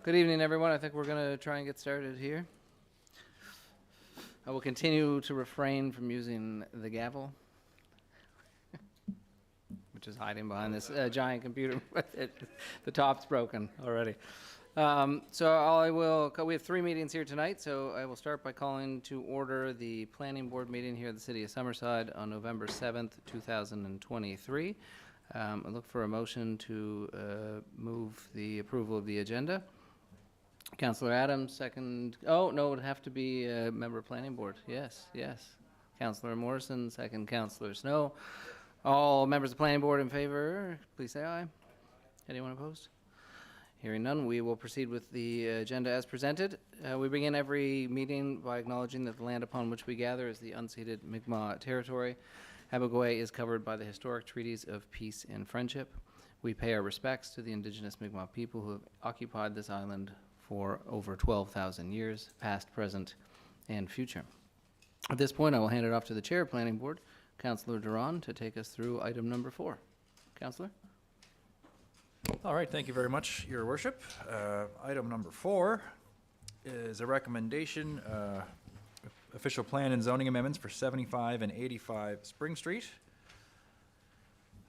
Good evening, everyone. I think we're going to try and get started here. I will continue to refrain from using the gavel, which is hiding behind this giant computer. The top's broken already. We have 3 meetings here tonight, so I will start by calling to order the Planning Board meeting here at the City of Summerside on November 7th, 2023. I look for a motion to move the approval of the agenda. Councillor Adams, second. Oh, no, it would have to be a member of Planning Board. Yes. Councillor Morrison, second. Councillor Snow. All members of Planning Board in favor, please say aye. Anyone opposed? Hearing none, we will proceed with the agenda as presented. We begin every meeting by acknowledging that the land upon which we gather is the unceded Mi'kmaq territory. Abogway is covered by the historic treaties of peace and friendship. We pay our respects to the indigenous Mi'kmaq people who have occupied this island for over 12,000 years, past, present, and future. At this point, I will hand it off to the Chair of Planning Board, Councillor Doiron, to take us through item number 4. Councillor? All right, thank you very much, Your Worship. Item number 4 is a recommendation, official plan and zoning amendments for 75 and 85 Spring Street.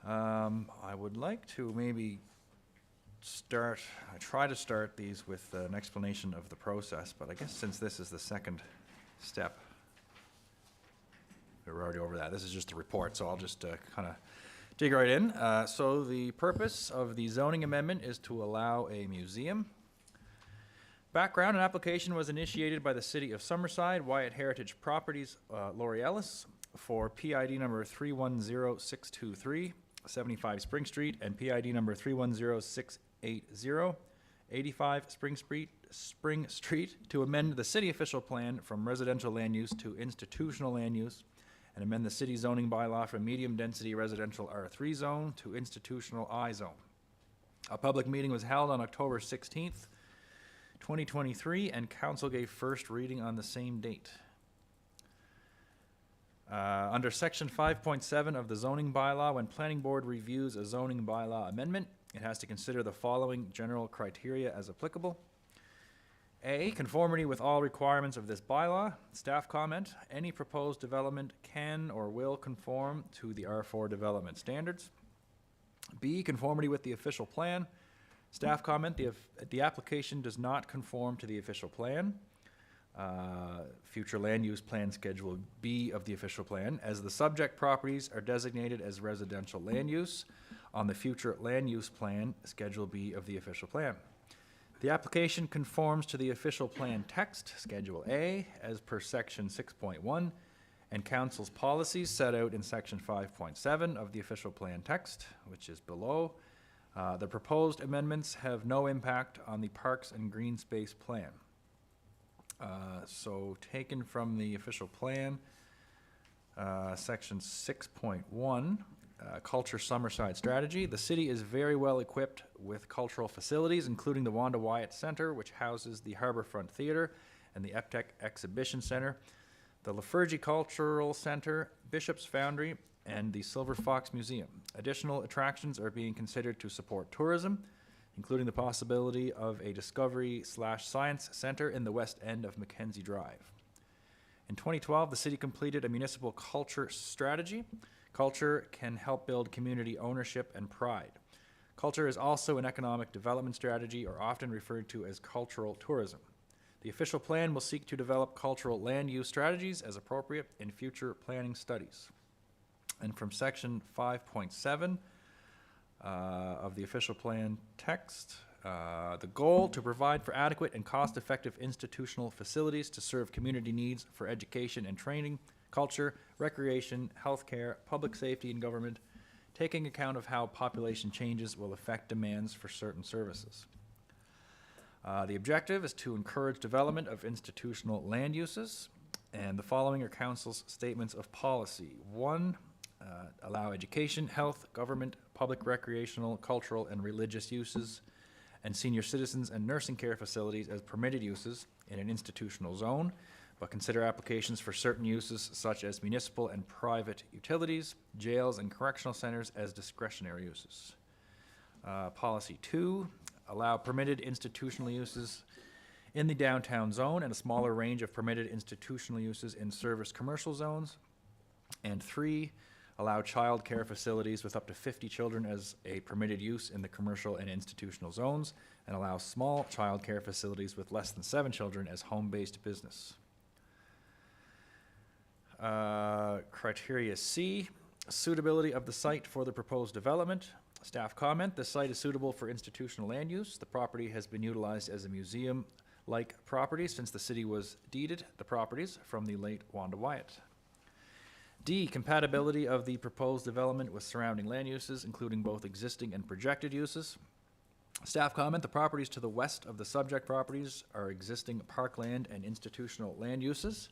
I would like to maybe try to start these with an explanation of the process, but I guess since this is the second step, we're already over that. This is just a report, so I'll just kind of dig right in. So the purpose of the zoning amendment is to allow a museum. Background: an application was initiated by the City of Summerside, Wyatt Heritage Properties, Laurie Ellis, for PID number 310623, 75 Spring Street, and PID number 310680, 85 Spring Street, to amend the city official plan from residential land use to institutional land use, and amend the city zoning bylaw from medium density residential R3 zone to institutional I zone. A public meeting was held on October 16th, 2023, and council gave first reading on the same date. Under section 5.7 of the zoning bylaw, when planning board reviews a zoning bylaw amendment, it has to consider the following general criteria as applicable. A, conformity with all requirements of this bylaw. Staff comment: any proposed development can or will conform to the R4 development standards. B, conformity with the official plan. Staff comment: the application does not conform to the official plan. Future land use plan schedule B of the official plan, as the subject properties are designated as residential land use on the future land use plan schedule B of the official plan. The application conforms to the official plan text, Schedule A, as per section 6.1, and council's policies set out in section 5.7 of the official plan text, which is below. The proposed amendments have no impact on the Parks and Green Space Plan. So taken from the official plan, section 6.1, Culture Summerside Strategy. The city is very well equipped with cultural facilities, including the Wanda Wyatt Center, which houses the Harbourfront Theatre and the Eptech Exhibition Center, the Lefurgey Cultural Center, Bishop's Foundry, and the Silver Fox Museum. Additional attractions are being considered to support tourism, including the possibility of a discovery/science center in the west end of Mackenzie Drive. In 2012, the city completed a municipal culture strategy. Culture can help build community ownership and pride. Culture is also an economic development strategy, or often referred to as cultural tourism. The official plan will seek to develop cultural land use strategies as appropriate in future planning studies. And from section 5.7 of the official plan text, the goal: to provide for adequate and cost-effective institutional facilities to serve community needs for education and training, culture, recreation, healthcare, public safety, and government, taking account of how population changes will affect demands for certain services. The objective is to encourage development of institutional land uses, and the following are council's statements of policy. 1, allow education, health, government, public, recreational, cultural, and religious uses, and senior citizens and nursing care facilities as permitted uses in an institutional zone, but consider applications for certain uses such as municipal and private utilities, jails, and correctional centers as discretionary uses. Policy 2, allow permitted institutional uses in the downtown zone and a smaller range of permitted institutional uses in service commercial zones. And 3, allow child care facilities with up to 50 children as a permitted use in the commercial and institutional zones, and allow small child care facilities with less than 7 children as home-based business. Criteria C, suitability of the site for the proposed development. Staff comment, the site is suitable for institutional land use. The property has been utilized as a museum-like property since the city was deeded the properties from the late Wanda Wyatt. D, compatibility of the proposed development with surrounding land uses, including both existing and projected uses. Staff comment, the properties to the west of the subject properties are existing parkland and institutional land uses.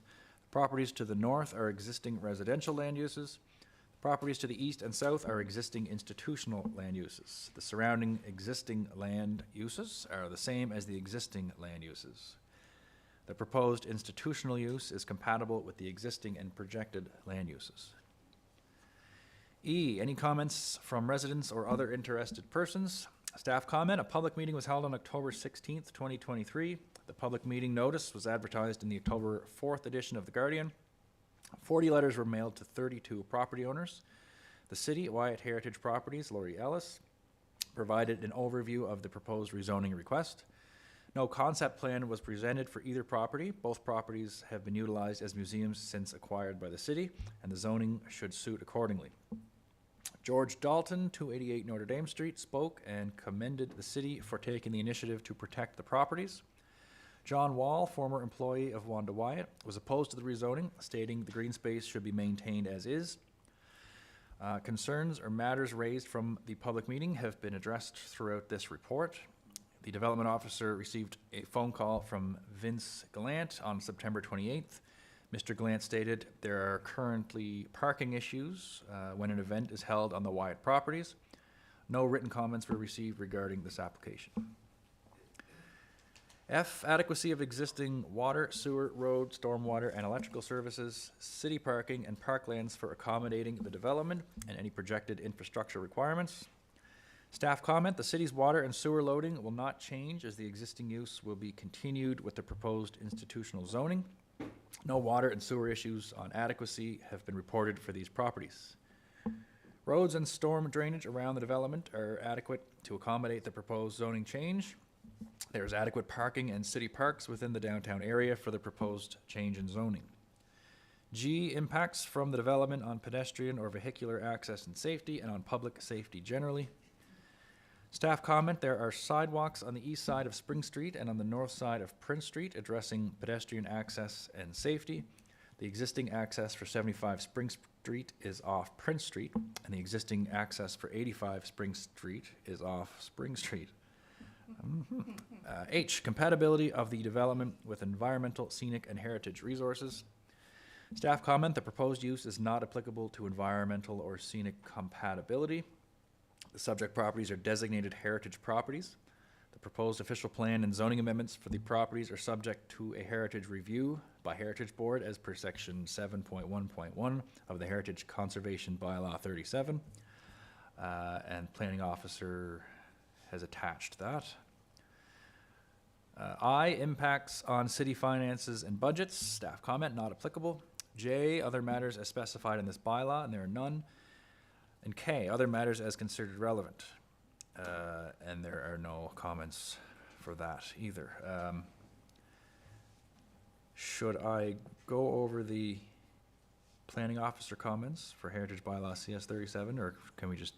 Properties to the north are existing residential land uses. Properties to the east and south are existing institutional land uses. The surrounding existing land uses are the same as the existing land uses. The proposed institutional use is compatible with the existing and projected land uses. E, any comments from residents or other interested persons? Staff comment, a public meeting was held on October 16th, 2023. The public meeting notice was advertised in the October 4th edition of The Guardian. 40 letters were mailed to 32 property owners. The city, Wyatt Heritage Properties, Laurie Ellis, provided an overview of the proposed rezoning request. No concept plan was presented for either property. Both properties have been utilized as museums since acquired by the city, and the zoning should suit accordingly. George Dalton, 288 Notre Dame Street, spoke and commended the city for taking the initiative to protect the properties. John Wall, former employee of Wanda Wyatt, was opposed to the rezoning, stating the green space should be maintained as is. Concerns or matters raised from the public meeting have been addressed throughout this report. The development officer received a phone call from Vince Gallant on September 28th. Mr. Gallant stated there are currently parking issues when an event is held on the Wyatt properties. No written comments were received regarding this application. F, adequacy of existing water, sewer, road, stormwater, and electrical services, city parking, and parklands for accommodating the development and any projected infrastructure requirements. Staff comment, the city's water and sewer loading will not change as the existing use will be continued with the proposed institutional zoning. No water and sewer issues on adequacy have been reported for these properties. Roads and storm drainage around the development are adequate to accommodate the proposed zoning change. There is adequate parking and city parks within the downtown area for the proposed change in zoning. G, impacts from the development on pedestrian or vehicular access and safety and on public safety generally. Staff comment, there are sidewalks on the east side of Spring Street and on the north side of Prince Street addressing pedestrian access and safety. The existing access for 75 Spring Street is off Prince Street, and the existing access for 85 Spring Street is off Spring Street. H, compatibility of the development with environmental, scenic, and heritage resources. Staff comment, the proposed use is not applicable to environmental or scenic compatibility. The subject properties are designated heritage properties. The proposed official plan and zoning amendments for the properties are subject to a heritage review by Heritage Board as per section 7.1.1 of the Heritage Conservation Bylaw 37. And planning officer has attached that. I, impacts on city finances and budgets. Staff comment, not applicable. J, other matters as specified in this bylaw, and there are none. And K, other matters as considered relevant. And there are no comments for that either. Should I go over the planning officer comments for Heritage Bylaw CS 37, or can we just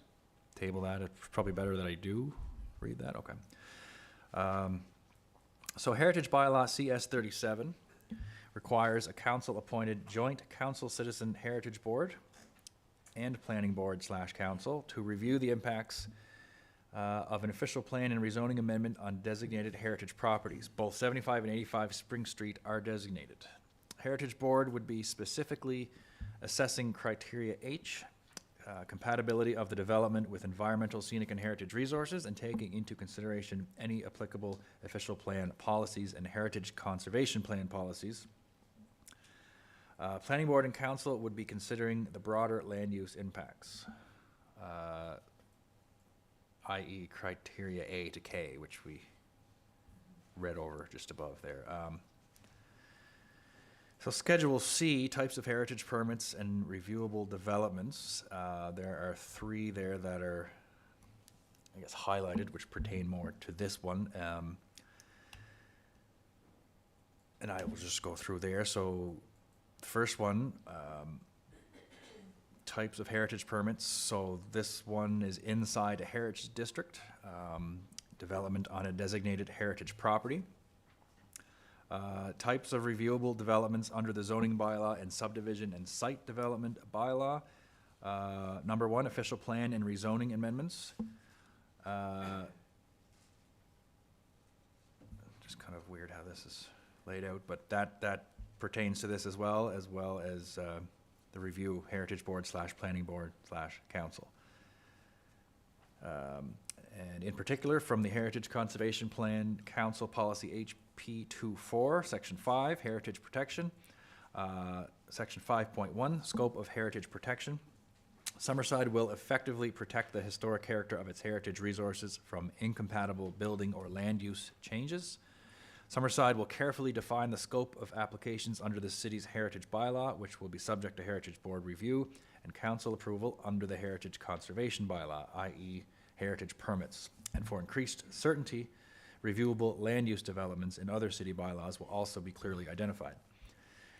table that? It's probably better that I do read that. Okay. So Heritage Bylaw CS 37 requires a council-appointed joint council-citizen heritage board and planning board / council to review the impacts of an official plan and rezoning amendment on designated heritage properties. Both 75 and 85 Spring Street are designated. Heritage Board would be specifically assessing criteria H, compatibility of the development with environmental, scenic, and heritage resources, and taking into consideration any applicable official plan policies and heritage conservation plan policies. Planning Board and Council would be considering the broader land use impacts. i.e. criteria A to K, which we read over just above there. So Schedule C, types of heritage permits and reviewable developments. There are 3 there that are, I guess, highlighted, which pertain more to this one. And I will just go through there. So the first one, types of heritage permits. So this one is inside a heritage district, development on a designated heritage property. Types of reviewable developments under the zoning bylaw and subdivision and site development bylaw. Number 1, official plan and rezoning amendments. Just kind of weird how this is laid out, but that pertains to this as well as the review heritage board / planning board / council. And in particular, from the Heritage Conservation Plan Council Policy HP24, Section 5, Heritage Protection, Section 5.1, Scope of Heritage Protection. Summerside will effectively protect the historic character of its heritage resources from incompatible building or land use changes. Summerside will carefully define the scope of applications under the city's Heritage Bylaw, which will be subject to Heritage Board review and council approval under the Heritage Conservation Bylaw, i.e. heritage permits. And for increased certainty, reviewable land use developments in other city bylaws will also be clearly identified.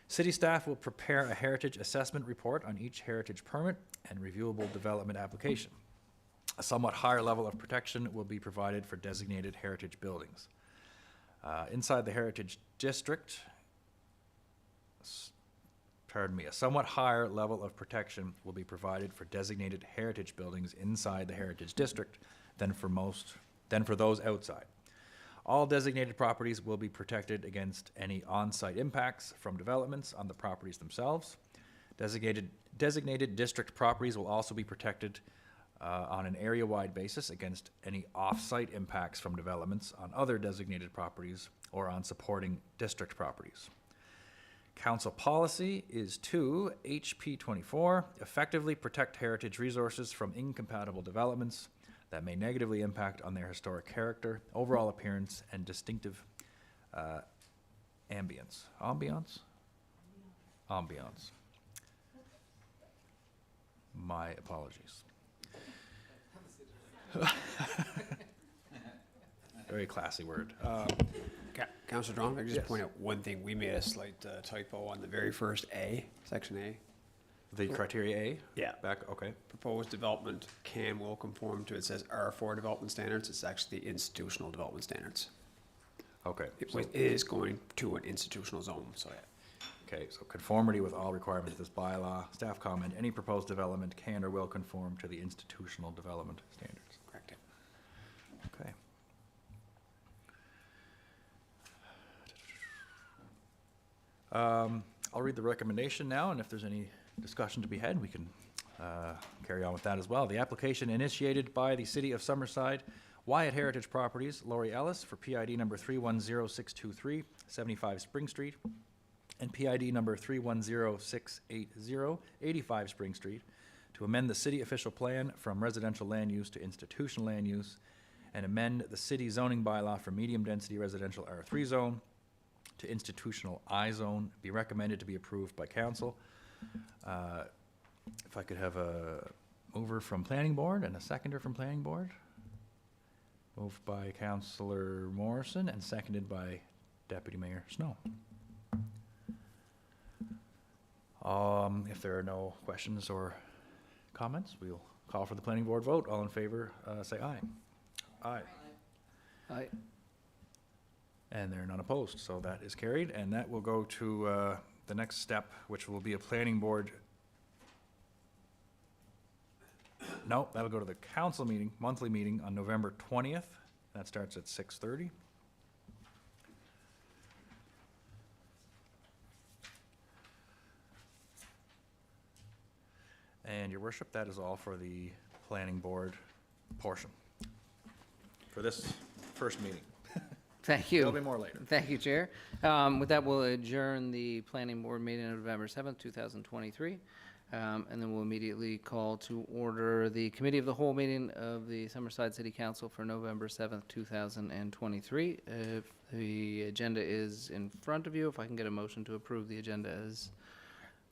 City staff will prepare a heritage assessment report on each heritage permit and reviewable development application. A somewhat higher level of protection will be provided for designated heritage buildings. Inside the heritage district, a somewhat higher level of protection will be provided for designated heritage buildings inside the heritage district than for those outside. All designated properties will be protected against any on-site impacts from developments on the properties themselves. Designated district properties will also be protected on an area-wide basis against any off-site impacts from developments on other designated properties or on supporting district properties. Council policy is 2, HP24, effectively protect heritage resources from incompatible developments that may negatively impact on their historic character, overall appearance, and distinctive ambience. Ambiance. My apologies. Very classy word. Councillor Drong, I just Yes. point out one thing. We made a slight typo on the very first A, section A. The criteria A? Yeah. Back, okay. Proposed development will conform to, it says R4 development standards. It's actually institutional development standards. Okay. It is going to an institutional zone, so yeah. Okay, so conformity with all requirements of this bylaw. Staff comment, any proposed development can or will conform to the institutional development standards. Correct. Okay. I'll read the recommendation now, and if there's any discussion to be had, we can carry on with that as well. The application initiated by the City of Summerside, Wyatt Heritage Properties, Lori Ellis, for PID number 310623, 75 Spring Street, and PID number 310680, 85 Spring Street, to amend the city official plan from residential land use to institutional land use, and amend the city zoning bylaw from medium-density residential R3 zone to institutional I zone, be recommended to be approved by council. If I could have a mover from planning board and a seconder from planning board. Moved by Councillor Morrison and seconded by Deputy Mayor Snow. If there are no questions or comments, we'll call for the planning board vote. All in favor, say aye. Aye. Aye. And they're none opposed, so that is carried, and that will go to the next step, which will be a planning board. No, that'll go to the council meeting, monthly meeting on November 20th. That starts at 6:30. And your worship, that is all for the planning board portion for this first meeting. Thank you. There'll be more later. Thank you, Chair. With that, we'll adjourn the planning board meeting on November 7th, 2023. And then we'll immediately call to order the Committee of the Whole meeting of the Summerside City Council for November 7th, 2023. If the agenda is in front of you, if I can get a motion to approve the agenda as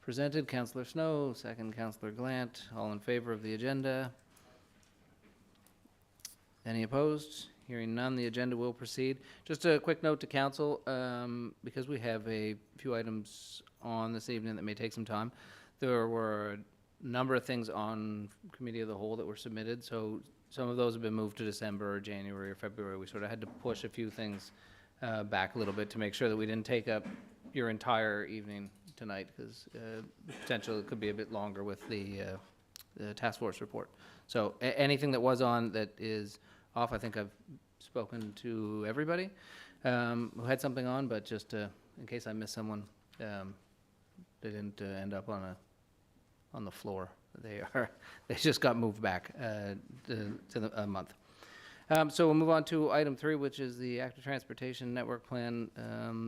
presented. Councillor Snow, second Councillor Glant. All in favor of the agenda? Any opposed? Hearing none, the agenda will proceed. Just a quick note to council, because we have a few items on this evening that may take some time. There were a number of things on Committee of the Whole that were submitted, so some of those have been moved to December or January or February. We sort of had to push a few things back a little bit to make sure that we didn't take up your entire evening tonight, because potentially it could be a bit longer with the task force report. So anything that was on that is off, I think I've spoken to everybody who had something on, but just in case I missed someone, they didn't end up on the floor. They just got moved back to a month. So we'll move on to item 3, which is the active transportation network plan.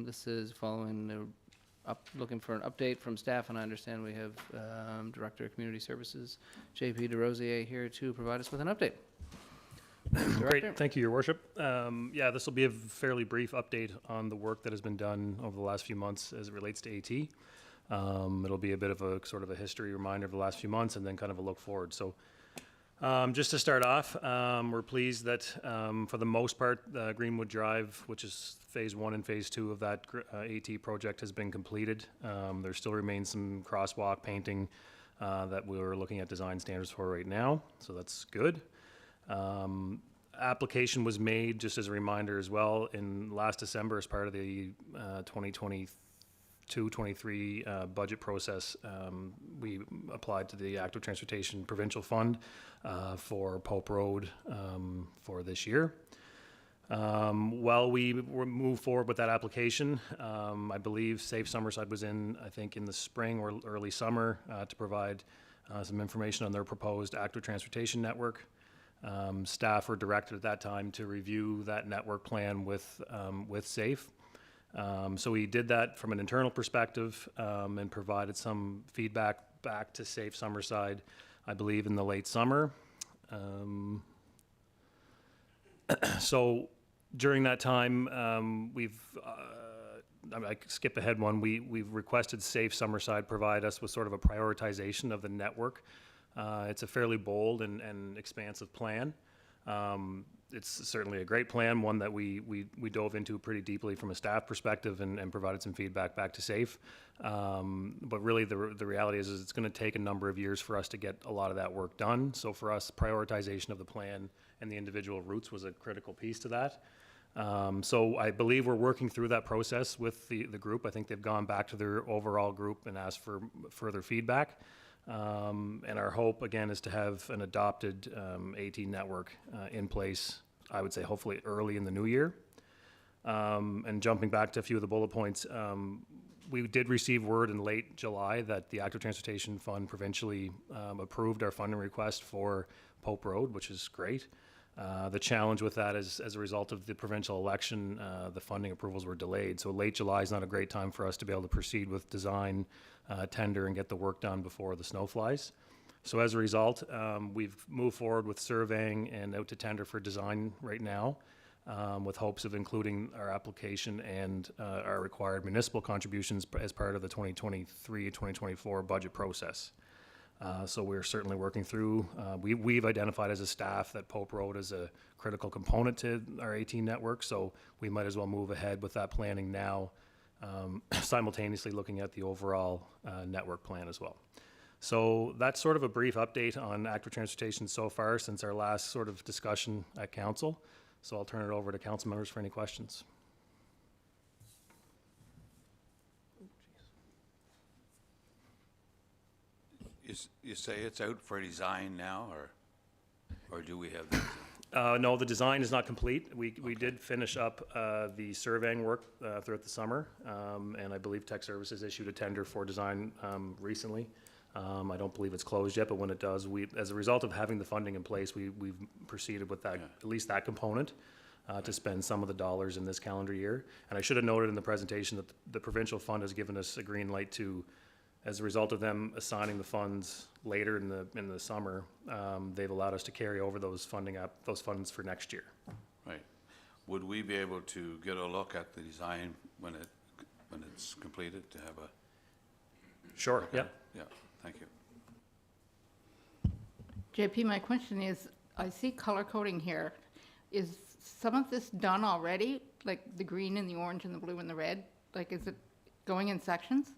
This is following looking for an update from staff, and I understand we have Director of Community Services, JP DeRosier, here to provide us with an update. Director? Great, thank you, Your Worship. Yeah, this will be a fairly brief update on the work that has been done over the last few months as it relates to AT. It'll be a bit of a sort of a history reminder of the last few months and then kind of a look forward. So just to start off, we're pleased that for the most part, Greenwood Drive, which is phase 1 and phase 2 of that AT project, has been completed. There still remains some crosswalk painting that we're looking at design standards for right now, so that's good. Application was made, just as a reminder as well, in last December as part of the 2022-23 budget process. We applied to the Active Transportation Provincial Fund for Pope Road for this year. While we move forward with that application, I believe Safe Summerside was I think in the spring or early summer to provide some information on their proposed active transportation network. Staff were directed at that time to review that network plan with SAFE. So we did that from an internal perspective and provided some feedback back to SAFE Summerside, I believe, in the late summer. So during that time, I skip ahead one. We've requested SAFE Summerside provide us with sort of a prioritization of the network. It's a fairly bold and expansive plan. It's certainly a great plan, one that we dove into pretty deeply from a staff perspective and provided some feedback back to SAFE. But really the reality is it's going to take a number of years for us to get a lot of that work done. So for us, prioritization of the plan and the individual routes was a critical piece to that. So I believe we're working through that process with the group. I think they've gone back to their overall group and asked for further feedback. And our hope, again, is to have an adopted AT network in place, I would say hopefully early in the new year. And jumping back to a few of the bullet points, we did receive word in late July that the Active Transportation Fund provincially approved our funding request for Pope Road, which is great. The challenge with that is, as a result of the provincial election, the funding approvals were delayed. So late July is not a great time for us to be able to proceed with design, tender, and get the work done before the snow flies. So as a result, we've moved forward with surveying and out to tender for design right now, with hopes of including our application and our required municipal contributions as part of the 2023-2024 budget process. So we're certainly working through, we've identified as a staff that Pope Road is a critical component to our AT network, so we might as well move ahead with that planning now, simultaneously looking at the overall network plan as well. So that's sort of a brief update on active transportation so far since our last sort of discussion at council. So I'll turn it over to council members for any questions. You say it's out for design now, or do we have that? No, the design is not complete. We did finish up the surveying work throughout the summer, and I believe Tech Services issued a tender for design recently. I don't believe it's closed yet, but when it does, as a result of having the funding in place, we've proceeded with that, at least that component, to spend some of the dollars in this calendar year. And I should have noted in the presentation that the provincial fund has given us a green light to As a result of them assigning the funds later in the summer, they've allowed us to carry over those funds for next year. Right. Would we be able to get a look at the design when it's completed to have a? Sure, yeah. Yeah, thank you. JP, my question is, I see color coding here. Is some of this done already? Like the green and the orange and the blue and the red? Like, is it going in sections?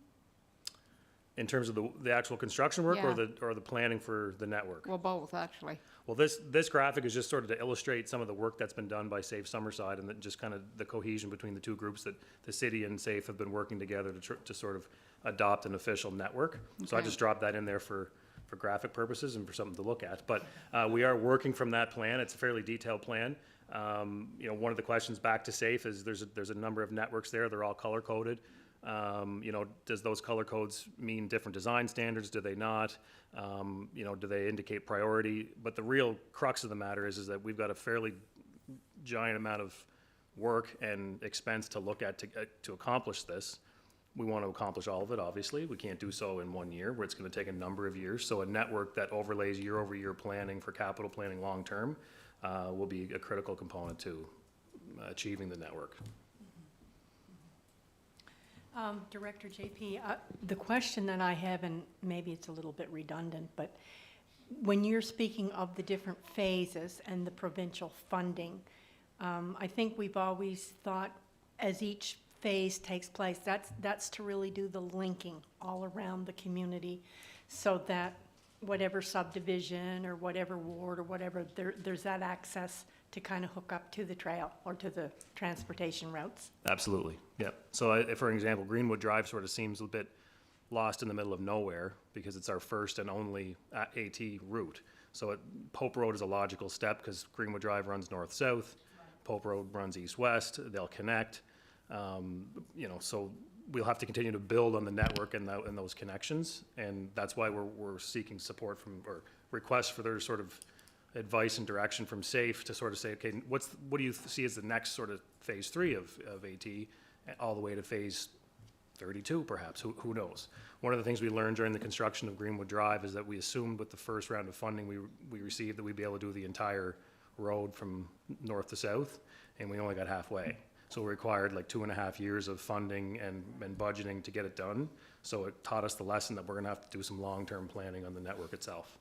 In terms of the actual construction work Yeah. or the planning for the network? Well, both, actually. Well, this graphic is just sort of to illustrate some of the work that's been done by Safe Summerside and just kind of the cohesion between the two groups that the city and Safe have been working together to sort of adopt an official network. So I Okay. just dropped that in there for graphic purposes and for something to look at. But we are working from that plan. It's a fairly detailed plan. One of the questions back to Safe is there's a number of networks there. They're all color coded. Does those color codes mean different design standards? Do they not? Do they indicate priority? But the real crux of the matter is that we've got a fairly giant amount of work and expense to look at to accomplish this. We want to accomplish all of it, obviously. We can't do so in 1 year, where it's going to take a number of years. So a network that overlays year-over-year planning for capital planning long-term will be a critical component to achieving the network. Director JP, the question that I have, and maybe it's a little bit redundant, but when you're speaking of the different phases and the provincial funding, I think we've always thought as each phase takes place, that's to really do the linking all around the community so that whatever subdivision or whatever ward or whatever, there's that access to kind of hook up to the trail or to the transportation routes. Absolutely, yeah. So for example, Greenwood Drive sort of seems a bit lost in the middle of nowhere because it's our first and only AT route. So Pope Road is a logical step because Greenwood Drive runs north-south, Pope Road runs east-west, they'll connect. So we'll have to continue to build on the network and those connections, and that's why we're seeking support or requests for their sort of advice and direction from SAFE to sort of say, okay, what do you see as the next sort of phase 3 of AT, all the way to phase 32 perhaps, who knows? One of the things we learned during the construction of Greenwood Drive is that we assumed with the first round of funding we received that we'd be able to do the entire road from north to south, and we only got halfway. So it required like 2.5 years of funding and budgeting to get it done. So it taught us the lesson that we're gonna have to do some long-term planning on the network itself.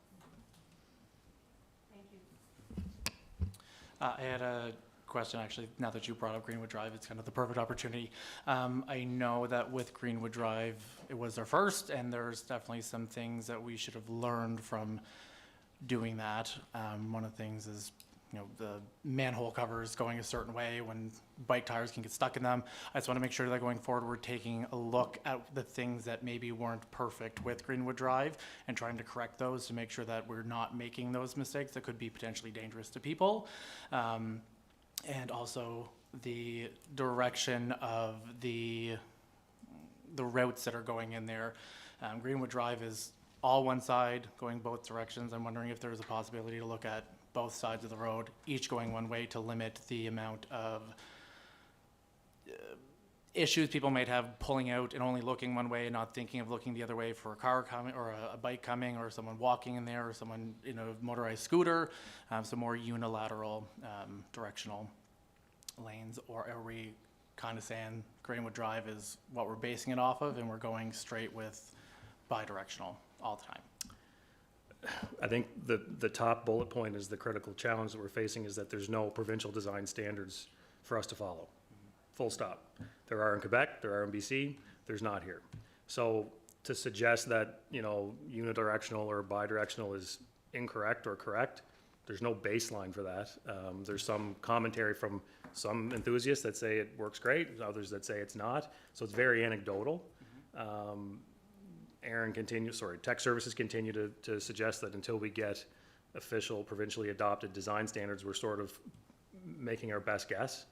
Thank you. I had a question, actually, now that you brought up Greenwood Drive, it's kind of the perfect opportunity. I know that with Greenwood Drive, it was our first, and there's definitely some things that we should have learned from doing that. One of the things is, the manhole covers going a certain way when bike tires can get stuck in them. I just want to make sure that going forward, we're taking a look at the things that maybe weren't perfect with Greenwood Drive and trying to correct those to make sure that we're not making those mistakes that could be potentially dangerous to people. And also the direction of the routes that are going in there. Greenwood Drive is all one side, going both directions. I'm wondering if there's a possibility to look at both sides of the road, each going one way, to limit the amount of issues people might have pulling out and only looking one way and not thinking of looking the other way for a car coming or a bike coming or someone walking in there or someone in a motorized scooter. So more unilateral directional lanes. Or are we kind of saying Greenwood Drive is what we're basing it off of and we're going straight with bi-directional all the time? I think the top bullet point is the critical challenge that we're facing is that there's no provincial design standards for us to follow. Full stop. There are in Quebec, there are in BC, there's not here. So to suggest that, unidirectional or bidirectional is incorrect or correct, there's no baseline for that. There's some commentary from some enthusiasts that say it works great, others that say it's not. So it's very anecdotal. Tech services continue to suggest that until we get official provincially adopted design standards, we're sort of making our best guess.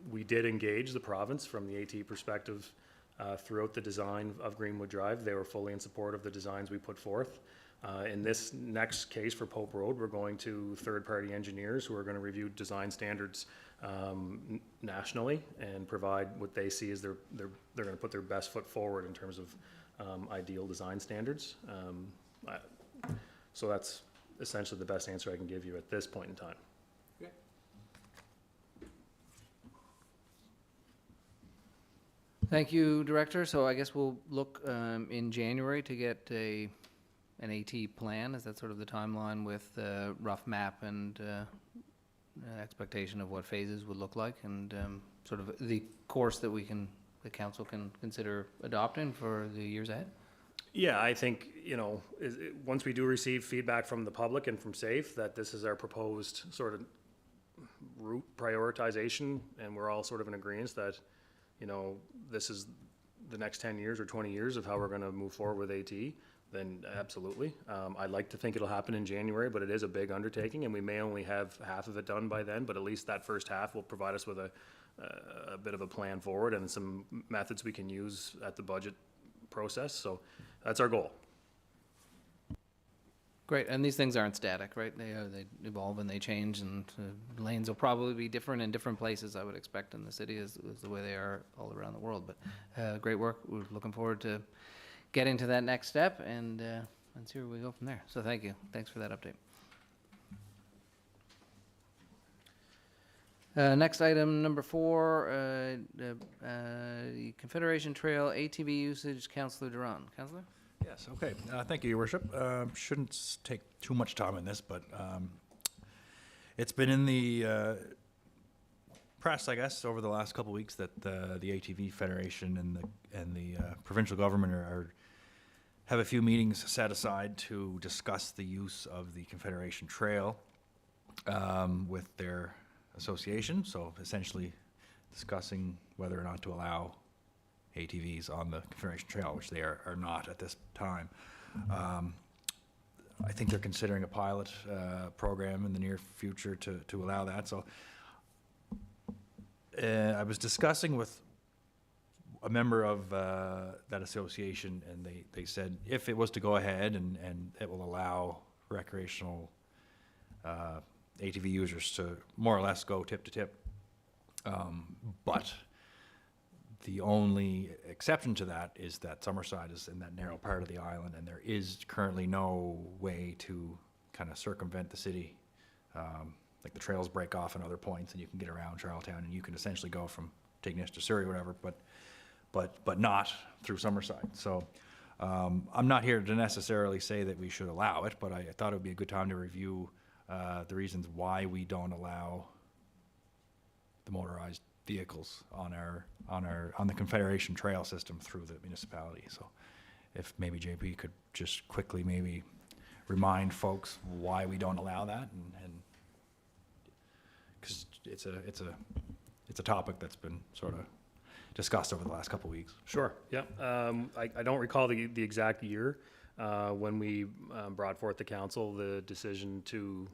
We did engage the province from the AT perspective throughout the design of Greenwood Drive. They were fully in support of the designs we put forth. In this next case for Pope Road, we're going to third-party engineers who are going to review design standards nationally and provide what they see as they're going to put their best foot forward in terms of ideal design standards. So that's essentially the best answer I can give you at this point in time. Thank you, Director. So I guess we'll look in January to get an AT plan. Is that sort of the timeline with rough map and expectation of what phases would look like, and sort of the course that the council can consider adopting for the years ahead? Yeah, I think, once we do receive feedback from the public and from SAFE that this is our proposed sort of route prioritization, and we're all sort of in agreement that, this is the next 10 years or 20 years of how we're going to move forward with AT, then absolutely. I'd like to think it'll happen in January, but it is a big undertaking, and we may only have half of it done by then, but at least that first half will provide us with a bit of a plan forward and some methods we can use at the budget process. So that's our goal. Great, and these things aren't static, right? They evolve and they change, and lanes will probably be different in different places, I would expect, in the city is the way they are all around the world. But great work. We're looking forward to getting to that next step and see where we go from there. So thank you. Thanks for that update. Next item, number 4, the Confederation Trail ATV usage, Councillor Doiron. Councillor? Yes, okay. Thank you, Your Worship. Shouldn't take too much time on this, but it's been in the press, I guess, over the last couple of weeks that the ATV Federation and the provincial government have a few meetings set aside to discuss the use of the Confederation Trail with their association. So essentially discussing whether or not to allow ATVs on the Confederation Trail, which they are not at this time. I think they're considering a pilot program in the near future to allow that. So I was discussing with a member of that association, and they said if it was to go ahead and it will allow recreational ATV users to more or less go tip to tip, but the only exception to that is that Summerside is in that narrow part of the island, and there is currently no way to kind of circumvent the city. Like the trails break off in other points, and you can get around Charlottetown, and you can essentially go from Tignish to Surrey or whatever, but not through Summerside. So I'm not here to necessarily say that we should allow it, but I thought it would be a good time to review the reasons why we don't allow the motorized vehicles on the Confederation Trail system through the municipality. So if maybe JP could just quickly maybe remind folks why we don't allow that, and because it's a topic that's been sort of discussed over the last couple of weeks. Sure, yeah. I don't recall the exact year when we brought forth to council the decision to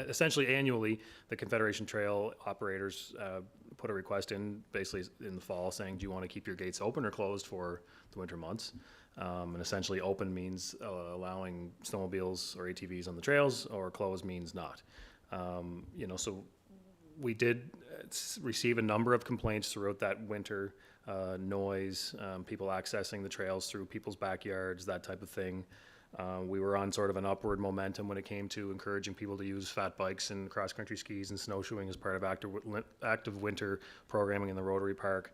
essentially annually, the Confederation Trail operators put a request in basically in the fall saying, do you want to keep your gates open or closed for the winter months? And essentially open means allowing snowmobiles or ATVs on the trails, or closed means not. So we did receive a number of complaints throughout that winter, noise, people accessing the trails through people's backyards, that type of thing. We were on sort of an upward momentum when it came to encouraging people to use fat bikes and cross-country skis and snowshoeing as part of active winter programming in the Rotary Park.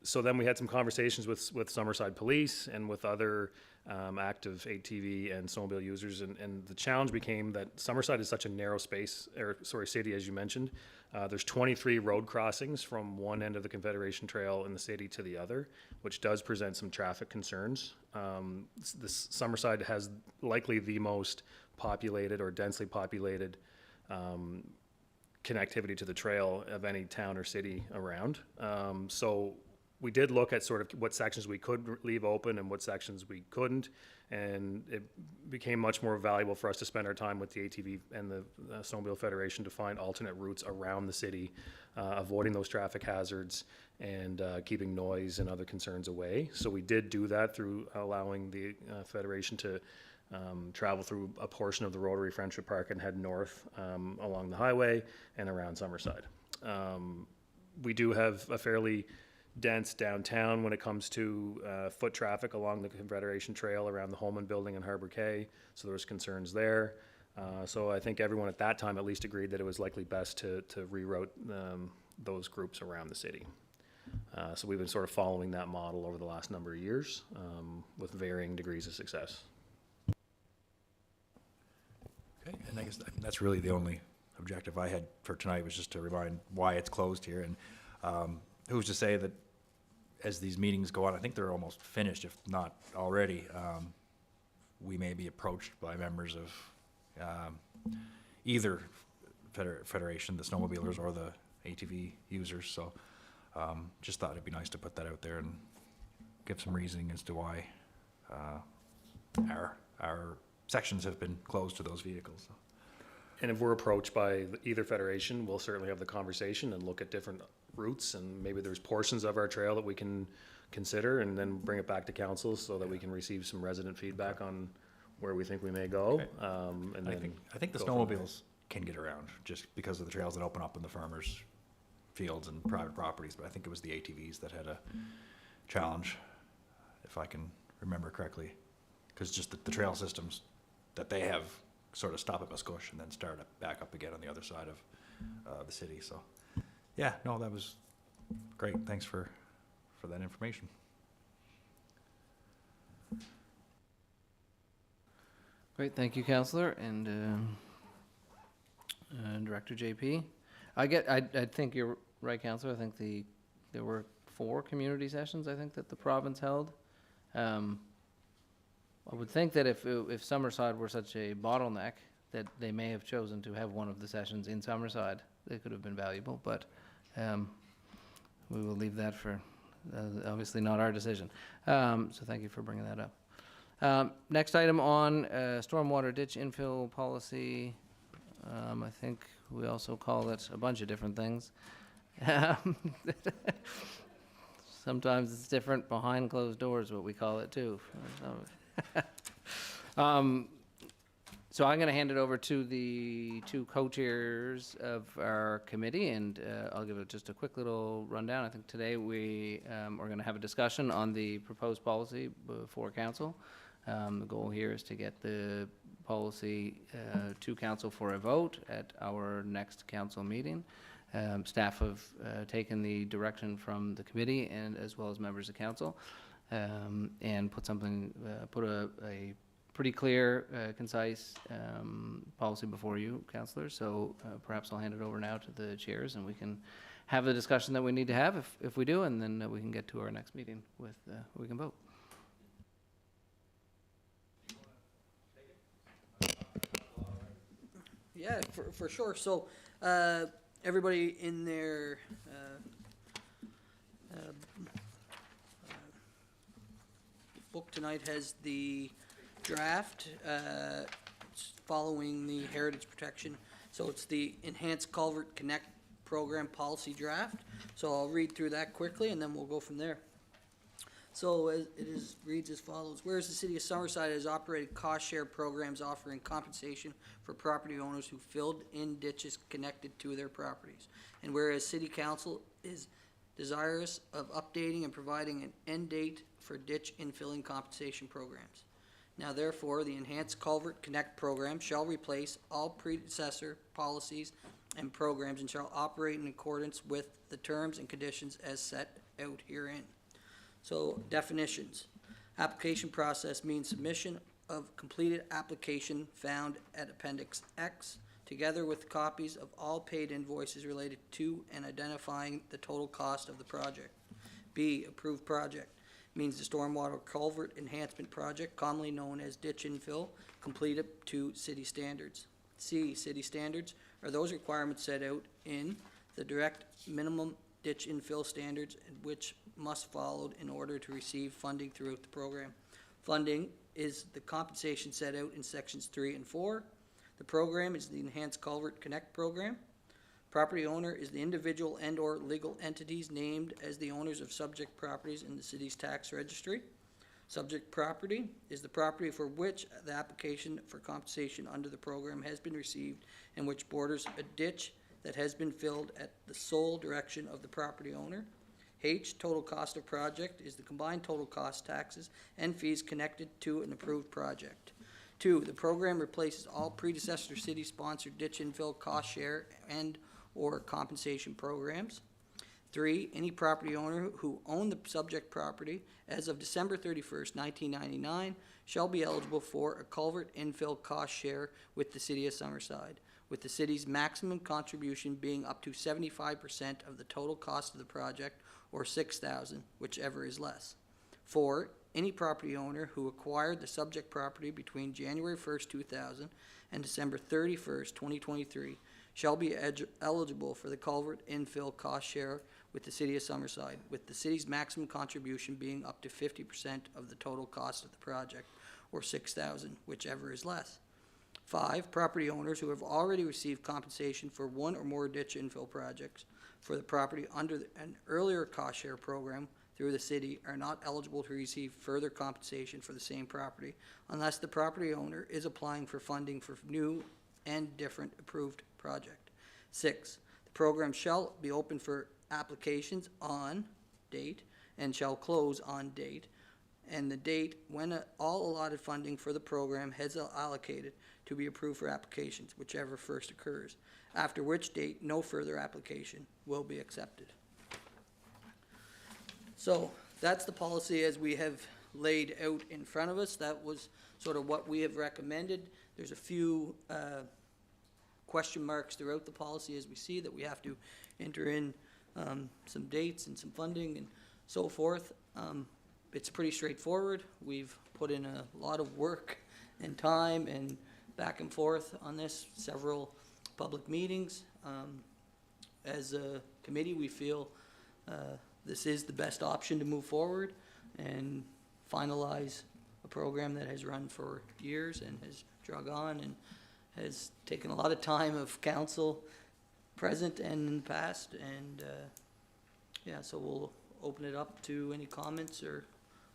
So then we had some conversations with Summerside Police and with other active ATV and snowmobile users, and the challenge became that Summerside is such a narrow city, as you mentioned. There's 23 road crossings from one end of the Confederation Trail in the city to the other, which does present some traffic concerns. This Summerside has likely the most populated or densely populated connectivity to the trail of any town or city around. So we did look at sort of what sections we could leave open and what sections we couldn't, and it became much more valuable for us to spend our time with the ATV and the Snowmobile Federation to find alternate routes around the city, avoiding those traffic hazards and keeping noise and other concerns away. So we did do that through allowing the Federation to travel through a portion of the Rotary Friendship Park and head north along the highway and around Summerside. We do have a fairly dense downtown when it comes to foot traffic along the Confederation Trail around the Holman Building and Harbor Quay, so there was concerns there. So I think everyone at that time at least agreed that it was likely best to reroute those groups around the city. So we've been sort of following that model over the last number of years with varying degrees of success. Okay, and I guess that's really the only objective I had for tonight, was just to remind why it's closed here. And who's to say that as these meetings go on, I think they're almost finished, if not already, we may be approached by members of either federation, the snowmobilers or the ATV users. So just thought it'd be nice to put that out there and give some reasoning as to why our sections have been closed to those vehicles. So. And if we're approached by either federation, we'll certainly have the conversation and look at different routes, and maybe there's portions of our trail that we can consider and then bring it back to council so that we can receive some resident feedback on where we think we may go. Okay. And then I think the go from there. snowmobiles can get around just because of the trails that open up in the farmers' fields and private properties, but I think it was the ATVs that had a challenge, if I can remember correctly, because just the trail systems that they have sort of stop at Musquesh and then start back up again on the other side of the city. So, yeah, no, that was great. Thanks for that information. Great, thank you, Councillor, and Director JP. I think you're right, Councillor. I think there were 4 community sessions, I think, that the province held. I would think that if Summerside were such a bottleneck, that they may have chosen to have one of the sessions in Summerside. They could have been valuable, but we will leave that for obviously not our decision. So thank you for bringing that up. Next item on stormwater ditch infill policy. I think we also call it a bunch of different things. Sometimes it's different behind closed doors, what we call it too. So I'm going to hand it over to the 2 co-chairs of our committee, and I'll give it just a quick little rundown. I think today we are going to have a discussion on the proposed policy before council. The goal here is to get the policy to council for a vote at our next council meeting. Staff have taken the direction from the committee and as well as members of council, and put a pretty clear, concise policy before you, councillors. So perhaps I'll hand it over now to the chairs, and we can have the discussion that we need to have if we do, and then we can get to our next meeting with we can vote. Yeah, for sure. So everybody in their book tonight has the draft following the heritage protection. So it's the Enhanced Culvert Connect Program Policy Draft. So I'll read through that quickly and then we'll go from there. So reads as follows. Whereas the city of Summerside has operated cost share programs offering compensation for property owners who filled in ditches connected to their properties. And whereas city council is desirous of updating and providing an end date for ditch infilling compensation programs. Now therefore, the Enhanced Culvert Connect program shall replace all predecessor policies and programs and shall operate in accordance with the terms and conditions as set out herein. So definitions. Application process means submission of completed application found at Appendix X, together with copies of all paid invoices related to and identifying the total cost of the project. B, approved project. Means the stormwater culvert enhancement project, commonly known as ditch infill, completed to city standards. C, city standards are those requirements set out in the direct minimum ditch infill standards, which must follow in order to receive funding throughout the program. Funding is the compensation set out in sections 3 and 4. The program is the Enhanced Culvert Connect program. Property owner is the individual and/or legal entities named as the owners of subject properties in the city's tax registry. Subject property is the property for which the application for compensation under the program has been received and which borders a ditch that has been filled at the sole direction of the property owner. H, total cost of project, is the combined total cost, taxes, and fees connected to an approved project. 2, the program replaces all predecessor city-sponsored ditch infill cost share and/or compensation programs. 3, any property owner who owned the subject property as of December 31st, 1999 shall be eligible for a culvert infill cost share with the city of Summerside, with the city's maximum contribution being up to 75% of the total cost of the project, or $6,000, whichever is less. 4, any property owner who acquired the subject property between January 1st, 2000 and December 31st, 2023 shall be eligible for the culvert infill cost share with the city of Summerside, with the city's maximum contribution being up to 50% of the total cost of the project, or $6,000, whichever is less. 5, property owners who have already received compensation for one or more ditch infill projects for the property under an earlier cost share program through the city are not eligible to receive further compensation for the same property unless the property owner is applying for funding for new and different approved project. 6, the program shall be open for applications on date and shall close on date, and the date when all allotted funding for the program has allocated to be approved for applications, whichever first occurs, after which date no further application will be accepted. So that's the policy as we have laid out in front of us. That was sort of what we have recommended. There's a few question marks throughout the policy as we see that we have to enter in some dates and some funding and so forth. It's pretty straightforward. We've put in a lot of work and time and back and forth on this, several public meetings. As a committee, we feel this is the best option to move forward and finalize a program that has run for years and has drug on and has taken a lot of time of council present and in the past. And yeah, so we'll open it up to any comments or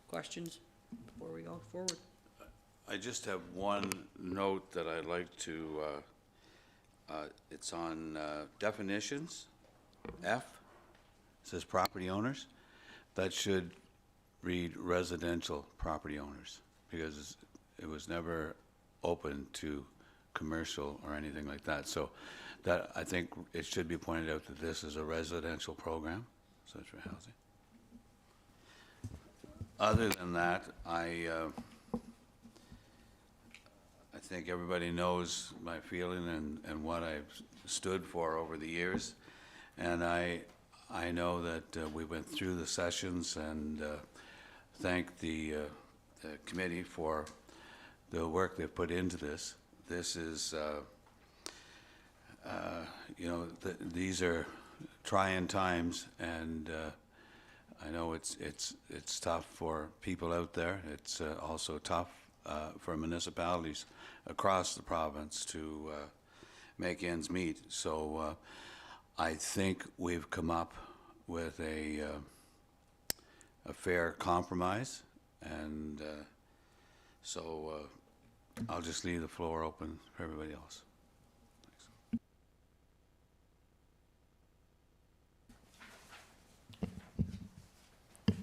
questions before we go forward. I just have one note that I'd like to, it's on definitions, F, it says property owners. That should read residential property owners, because it was never open to commercial or anything like that. So that, I think it should be pointed out that this is a residential program, such for housing. Other than that, I think everybody knows my feeling and what I've stood for over the years. And I know that we went through the sessions and thank the committee for the work they've put into this. This is, you know, these are trying times, and I know it's tough for people out there. It's also tough for municipalities across the province to make ends meet. So I think we've come up with a fair compromise, and so I'll just leave the floor open for everybody else.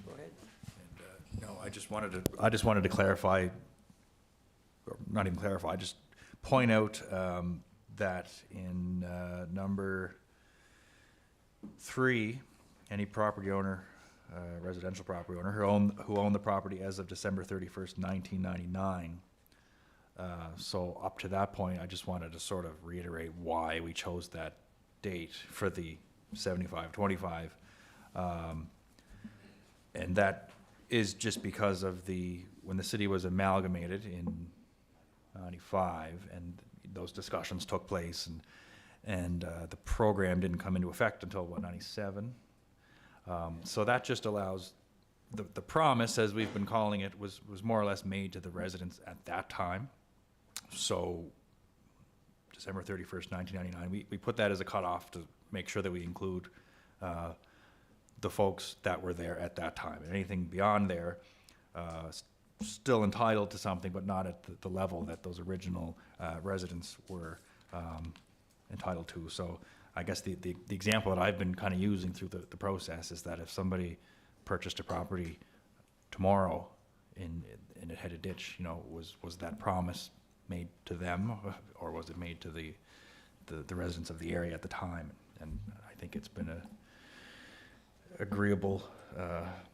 Go ahead. And, no, I just wanted to clarify, or not even clarify, just point out that in number 3, any property owner, residential property owner who owned the property as of December 31st, 1999. So up to that point, I just wanted to sort of reiterate why we chose that date for the 75-25. And that is just because of when the city was amalgamated in 95, and those discussions took place, and the program didn't come into effect until, what, 97? So that just allows, the promise, as we've been calling it, was more or less made to the residents at that time. So December 31st, 1999, we put that as a cutoff to make sure that we include the folks that were there at that time. And anything beyond there, still entitled to something, but not at the level that those original residents were entitled to. So I guess the example that I've been kind of using through the process is that if somebody purchased a property tomorrow and it had a ditch, was that promise made to them, or was it made to the residents of the area at the time? And I think it's been a agreeable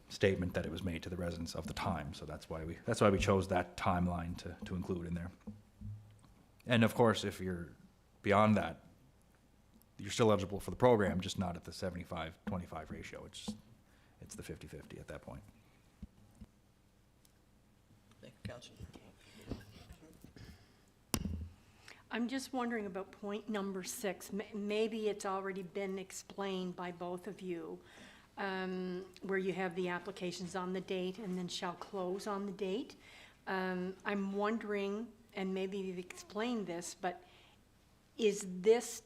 statement that it was made to the residents of the time. So that's why we chose that timeline to include in there. And of course, if you're beyond that, you're still eligible for the program, just not at the 75-25 ratio. It's the 50-50 at that point. Thank you, Councillor. I'm just wondering about point number 6. Maybe it's already been explained by both of you, where you have the applications on the date and then shall close on the date. I'm wondering, and maybe you've explained this, but is this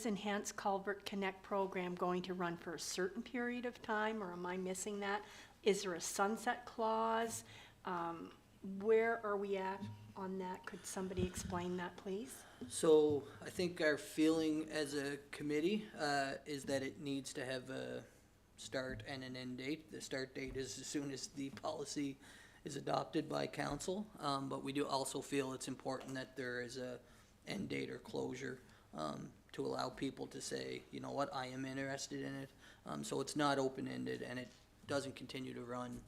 Enhanced Culvert Connect program going to run for a certain period of time, or am I missing that? Is there a sunset clause? Where are we at on that? Could somebody explain that, please? So I think our feeling as a committee is that it needs to have a start and an end date. The start date is as soon as the policy is adopted by council, but we do also feel it's important that there is a end date or closure to allow people to say, you know what, I am interested in it. So it's not open-ended and it doesn't continue to run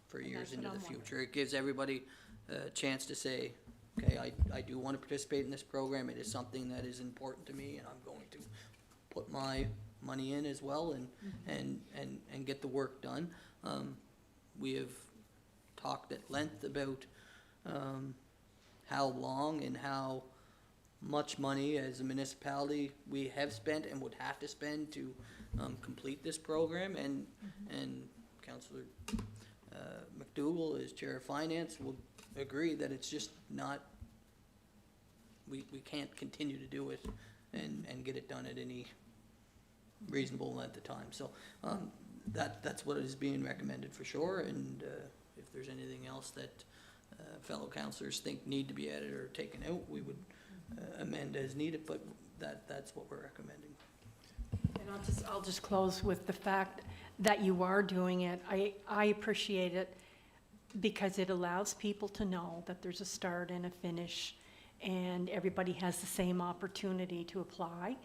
for years into the future. It gives everybody a chance to say, okay, I do want to participate in this program. It is something that is important to me, and I'm going to put my money in as well and get the work done. We have talked at length about how long and how much money as a municipality we have spent and would have to spend to complete this program, and Councillor McDougall, as Chair of Finance, will agree that it's just not, we can't continue to do it and get it done at any reasonable length of time. So that's what is being recommended for sure, and if there's anything else that fellow councillors think need to be added or taken out, we would amend as needed, but that's what we're recommending. And I'll just close with the fact that you are doing it. I appreciate it because it allows people to know that there's a start and a finish, and everybody has the same opportunity to apply.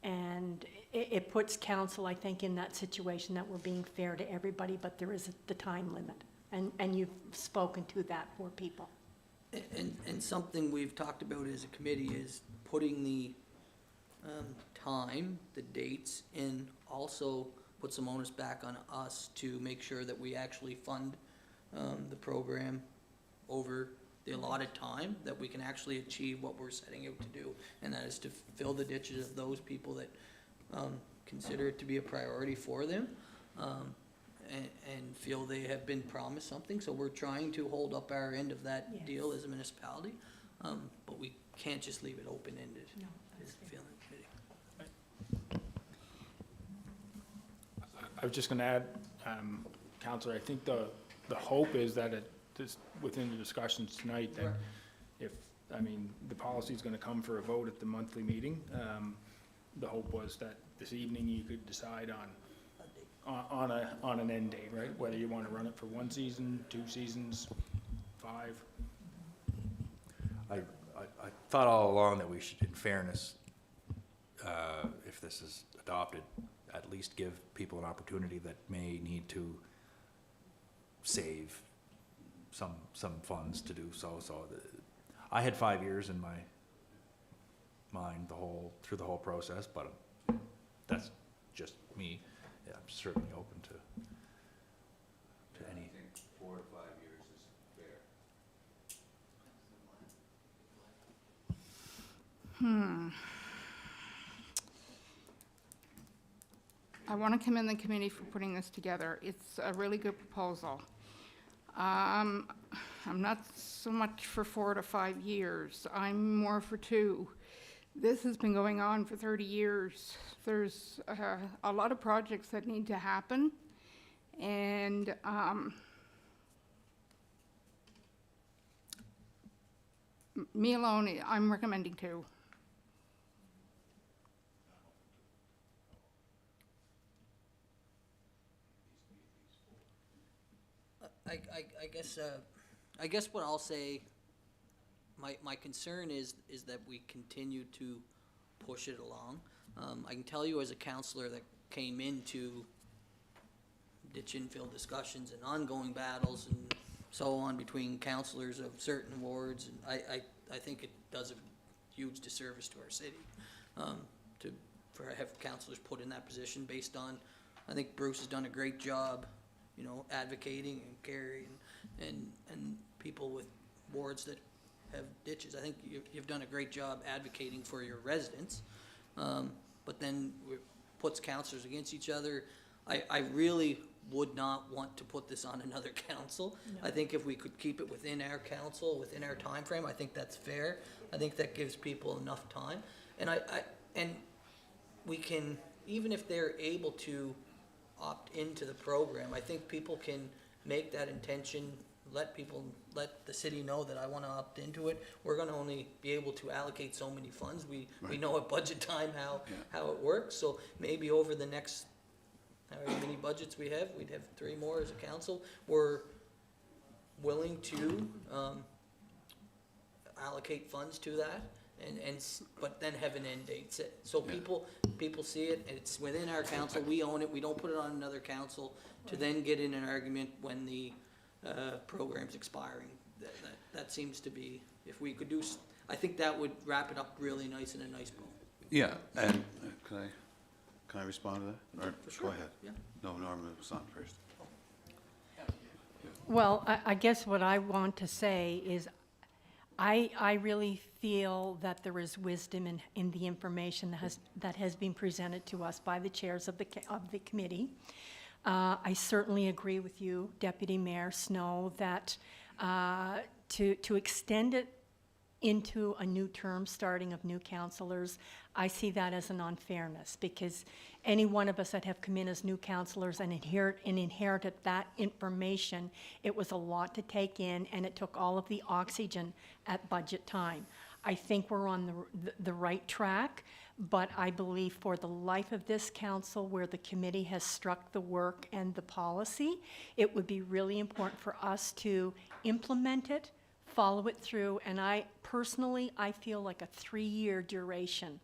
And it puts council, I think, in that situation that we're being fair to everybody, but there is the time limit. And you've spoken to that for people. And something we've talked about as a committee is putting the time, the dates, and also put some onus back on us to make sure that we actually fund the program over the allotted time, that we can actually achieve what we're setting out to do, and that is to fill the ditches of those people that consider it to be a priority for them, and feel they have been promised something. So we're trying to hold up our end of that deal as a municipality, but we can't just leave it open-ended. No, Is the feeling committee. I was just going to add, Councillor, I think the hope is that within the discussions tonight, that the policy is going to come for a vote at the monthly meeting. The hope was that this evening you could decide on an end date, right? Whether you want to run it for 1 season, 2 seasons, 5. I thought all along that we should, in fairness, if this is adopted, at least give people an opportunity that may need to save some funds to do so. So I had 5 years in my mind through the whole process, but that's just me. Yeah, I'm certainly open to any. I think 4 to 5 years is fair. I want to commend the committee for putting this together. It's a really good proposal. I'm not so much for 4 to 5 years. I'm more for 2. This has been going on for 30 years. There's a lot of projects that need to happen, and me alone, I'm recommending 2. I guess what I'll say, my concern is that we continue to push it along. I can tell you as a counselor that came into ditch infill discussions and ongoing battles and so on between counselors of certain wards, and I think it does a huge disservice to our city for have counselors put in that position based on, I think Bruce has done a great job, you know, advocating and carrying and people with wards that have ditches. I think you've done a great job advocating for your residents, but then it puts counselors against each other. I really would not want to put this on another council. No. I think if we could keep it within our council, within our time frame, I think that's fair. I think that gives people enough time, and and we can, even if they're able to opt into the program, I think people can make that intention, let the city know that I want to opt into it. We're going to only be able to allocate so many funds. We know at budget time how it works. So maybe over the next, however many budgets we have, we'd have 3 more as a council. We're willing to allocate funds to that, but then have an end date set. So people see it, and it's within our council. We own it. We don't put it on another council to then get in an argument when the program's expiring. That seems to be, if we could do, I think that would wrap it up really nice in a nice bow. Yeah, and can I respond to that? Or For sure. Go ahead. Yeah. No, Norman was on first. Well, I guess what I want to say is I really feel that there is wisdom in the information that has been presented to us by the chairs of the committee. I certainly agree with you, Deputy Mayor Snow, that to extend it into a new term starting of new councillors, I see that as an unfairness, because any one of us that have come in as new councillors and inherited that information, it was a lot to take in, and it took all of the oxygen at budget time. I think we're on the right track, but I believe for the life of this council, where the committee has struck the work and the policy, it would be really important for us to implement it, follow it through, and I feel like a 3-year duration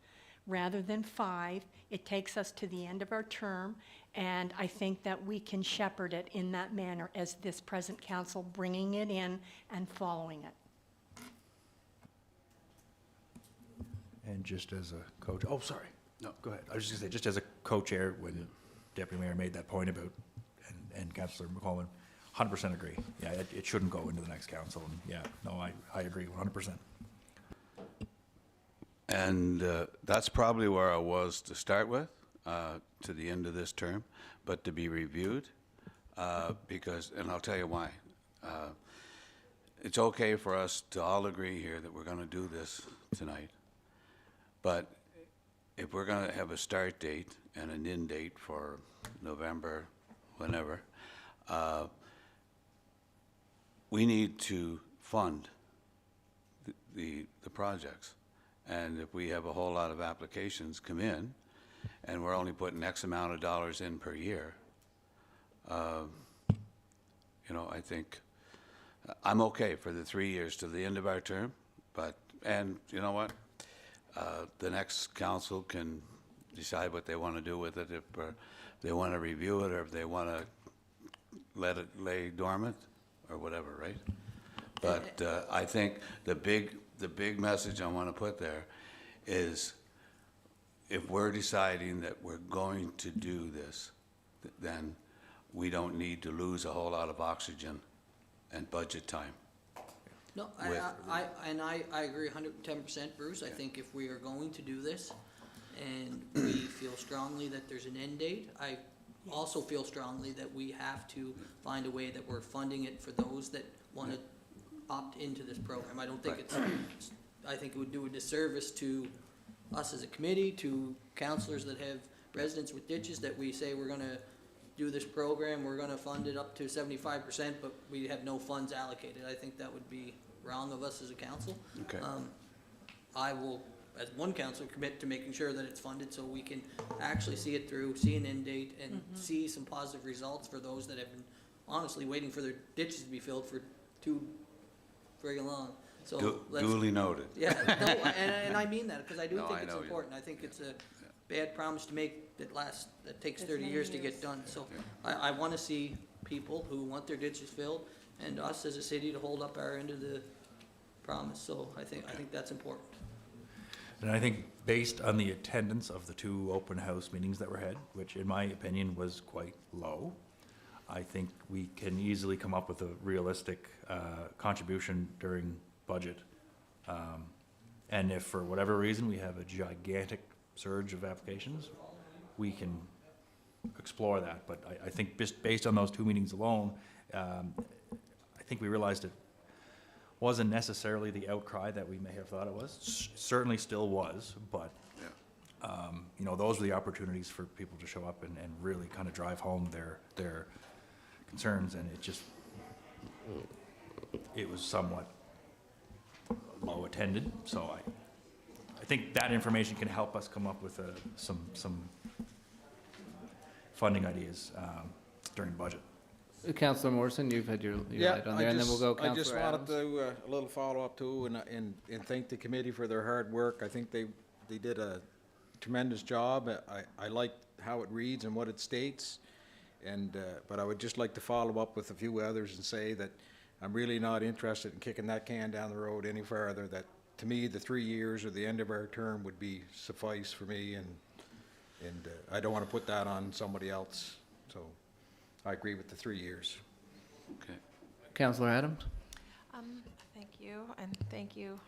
rather than 5. It takes us to the end of our term, and I think that we can shepherd it in that manner as this present council, bringing it in and following it. And just as a co, oh, sorry. No. Go ahead. I was just gonna say, just as a co-chair, when Deputy Mayor made that point about, and Councillor McCollum, 100% agree. Yeah, it shouldn't go into the next council, and yeah, no, I agree 100%. And that's probably where I was to start with, to the end of this term, but to be reviewed, because, and I'll tell you why. It's okay for us to all agree here that we're going to do this tonight, but if we're going to have a start date and an end date for November, whenever, we need to fund the projects. And if we have a whole lot of applications come in, and we're only putting X amount of dollars in per year, you know, I think I'm okay for the 3 years to the end of our term, but, and you know what? The next council can decide what they want to do with it, if they want to review it, or if they want to let it lay dormant, or whatever, right? But I think the big message I want to put there is, if we're deciding that we're going to do this, then we don't need to lose a whole lot of oxygen and budget time. No, I agree 110%, Bruce. I think if we are going to do this, and we feel strongly that there's an end date. I also feel strongly that we have to find a way that we're funding it for those that want to opt into this program. I don't think I think it would do a disservice to us as a committee, to councillors that have residents with ditches, that we say we're gonna do this program, we're gonna fund it up to 75%, but we have no funds allocated. I think that would be wrong of us as a council. Okay. I will, as one councillor, commit to making sure that it's funded so we can actually see it through, see an end date, and see some positive results for those that have been honestly waiting for their ditches to be filled for too very long. So let's, Duly noted. yeah, no, and I mean that, because I do No, think I it's know you- important. I think it's a bad promise to make that takes As 30 many years to years. get done. So I want to see people who want their ditches filled, and us as a city to hold up our end of the promise. So I think that's important. And I think based on the attendance of the 2 open house meetings that were had, which in my opinion was quite low, I think we can easily come up with a realistic contribution during budget. And if for whatever reason we have a gigantic surge of applications, we can explore that. But I think just based on those 2 meetings alone, I think we realized it wasn't necessarily the outcry that we may have thought it was. Certainly still was, but, you know, those were the opportunities for people to show up and really kind of drive home their concerns, and it was somewhat low attended, so I think that information can help us come up with some funding ideas during budget. Councillor Morrison, you've had your Yeah, light on there, and then we'll go I just Councillor wanted Adams. to, a little follow-up too, and thank the committee for their hard work. I think they did a tremendous job. I like how it reads and what it states, and, but I would just like to follow up with a few others and say that I'm really not interested in kicking that can down the road any further. That, to me, the 3 years or the end of our term would be suffice for me, and I don't want to put that on somebody else, so I agree with the 3 years. Okay. Councillor Adams? Thank you, and thank you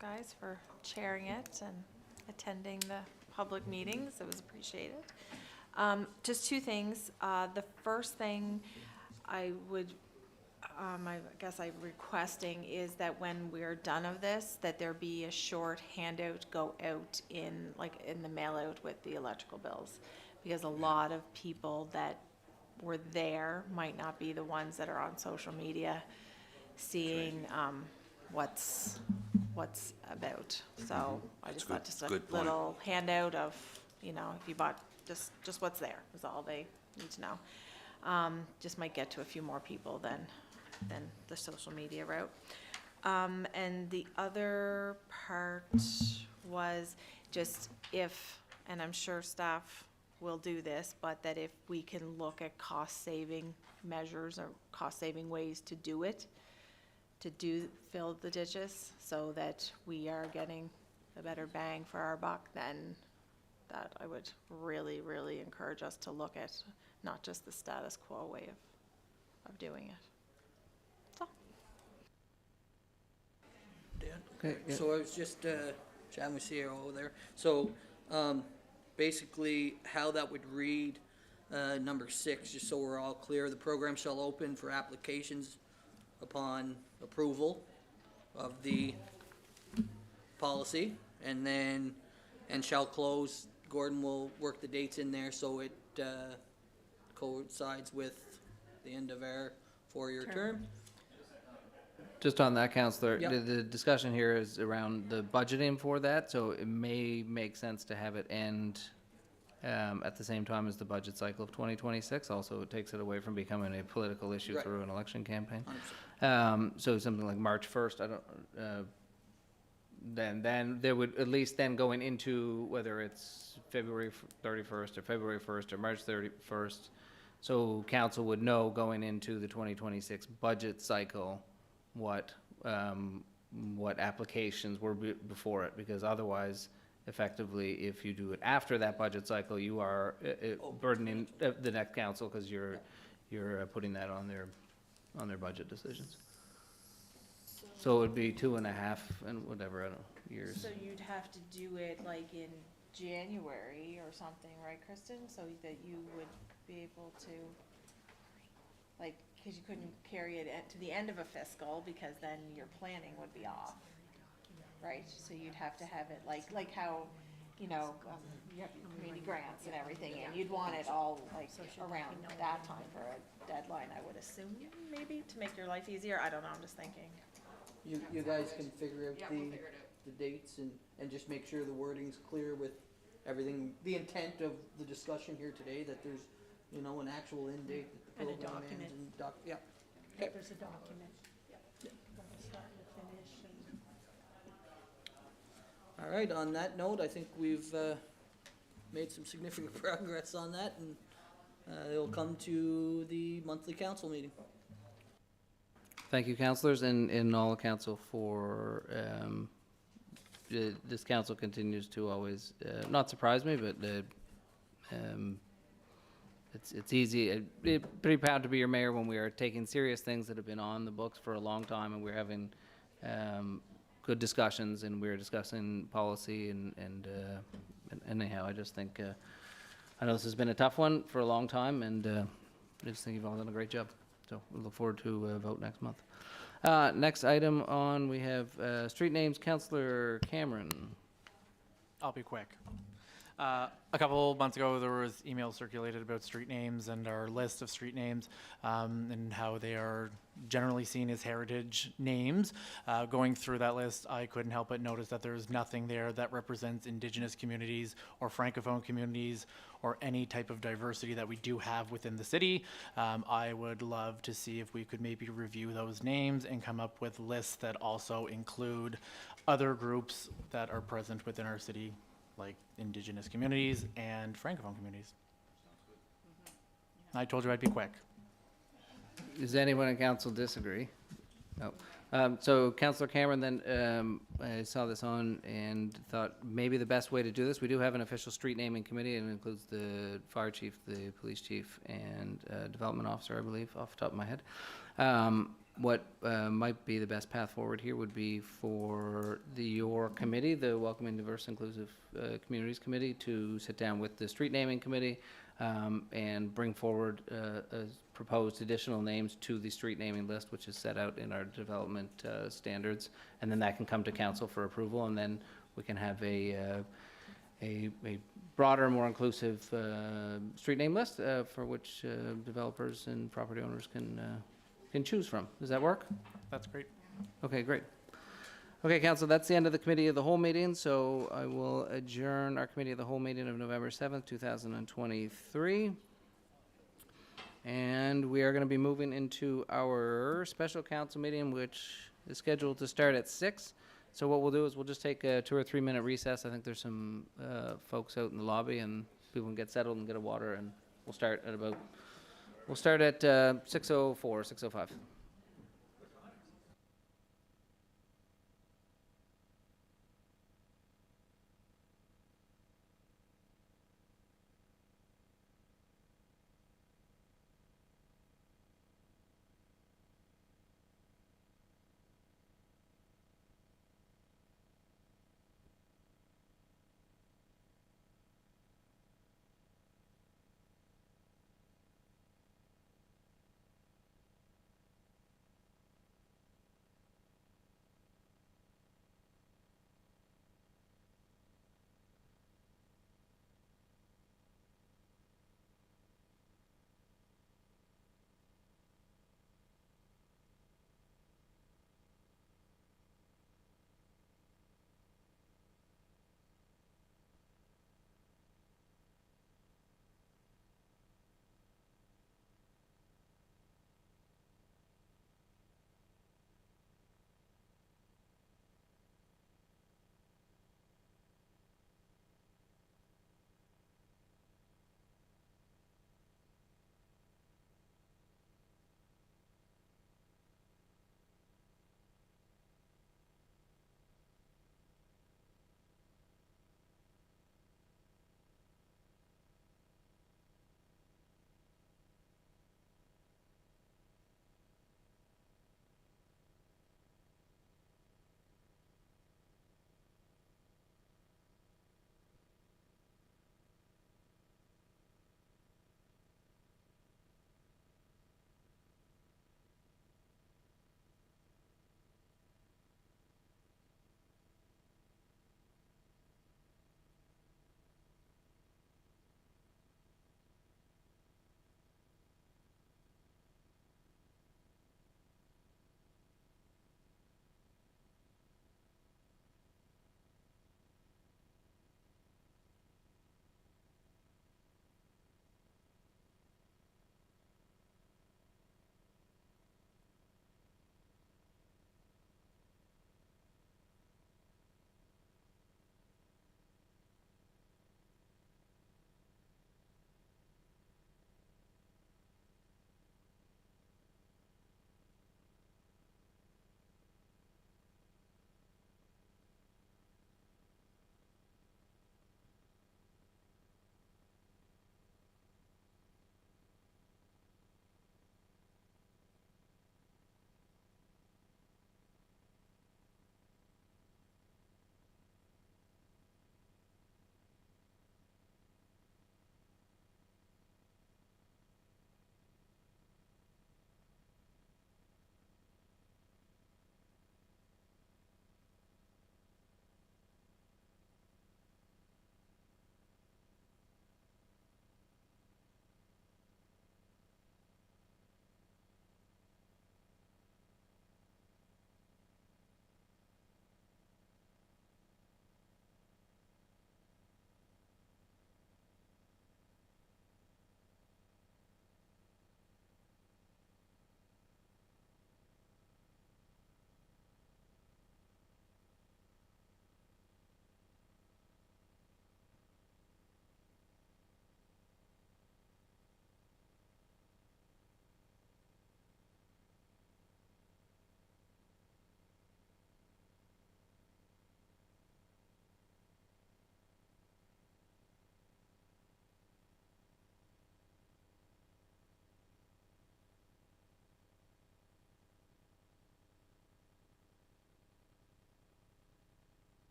guys for chairing it and attending the public meetings. It was appreciated. Just 2 things. The first thing I guess I'm requesting is that when we're done of this, that there be a short handout go out in the mail out with the electrical bills, because a lot of people that were there might not be the ones that are on social media seeing what's about. So I just thought just a good point. little handout of, you know, if you bought just what's there is all they need to know. Just might get to a few more people than the social media route. And the other part was just and I'm sure staff will do this, but that if we can look at cost-saving measures or cost-saving ways to do it, to fill the ditches, so that we are getting a better bang for our buck, then that I would really, really encourage us to look at, not just the status quo way of doing it. So. Dan? Okay, yeah. So I was just chatting with CRO there. So basically, how that would read, number 6, just so we're all clear, the program shall open for applications upon approval of the policy, and shall close. Gordon will work the dates in there so it coincides with the end of our 4-year term. Just on that, Councillor, Yep. the discussion here is around the budgeting for that, so it may make sense to have it end at the same time as the budget cycle of 2026. Also, it takes it away from becoming a political issue Right. through an election campaign. 100%. So something like March 1st, I don't, then there would, at least then going into whether it's February 31st or February 1st or March 31st, so council would know going into the 2026 budget cycle what applications were before it, because otherwise, effectively, if you do it after that budget cycle, you are burdening the next council, because you're putting that on their budget decisions. So it would be 2.5 and whatever, I don't know, years. So you'd have to do it like in January or something, right, Kristen? So that you would be able to, like, because you couldn't carry it to the end of a fiscal, because then your planning would be off, right? So you'd have to have it like how, you have your community grants and everything, and you'd want it all like around that time for a deadline, I would assume, maybe, to make your life easier. I don't know, I'm just thinking. You guys can figure out the dates and just make sure the wording's clear with everything, the intent of the discussion here today, that there's, an actual end date that And the a program document. ends and yeah. There's a document. From the start to finish and. All right, on that note, I think we've made some significant progress on that, and it'll come to the monthly council meeting. Thank you, councillors, and all council for, this council continues to always, not surprise me, but it's easy, pretty proud to be your mayor when we are taking serious things that have been on the books for a long time, and we're having good discussions, and we're discussing policy, and anyhow, I just think, I know this has been a tough one for a long time, and I just think you've all done a great job. So we look forward to a vote next month. Next item on, we have street names. Councillor Cameron. I'll be quick. A couple months ago, there was emails circulated about street names and our list of street names, and how they are generally seen as heritage names. Going through that list, I couldn't help but notice that there's nothing there that represents Indigenous communities or Francophone communities or any type of diversity that we do have within the city. I would love to see if we could maybe review those names and come up with lists that also include other groups that are present within our city, like Indigenous communities and Francophone communities. I told you I'd be quick. Does anyone in council disagree? No. So Councillor Cameron, then, I saw this on and thought maybe the best way to do this, we do have an official street naming committee, and it includes the fire chief, the police chief, and development officer, I believe, off the top of my head. What might be the best path forward here would be for your committee, the Welcoming Diverse Inclusive Communities Committee, to sit down with the street naming committee and bring forward proposed additional names to the street naming list, which is set out in our development standards, and then that can come to council for approval, and then we can have a broader, more inclusive street name list for which developers and property owners can choose from. Does that work? That's great. Okay, great. Okay, council, that's the end of the committee of the whole meeting, so I will adjourn our committee of the whole meeting of November 7th, 2023. And we are going to be moving into our special council meeting, which is scheduled to start at 6. So what we'll do is we'll just take a 2 or 3 minute recess. I think there's some folks out in the lobby, and people can get settled and get a water, and we'll start at 6:04, 6:05.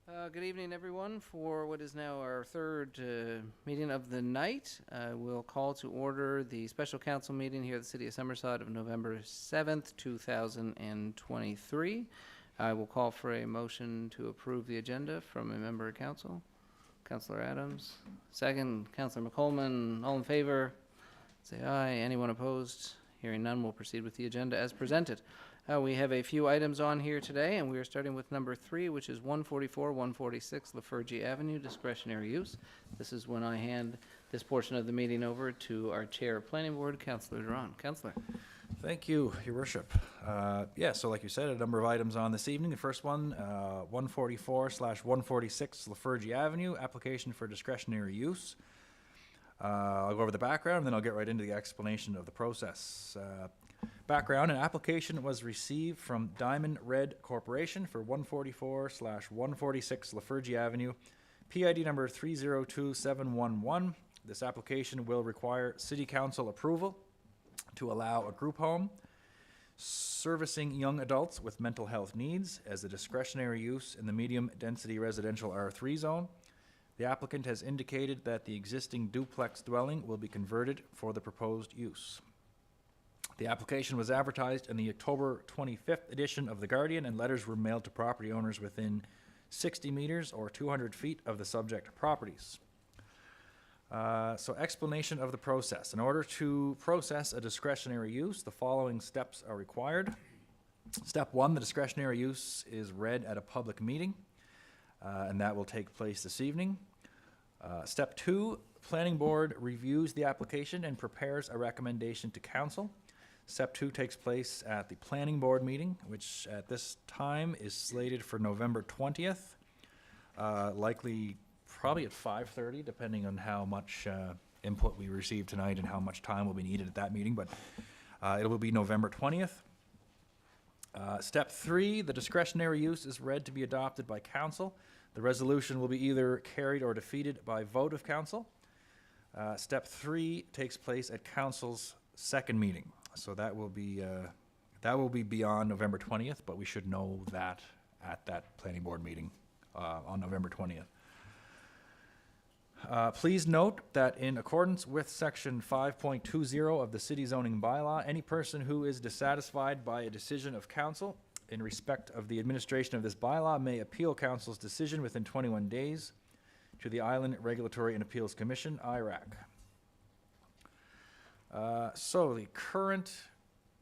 Good evening, everyone, for what is now our third meeting of the night. We'll call to order the special council meeting here at the City of Summerside of November 7th, 2023. I will call for a motion to approve the agenda from a member of council. Councillor Adams. Second, Councillor McColman. All in favor, say aye. Anyone opposed? Hearing none, we'll proceed with the agenda as presented. We have a few items on here today, and we are starting with number 3, which is 144, 146 Lefurgey Avenue, discretionary use. This is when I hand this portion of the meeting over to our Chair of Planning Board, Councillor Doiron. Councillor. Thank you, Your Worship. So like you said, a number of items on this evening. The first one, 144/146 Lefurgey Avenue, application for discretionary use. I'll go over the background, and then I'll get right into the explanation of the process. Background, an application was received from Diamond Red Corporation for 144/146 Lefurgey Avenue, PID number 302711. This application will require City Council approval to allow a group home servicing young adults with mental health needs as a discretionary use in the medium-density residential R3 zone. The applicant has indicated that the existing duplex dwelling will be converted for the proposed use. The application was advertised in the October 25th edition of The Guardian, and letters were mailed to property owners within 60 meters or 200 feet of the subject properties. So explanation of the process. In order to process a discretionary use, the following steps are required. Step 1, the discretionary use is read at a public meeting, and that will take place this evening. Step 2, Planning Board reviews the application and prepares a recommendation to Council. Step 2 takes place at the Planning Board meeting, which at this time is slated for November 20th, likely probably at 5:30, depending on how much input we receive tonight and how much time will be needed at that meeting, but it will be November 20th. Step 3, the discretionary use is read to be adopted by Council. The resolution will be either carried or defeated by vote of Council. Step 3 takes place at Council's second meeting. So that will be beyond November 20th, but we should know that at that Planning Board meeting on November 20th. Please note that in accordance with Section 5.20 of the City Zoning Bylaw, any person who is dissatisfied by a decision of Council in respect of the administration of this bylaw may appeal Council's decision within 21 days to the Island Regulatory and Appeals Commission, IRAC. So the current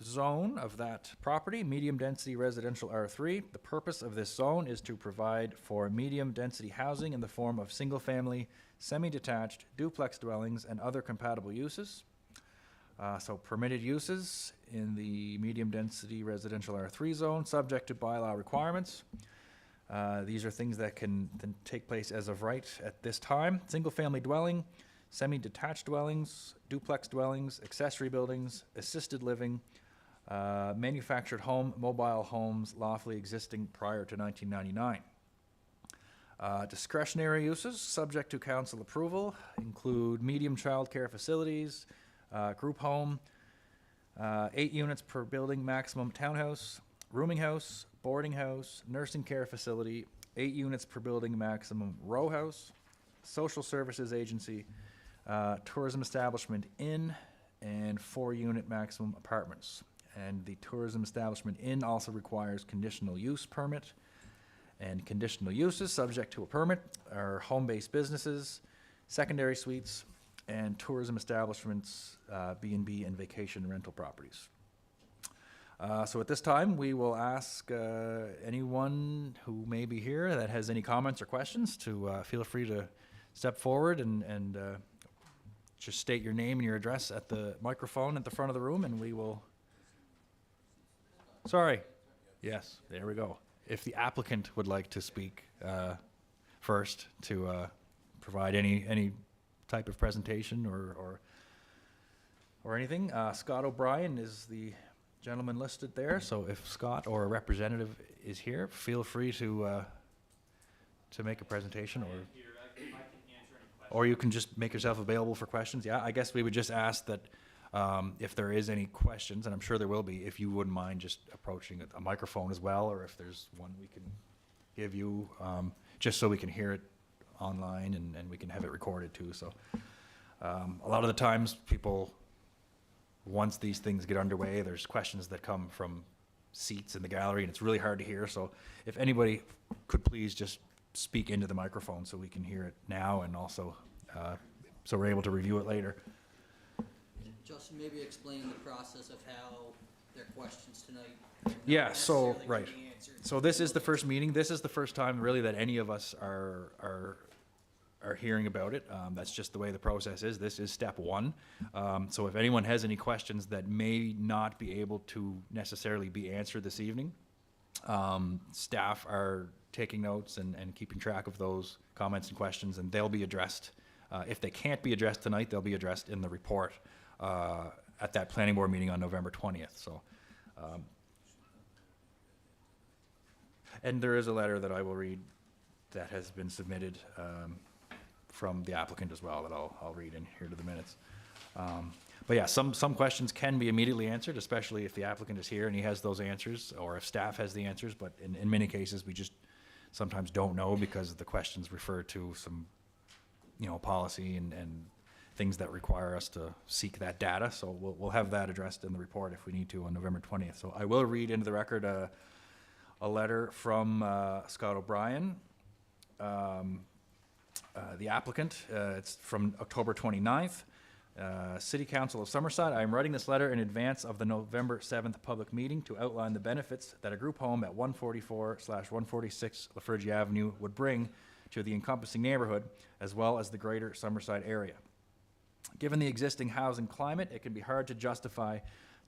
zone of that property, medium-density residential R3. The purpose of this zone is to provide for medium-density housing in the form of single-family, semi-detached, duplex dwellings, and other compatible uses. So permitted uses in the medium-density residential R3 zone, subject to bylaw requirements. These are things that can then take place as of right at this time. Single-family dwelling, semi-detached dwellings, duplex dwellings, accessory buildings, assisted living, manufactured home, mobile homes lawfully existing prior to 1999. Discretionary uses, subject to Council approval, include medium childcare facilities, group home, 8 units per building maximum townhouse, rooming house, boarding house, nursing care facility, 8 units per building maximum row house, social services agency, tourism establishment inn, and 4-unit maximum apartments. And the tourism establishment inn also requires conditional use permit. And conditional uses subject to a permit are home-based businesses, secondary suites, and tourism establishments, B&B and vacation rental properties. So at this time, we will ask anyone who may be here that has any comments or questions to feel free to step forward and just state your name and your address at the microphone at the front of the room, and we will... Sorry. Yes, there we go. If the applicant would like to speak first to provide any type of presentation or anything, Scott O'Brien is the gentleman listed there. So if Scott or a representative is here, feel free to make a presentation, or you can just make yourself available for questions. Yeah, I guess we would just ask that if there is any questions, and I'm sure there will be, if you wouldn't mind just approaching a microphone as well, or if there's one we can give you, just so we can hear it online and we can have it recorded too. So a lot of the times people, once these things get underway, there's questions that come from seats in the gallery and it's really hard to hear. So if anybody could please just speak into the microphone so we can hear it now and also so we're able to review it later. Justin, maybe explain the process of how their questions tonight. Yeah, so, necessarily right. can be answered. So this is the first meeting. This is the first time really that any of us are hearing about it. That's just the way the process is. This is step one. So if anyone has any questions that may not be able to necessarily be answered this evening, staff are taking notes and keeping track of those comments and questions, and they'll be addressed. If they can't be addressed tonight, they'll be addressed in the report at that planning board meeting on November 20th. So, and there is a letter that I will read that has been submitted from the applicant as well that I'll read in here to the minutes. But yeah, some questions can be immediately answered, especially if the applicant is here and he has those answers, or if staff has the answers. But in many cases, we just sometimes don't know because the questions refer to some, policy and things that require us to seek that data. So we'll have that addressed in the report if we need to on November 20th. So I will read into the record a letter from Scott O'Brien, the applicant. It's from October 29th. City Council of Summerside, I am writing this letter in advance of the November 7th public meeting to outline the benefits that a group home at 144/146 Lefurgey Avenue would bring to the encompassing neighborhood, as well as the greater Summerside area. Given the existing housing climate, it can be hard to justify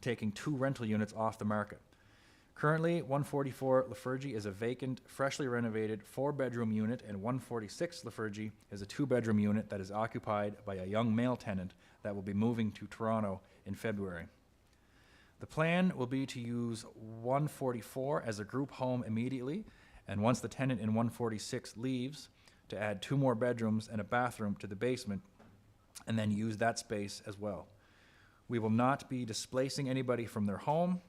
taking 2 rental units off the market. Currently, 144 Lefurgey is a vacant, freshly renovated 4-bedroom unit, and 146 Lefurgey is a 2-bedroom unit that is occupied by a young male tenant that will be moving to Toronto in February. The plan will be to use 144 as a group home immediately, and once the tenant in 146 leaves, to add 2 more bedrooms and a bathroom to the basement, and then use that space as well. We will not be displacing anybody from their home.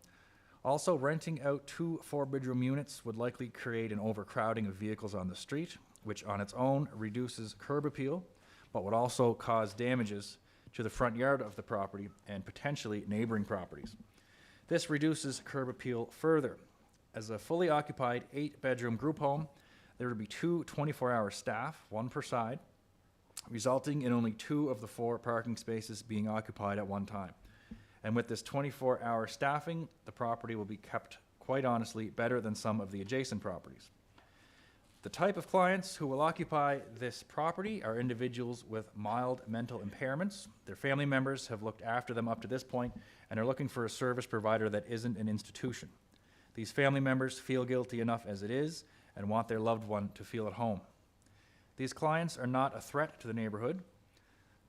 Also, renting out 2 4-bedroom units would likely create an overcrowding of vehicles on the street, which on its own reduces curb appeal, but would also cause damages to the front yard of the property and potentially neighboring properties. This reduces curb appeal further. As a fully occupied 8-bedroom group home, there would be 2 24-hour staff, 1 per side, resulting in only 2 of the 4 parking spaces being occupied at one time. And with this 24-hour staffing, the property will be kept, quite honestly, better than some of the adjacent properties. The type of clients who will occupy this property are individuals with mild mental impairments. Their family members have looked after them up to this point and are looking for a service provider that isn't an institution. These family members feel guilty enough as it is and want their loved one to feel at home. These clients are not a threat to the neighborhood.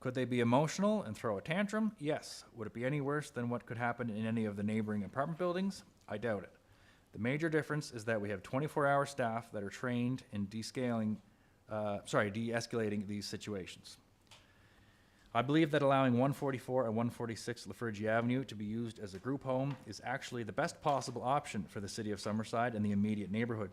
Could they be emotional and throw a tantrum? Yes. Would it be any worse than what could happen in any of the neighboring apartment buildings? I doubt it. The major difference is that we have 24-hour staff that are trained in de-escalating these situations. I believe that allowing 144 and 146 Lefurgey Avenue to be used as a group home is actually the best possible option for the city of Summerside and the immediate neighborhood.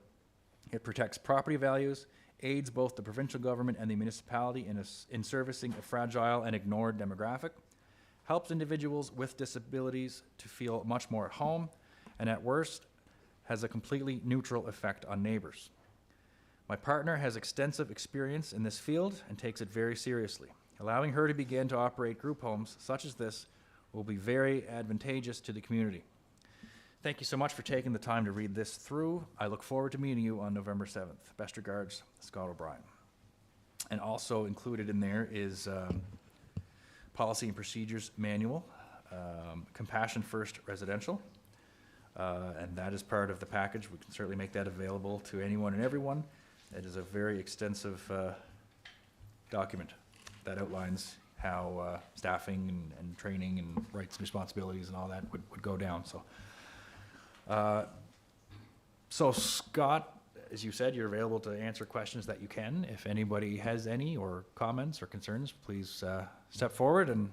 It protects property values, aids both the provincial government and the municipality in servicing a fragile and ignored demographic, helps individuals with disabilities to feel much more at home, and at worst, has a completely neutral effect on neighbors. My partner has extensive experience in this field and takes it very seriously. Allowing her to begin to operate group homes such as this will be very advantageous to the community. Thank you so much for taking the time to read this through. I look forward to meeting you on November 7th. Best regards, Scott O'Brien. And also included in there is Policy and Procedures Manual, Compassion First Residential, and that is part of the package. We can certainly make that available to anyone and everyone. It is a very extensive document that outlines how staffing and training and rights and responsibilities and all that would go down. So Scott, as you said, you're available to answer questions that you can. If anybody has any or comments or concerns, please step forward, and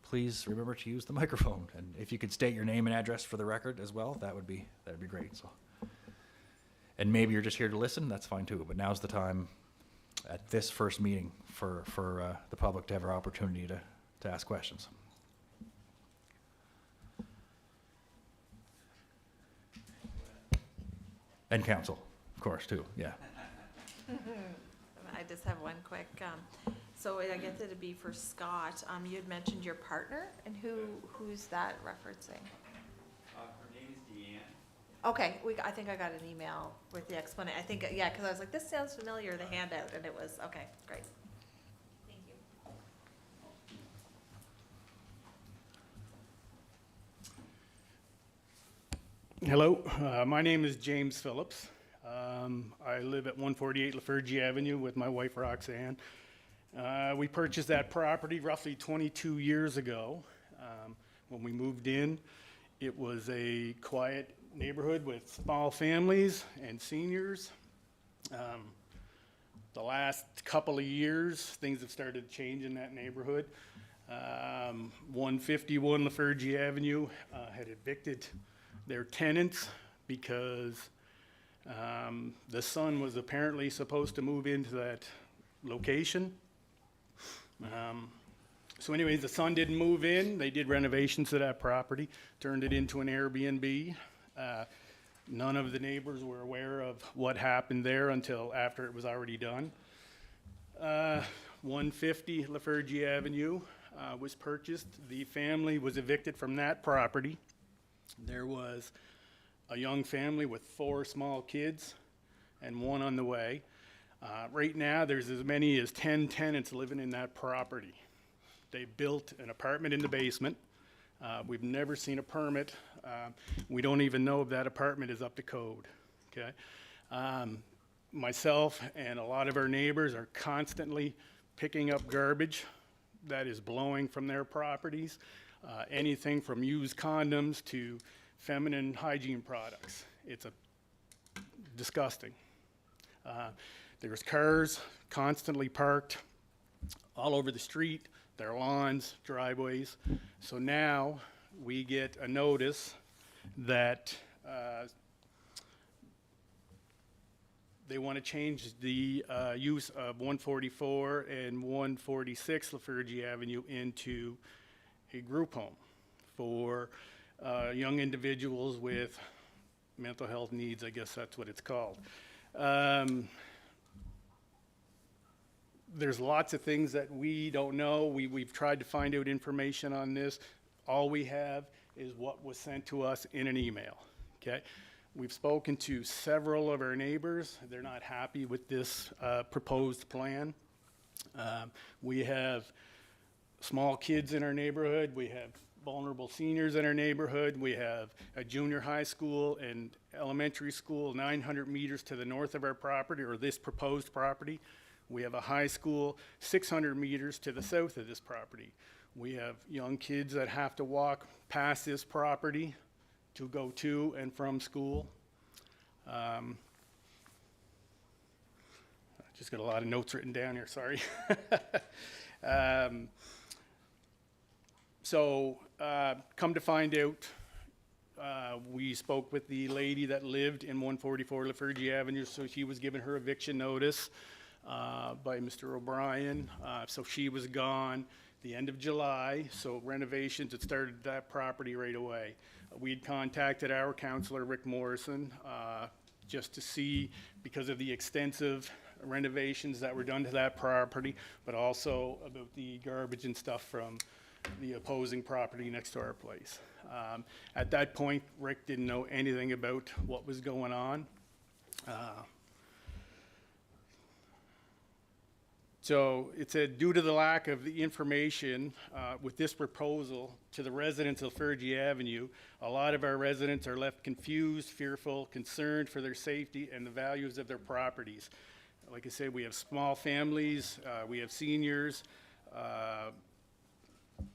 please remember to use the microphone. And if you could state your name and address for the record as well, that would be great. So, and maybe you're just here to listen, that's fine too, but now's the time at this first meeting for the public to have our opportunity to ask questions. And council, of course, too, yeah. I just have one quick, so I guess it'd be for Scott. You had mentioned your partner, and who's that referencing? Her name is Deanne. Okay, I think I got an email with the explanation. I think, yeah, because I was like, this sounds familiar, the handout, and it was, okay, great. Thank you. Hello, my name is James Phillips. I live at 148 Lefurgey Avenue with my wife Roxanne. We purchased that property roughly 22 years ago. When we moved in, it was a quiet neighborhood with small families and seniors. The last couple of years, things have started to change in that neighborhood. 151 Lefurgey Avenue had evicted their tenants because the son was apparently supposed to move into that location. So anyways, the son didn't move in. They did renovations to that property, turned it into an Airbnb. None of the neighbors were aware of what happened there until after it was already done. 150 Lefurgey Avenue was purchased. The family was evicted from that property. There was a young family with 4 small kids and 1 on the way. Right now, there's as many as 10 tenants living in that property. They built an apartment in the basement. We've never seen a permit. We don't even know if that apartment is up to code, okay? Myself and a lot of our neighbors are constantly picking up garbage that is blowing from their properties. Anything from used condoms to feminine hygiene products. It's disgusting. There's cars constantly parked all over the street, their lawns, driveways. So now we get a notice that they want to change the use of 144 and 146 Lefurgey Avenue into a group home for young individuals with mental health needs, I guess that's what it's called. There's lots of things that we don't know. We've tried to find out information on this. All we have is what was sent to us in an email, okay? We've spoken to several of our neighbors. They're not happy with this proposed plan. We have small kids in our neighborhood. We have vulnerable seniors in our neighborhood. We have a junior high school and elementary school 900 meters to the north of our property, or this proposed property. We have a high school 600 meters to the south of this property. We have young kids that have to walk past this property to go to and from school. Just got a lot of notes written down here, sorry. Come to find out, we spoke with the lady that lived in 144 Lefurgey Avenue, so she was given her eviction notice by Mr. O'Brien. So she was gone the end of July, so renovations had started that property right away. We'd contacted our councillor, Rick Morrison, just to see, because of the extensive renovations that were done to that property, but also about the garbage and stuff from the opposing property next to our place. At that point, Rick didn't know anything about what was going on. So it said, due to the lack of the information with this proposal to the residents of Lefurgey Avenue, a lot of our residents are left confused, fearful, concerned for their safety and the values of their properties. Like I said, we have small families, we have seniors.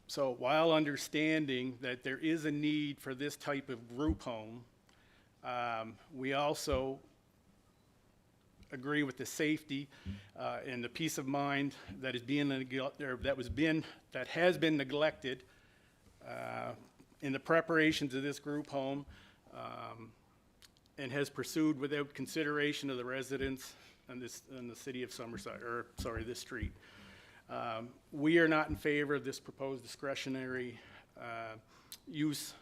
So while understanding that there is a need for this type of group home, we also agree with the safety and the peace of mind that is being that has been neglected in the preparations of this group home, and has pursued without consideration of the residents in the city of Summerside, or, sorry, this street. We are not in favor of this proposed discretionary use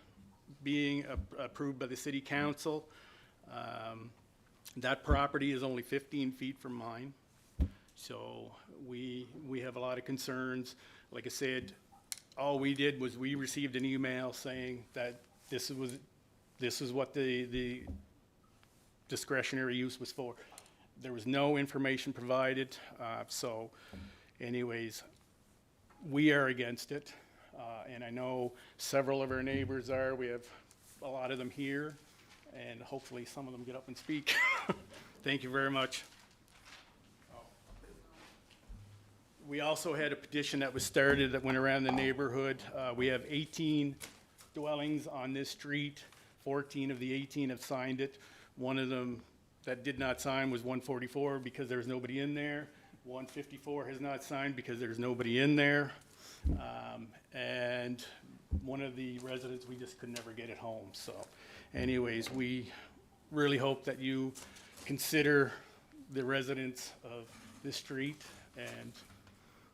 being approved by the city council. That property is only 15 feet from mine, so we have a lot of concerns. Like I said, all we did was we received an email saying that this is what the discretionary use was for. There was no information provided, so anyways, we are against it, and I know several of our neighbors are. We have a lot of them here, and hopefully some of them get up and speak. Thank you very much. We also had a petition that was started that went around the neighborhood. We have 18 dwellings on this street. 14 of the 18 have signed it. One of them that did not sign was 144 because there was nobody in there. 154 has not signed because there's nobody in there. And one of the residents, we just could never get it home. So anyways, we really hope that you consider the residents of this street and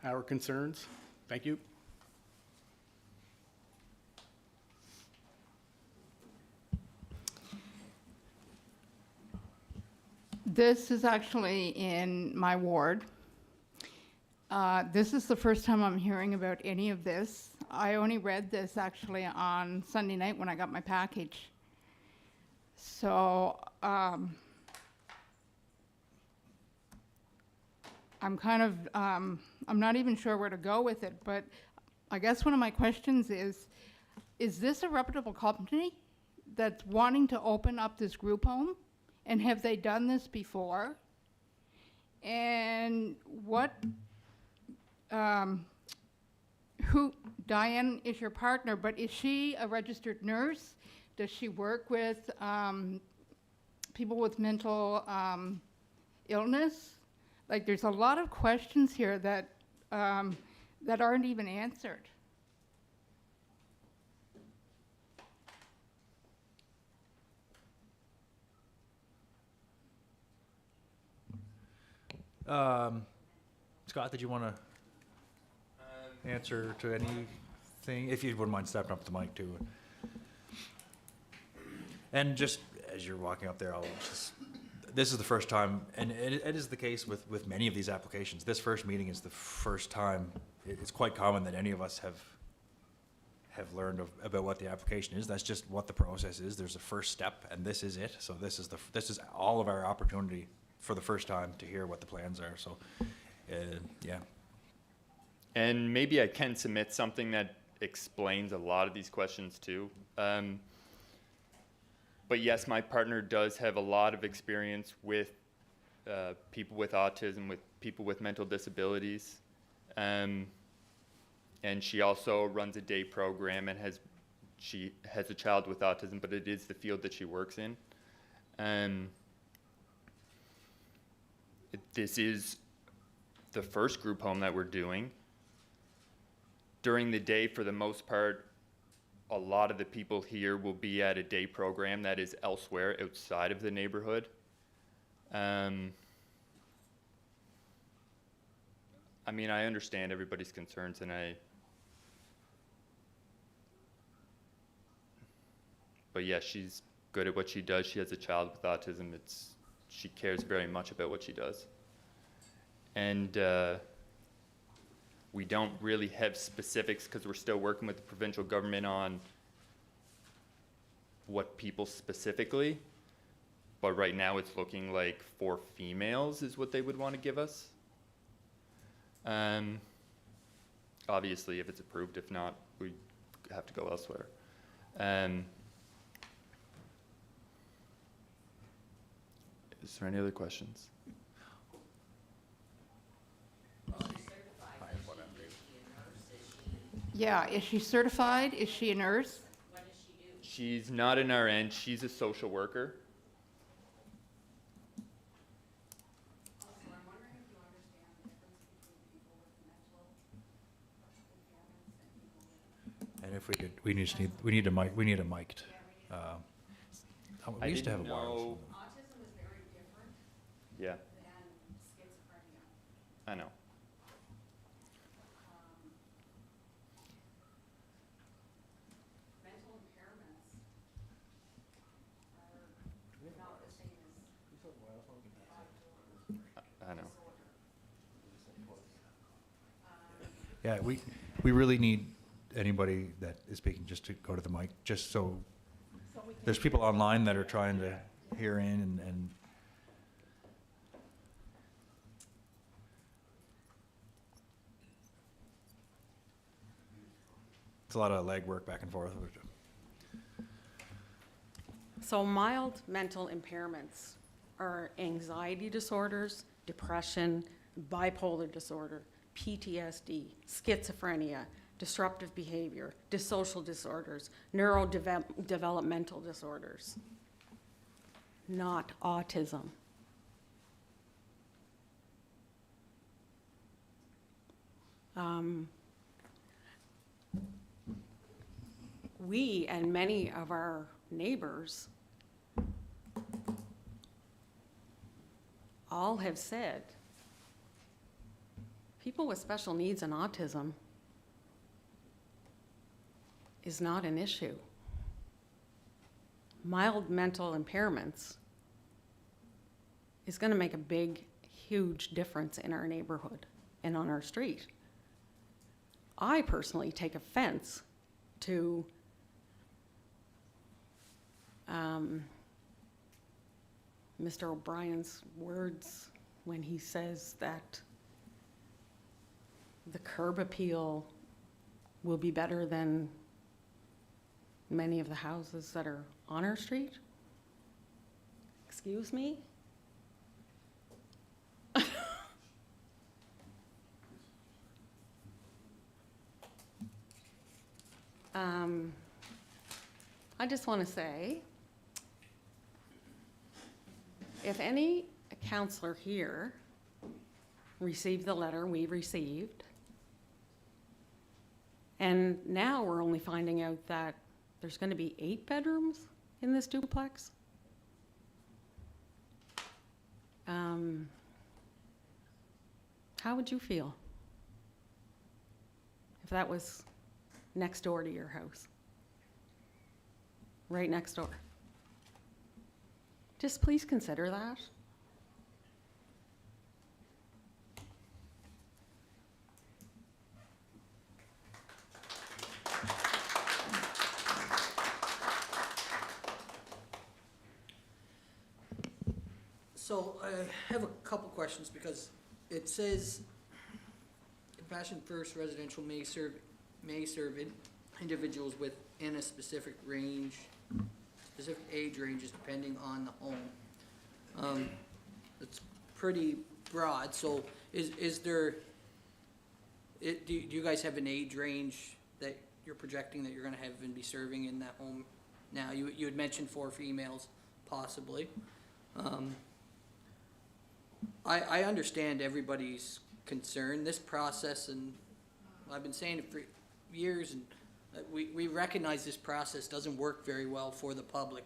our concerns. Thank you. This is actually in my ward. This is the first time I'm hearing about any of this. I only read this actually on Sunday night when I got my package. So I'm kind of, I'm not even sure where to go with it, but I guess one of my questions is this a reputable company that's wanting to open up this group home? And have they done this before? And what, Diane is your partner, but is she a registered nurse? Does she work with people with mental illness? Like, there's a lot of questions here that that aren't even answered. Scott, did you want to answer to anything? If you wouldn't mind stepping up to the mic too. And just as you're walking up there, this is the first time, and it is the case with many of these applications. This first meeting is the first time. It's quite common that any of us have learned about what the application is. That's just what the process is. There's a first step, and this is it. So this is all of our opportunity for the first time to hear what the plans are. So, yeah. And maybe I can submit something that explains a lot of these questions too. But yes, my partner does have a lot of experience with people with autism, with people with mental disabilities. And she also runs a day program and she has a child with autism, but it is the field that she works in. This is the first group home that we're doing. During the day, for the most part, a lot of the people here will be at a day program that is elsewhere outside of the neighborhood. I mean, I understand everybody's concerns, and but yeah, she's good at what she does. She has a child with autism. She cares very much about what she does. And we don't really have specifics because we're still working with the provincial government on what people specifically, but right now it's looking like 4 females is what they would want to give us. Obviously, if it's approved, if not, we have to go elsewhere. Is there any other questions? Yeah, is she certified? Is she a nurse? She's not an RN, she's a social worker. And if we could, we need a mic. We need a mic'd. We used to have a wireless. Autism is very different Yeah, than schizophrenia. I know. Mental impairments are not the same as I know. Yeah, we really need anybody that is speaking just to go to the mic, just so, there's people online that are trying to hear in and it's a lot of legwork back and forth. So mild mental impairments are anxiety disorders, depression, bipolar disorder, PTSD, schizophrenia, disruptive behavior, dissocial disorders, neurodevelopmental disorders, not autism. We and many of our neighbors all have said people with special needs and autism is not an issue. Mild mental impairments is going to make a big, huge difference in our neighborhood and on our street. I personally take offense to Mr. O'Brien's words when he says that the curb appeal will be better than many of the houses that are on our street. Excuse me? I just want to say, if any counselor here received the letter we received, and now we're only finding out that there's going to be 8 bedrooms in this duplex, how would you feel if that was next door to your house? Right next door. Just please consider that. So I have a couple questions because it says Compassion First Residential may serve individuals within a specific range, specific age ranges depending on the home. It's pretty broad, so is there, do you guys have an age range that you're projecting that you're gonna have and be serving in that home now? You had mentioned 4 females, possibly. I understand everybody's concern. This process, and I've been saying it for years, and we recognize this process doesn't work very well for the public.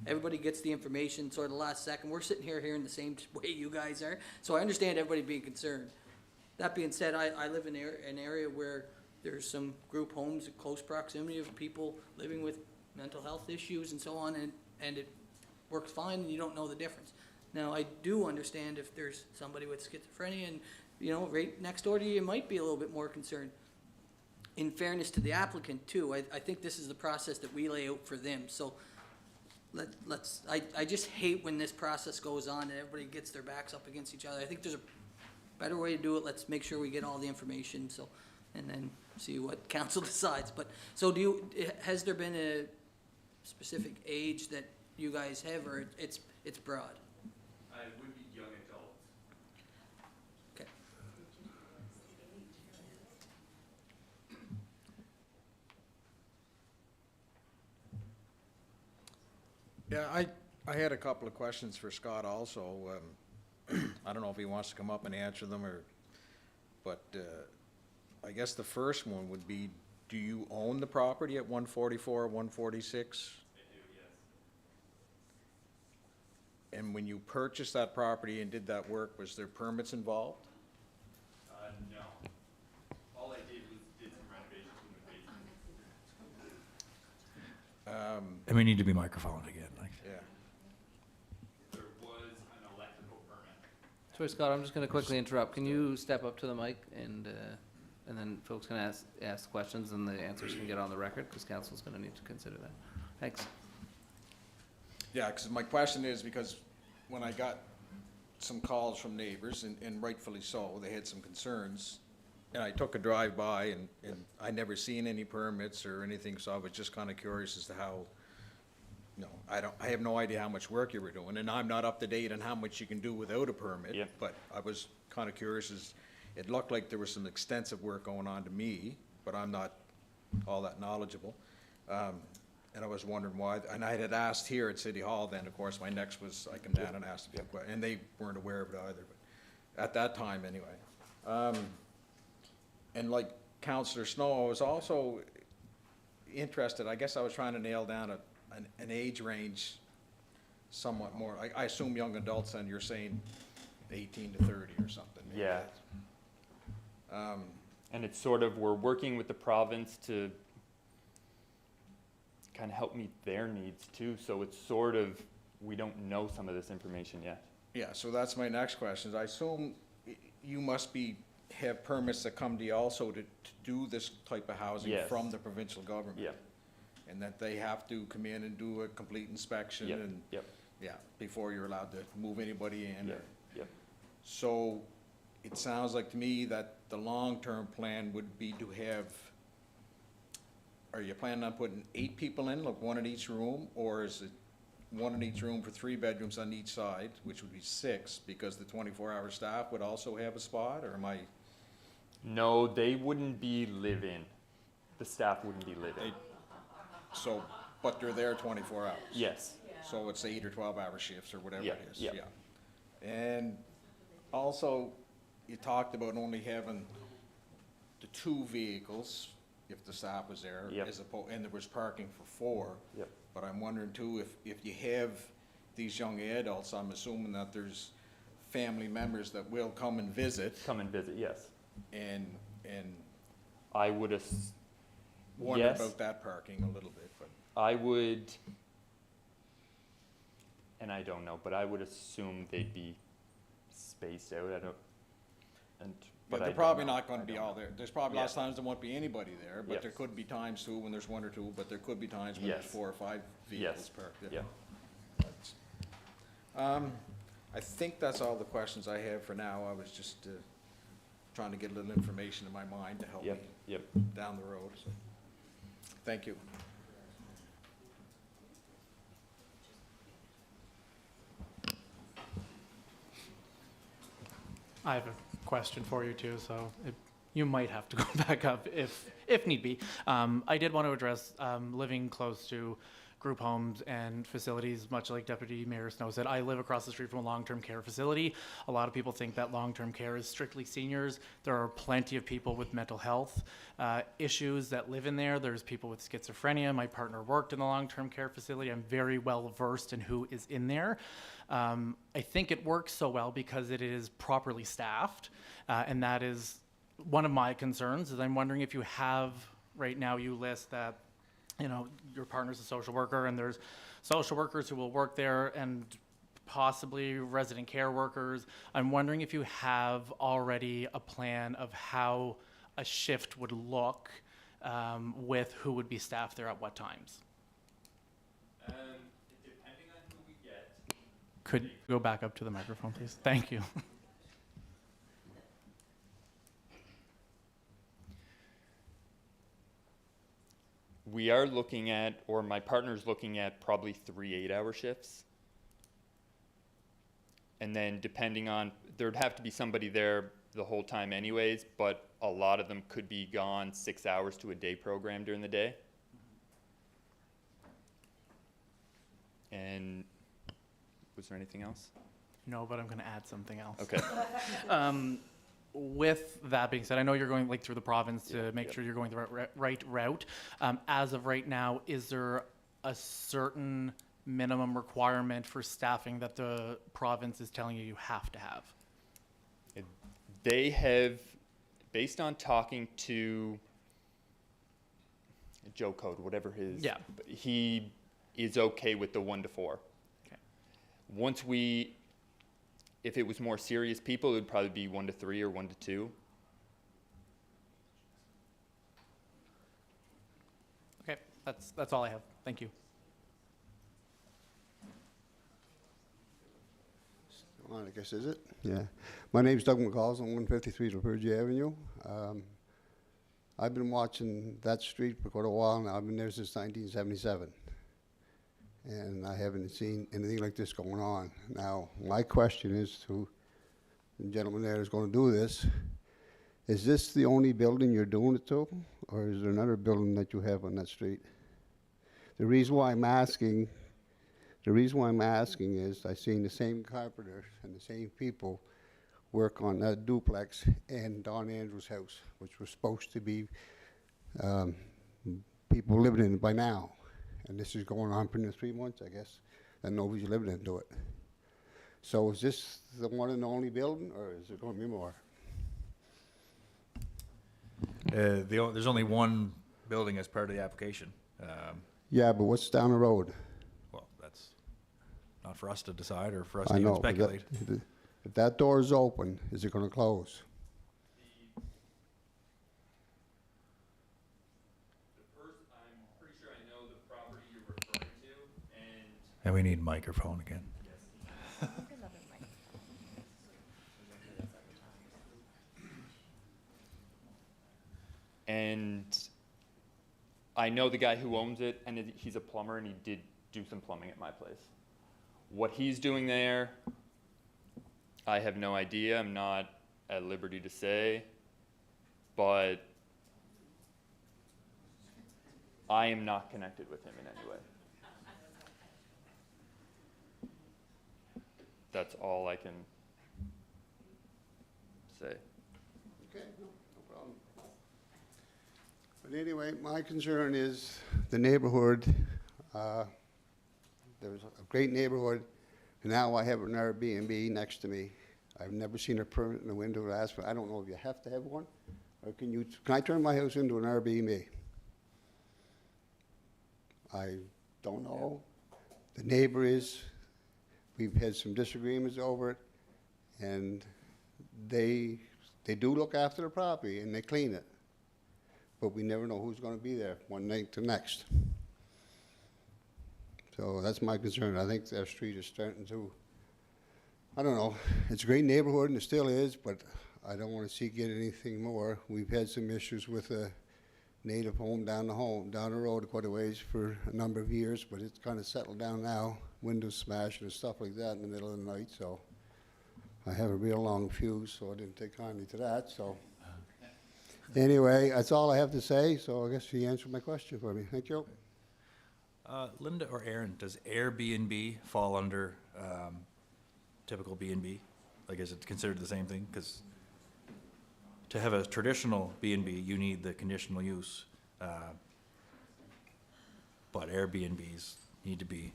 Everybody gets the information sort of last second. We're sitting here hearing the same way you guys are, so I understand everybody being concerned. That being said, I live in an area where there's some group homes in close proximity of people living with mental health issues and so on, and it works fine and you don't know the difference. Now, I do understand if there's somebody with schizophrenia and, right next door to you, you might be a little bit more concerned. In fairness to the applicant too, I think this is the process that we lay out for them, so I just hate when this process goes on and everybody gets their backs up against each other. I think there's a better way to do it. Let's make sure we get all the information, and then see what council decides. But, so has there been a specific age that you guys have, or it's broad? It would be young adults. Okay. Yeah, I had a couple of questions for Scott also. I don't know if he wants to come up and answer them but I guess the first one would be, do you own the property at 144, 146? I do, yes. And when you purchased that property and did that work, was there permits involved? No. All I did was did some renovations in the basement. And we need to be microphoned again, like. Yeah. There was an electrical permit. Sorry, Scott, I'm just gonna quickly interrupt. Can you step up to the mic and then folks can ask questions and the answers can get on the record, because council's gonna need to consider that. Thanks. Yeah, because my question is, because when I got some calls from neighbors, and rightfully so, they had some concerns, and I took a drive-by, and I never seen any permits or anything, so I was just kind of curious as to how, you know, I have no idea how much work you were doing, and I'm not up to date on how much you can do without a permit. Yeah. But I was kind of curious, as it looked like there was some extensive work going on to me, but I'm not all that knowledgeable. And I was wondering why, and I had asked here at City Hall then, of course, my next was, I come down and asked a few questions, and they weren't aware of it either, but at that time anyway. And like Councillor Snow, I was also interested, I guess I was trying to nail down an age range somewhat more. I assume young adults, and you're saying 18 to 30 or something. maybe. Yeah. And it's sort of, we're working with the province to kind of help meet their needs too. So it's sort of, we don't know some of this information yet. Yeah, so that's my next question. I assume you must have permits that come to you also to do this type of housing Yes. from the provincial government? Yep. And that they have to come in and do a complete inspection Yep. and, Yep. yeah, before you're allowed to move anybody in? Yep. Yep. So it sounds like to me that the long-term plan would be to have, are you planning on putting 8 people in, like one in each room? Or is it one in each room for 3 bedrooms on each side, which would be 6, because the 24-hour staff would also have a spot, or am I? No, they wouldn't be live-in. The staff wouldn't be live-in. So, but they're there 24 hours? Yes. So it's 8 or 12-hour shifts or whatever Yeah, it is? yeah. And also, you talked about only having the 2 vehicles if the staff was there, Yep. and there was parking for 4. Yep. But I'm wondering too, if you have these young adults, I'm assuming that there's family members that will come and visit, Come and visit, yes. and I would wonder yes. about that parking a little bit, but. I would, and I don't know, but I would assume they'd be spaced out. I don't, and, but Yeah, I they're don't probably know. not gonna be all there. There's probably lots of times there won't be anybody there, but Yes. there could be times too when there's 1 or 2, but there could be times when there's Yes. 4 or 5 vehicles Yes. parked. Yeah. I think that's all the questions I have for now. I was just trying to get a little information in my mind to help me Yep, yep. down the road, so. Thank you. I have a question for you too, so you might have to go back up if need be. I did want to address living close to group homes and facilities, much like Deputy Mayor Snow said. I live across the street from a long-term care facility. A lot of people think that long-term care is strictly seniors. There are plenty of people with mental health issues that live in there. There's people with schizophrenia. My partner worked in the long-term care facility. I'm very well versed in who is in there. I think it works so well because it is properly staffed, and that is one of my concerns. Is I'm wondering if you have, right now you list that, you know, your partner's a social worker, and there's social workers who will work there and possibly resident care workers. I'm wondering if you have already a plan of how a shift would look with who would be staffed there at what times. Depending on who we get. Could you go back up to the microphone, please? Thank you. We are looking at, or my partner's looking at, probably 3 8-hour shifts. And then depending on, there'd have to be somebody there the whole time anyways, but a lot of them could be gone 6 hours to a day program during the day. And was there anything else? No, but I'm going to add something else. Okay. With that being said, I know you're going like through the province to make sure you're going the right route. As of right now, is there a certain minimum requirement for staffing that the province is telling you have to have? They have, based on talking to Joe Code, whatever his, Yeah. he is okay with the 1 to 4. Okay. Once we, if it was more serious people, it would probably be 1 to 3 or 1 to 2. Okay, that's all I have. Thank you. I guess, is it? Yeah. My name's Doug McCalls. I'm 153 Lefurgey Avenue. I've been watching that street for quite a while now. I've been there since 1977. And I haven't seen anything like this going on. Now, my question is to the gentleman there who's going to do this, is this the only building you're doing it to? Or is there another building that you have on that street? The reason why I'm asking is I've seen the same carpenter and the same people work on that duplex and Don Andrews' house, which was supposed to be people living in it by now. And this is going on for 3 months, I guess, and nobody's living into it. So is this the one and only building, or is there going to be more? There's only one building as part of the application. Yeah, but what's down the road? Well, that's not for us to decide or for us I to even know, but speculate. if that door is open, is it going to close? I'm pretty sure I know the property you're referring to, and And we need a microphone again. and I know the guy who owns it, and he's a plumber, and he did do some plumbing at my place. What he's doing there, I have no idea. I'm not at liberty to say, but I am not connected with him in any way. That's all I can say. Okay, no problem. But anyway, my concern is the neighborhood. There's a great neighborhood, and now I have an Airbnb next to me. I've never seen a permit in the window to ask for. I don't know if you have to have one, or can I turn my house into an Airbnb? I don't know. The neighbor is. We've had some disagreements over it, and they do look after the property and they clean it, but we never know who's going to be there one night to next. So that's my concern. I think our street is starting to, I don't know, it's a great neighborhood and it still is, but I don't want to see it get anything more. We've had some issues with a native home down the road quite a ways for a number of years, but it's kind of settled down now. Windows smashed and stuff like that in the middle of the night, so I have a real long fuse, so I didn't take kindly to that. So anyway, that's all I have to say, so I guess you answered my question for me. Thank you. Linda or Aaron, does Airbnb fall under typical B&B? Like, is it considered the same thing? Because to have a traditional B&B, you need the conditional use, but Airbnbs need to be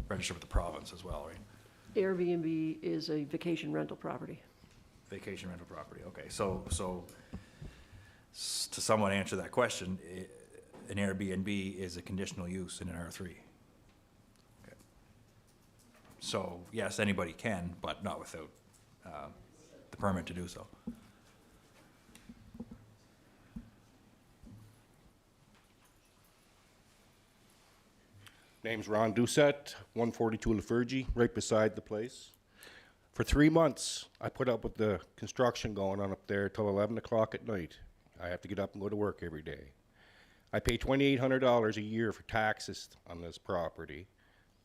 registered with the province as well, right? Airbnb is a vacation rental property. Vacation rental property, okay. So to somewhat answer that question, an Airbnb is a conditional use in an R3. Okay. So, yes, anybody can, but not without the permit to do so. Name's Ron Doucette, 142 Lefurgey, right beside the place. For 3 months, I put up with the construction going on up there till 11 o'clock at night. I have to get up and go to work every day. I pay $2,800 a year for taxes on this property.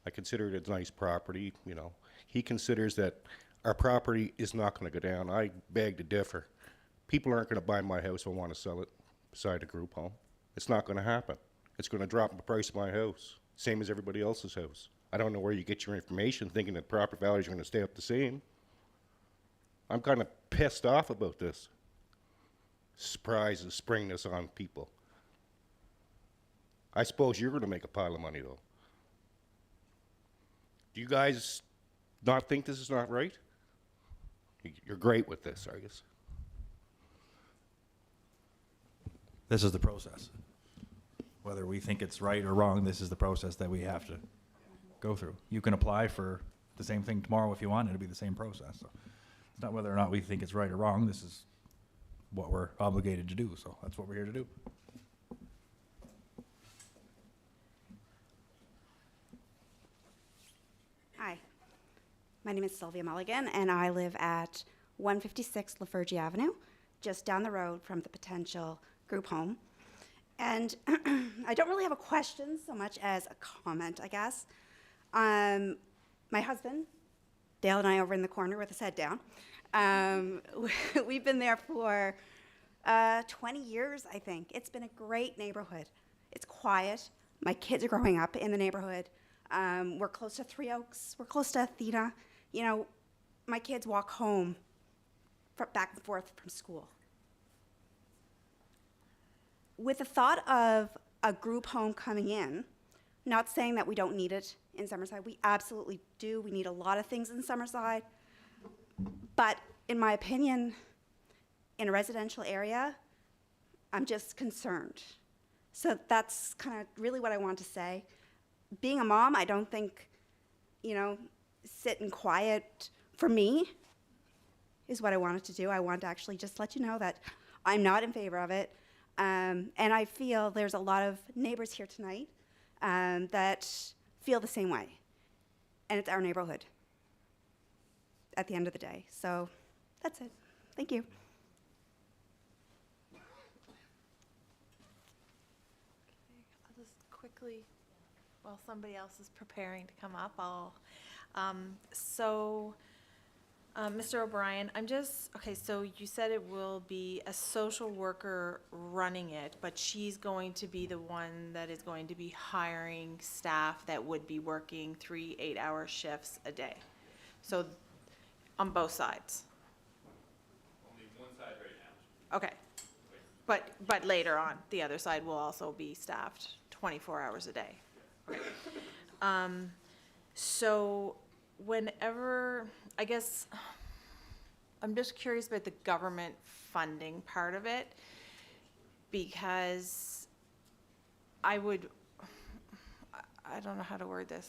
I consider it a nice property, you know. He considers that our property is not going to go down. I beg to differ. People aren't going to buy my house and want to sell it beside a group home. It's not going to happen. It's going to drop the price of my house, same as everybody else's house. I don't know where you get your information thinking that property values are going to stay up the same. I'm kind of pissed off about this. Surprise and spring this on people. I suppose you're going to make a pile of money, though. Do you guys not think this is not right? You're great with this, I guess. This is the process. Whether we think it's right or wrong, this is the process that we have to go through. You can apply for the same thing tomorrow if you want, it'll be the same process. So it's not whether or not we think it's right or wrong, this is what we're obligated to do, so that's what we're here to do. Hi, my name is Sylvia Mulligan, and I live at 156 Lefurgey Avenue, just down the road from the potential group home. And I don't really have a question so much as a comment, I guess. My husband, Dale, and I over in the corner with his head down, we've been there for 20 years, I think. It's been a great neighborhood. It's quiet. My kids are growing up in the neighborhood. We're close to Three Oaks. We're close to Athena. You know, my kids walk home back and forth from school. With the thought of a group home coming in, not saying that we don't need it in Summerside, we absolutely do. We need a lot of things in Summerside. But in my opinion, in a residential area, I'm just concerned. So that's kind of really what I want to say. Being a mom, I don't think, you know, sitting quiet for me is what I wanted to do. I want to actually just let you know that I'm not in favor of it. And I feel there's a lot of neighbors here tonight that feel the same way. And it's our neighborhood at the end of the day. So that's it. Thank you. I'll just quickly, while somebody else is preparing to come up, Mr. O'Brien, okay, so you said it will be a social worker running it, but she's going to be the one that is going to be hiring staff that would be working 3 8-hour shifts a day. So on both sides? Only one side right now. Okay. But later on, the other side will also be staffed 24 hours a day. Okay. So whenever, I guess, I'm just curious about the government funding part of it, because I don't know how to word this.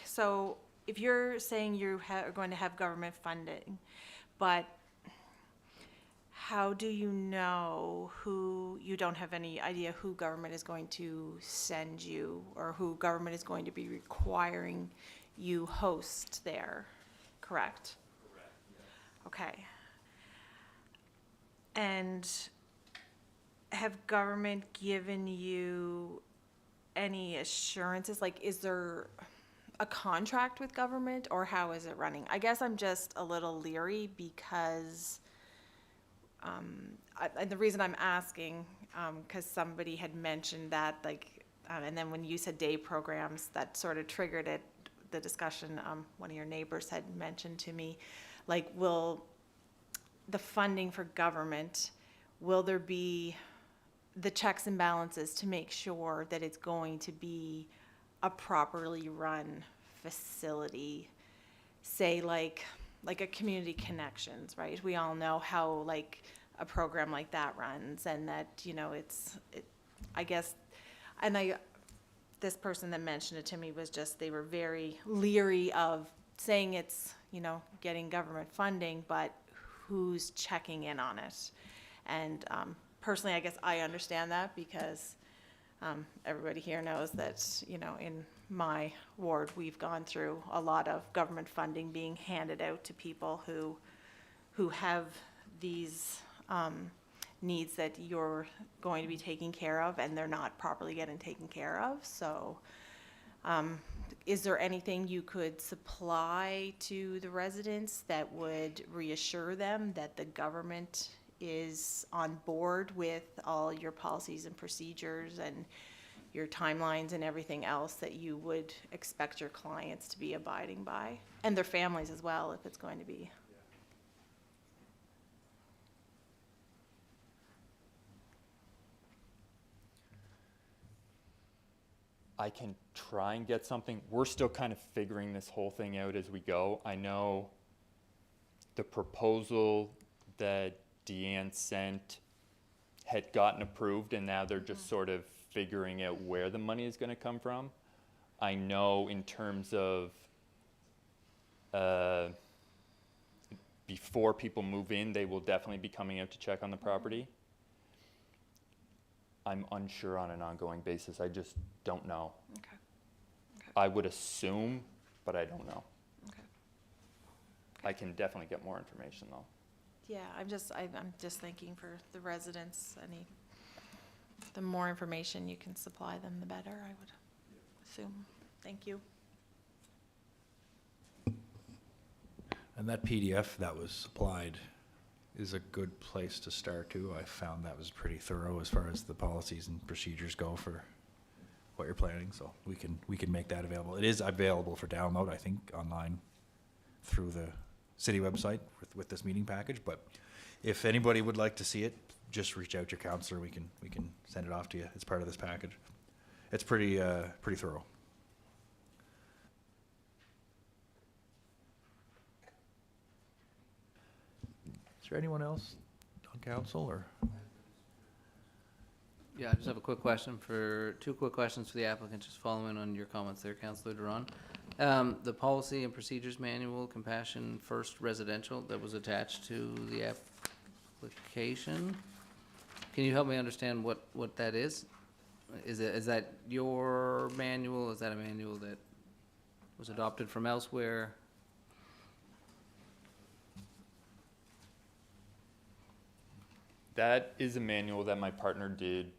So if you're saying you are going to have government funding, but how do you know you don't have any idea who government is going to send you, or who government is going to be requiring you host there, correct? Correct, yes. Okay. And have government given you any assurances? Like, is there a contract with government, or how is it running? I guess I'm just a little leery because the reason I'm asking, because somebody had mentioned that, like, and then when you said day programs, that sort of triggered it, the discussion. One of your neighbors had mentioned to me, like, will the funding for government, will there be the checks and balances to make sure that it's going to be a properly run facility, say like a Community Connections, right? We all know how like a program like that runs, and that, you know, I guess, and this person that mentioned it to me was just, they were very leery of saying it's, you know, getting government funding, but who's checking in on it? And personally, I guess I understand that, because everybody here knows that, you know, in my ward, we've gone through a lot of government funding being handed out to people who have these needs that you're going to be taking care of, and they're not properly getting taken care of. So is there anything you could supply to the residents that would reassure them that the government is on board with all your policies and procedures and your timelines and everything else that you would expect your clients to be abiding by, and their families as well, if it's going to be? I can try and get something. We're still kind of figuring this whole thing out as we go. I know the proposal that Deanne sent had gotten approved, and now they're just sort of figuring out where the money is going to come from. I know in terms of before people move in, they will definitely be coming out to check on the property. I'm unsure on an ongoing basis. I just don't know. Okay. I would assume, but I don't know. Okay. I can definitely get more information though. Yeah, I'm just thinking for the residents, the more information you can supply them, the better, I would assume. Thank you. And that PDF that was supplied is a good place to start too. I found that was pretty thorough as far as the policies and procedures go for what you're planning, so we can make that available. It is available for download, I think, online through the city website with this meeting package, but if anybody would like to see it, just reach out to your counselor. We can send it off to you as part of this package. It's pretty thorough. Is there anyone else on council or? Yeah, I just have a quick question two quick questions for the applicant, just following on your comments there, Councillor Doiron. The policy and procedures manual, Compassion First Residential, that was attached to the application. Can you help me understand what that is? Is that your manual? Is that a manual that was adopted from elsewhere? That is a manual that my partner did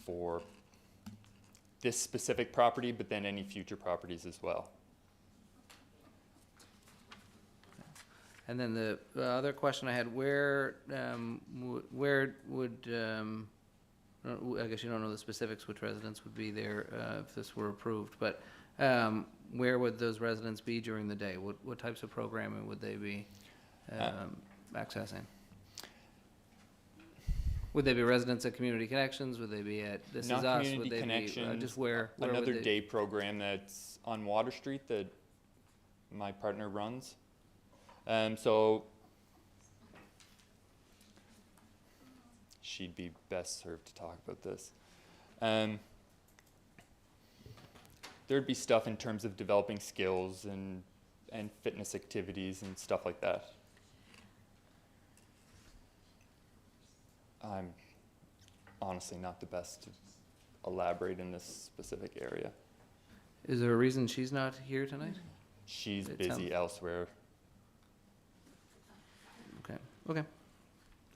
for this specific property, but then any future properties as well. And then the other question I had, where would, I guess you don't know the specifics, which residents would be there if this were approved, but where would those residents be during the day? What types of programming would they be accessing? Would they be residents at Community Connections? Would they be at This Is Not Us? Community Would they Connections, be just where another would they? day program that's on Water Street that my partner runs. So she'd be best served to talk about this. There'd be stuff in terms of developing skills and fitness activities and stuff like that. I'm honestly not the best to elaborate in this specific area. Is there a reason she's not here tonight? She's It busy sounds- elsewhere. Okay.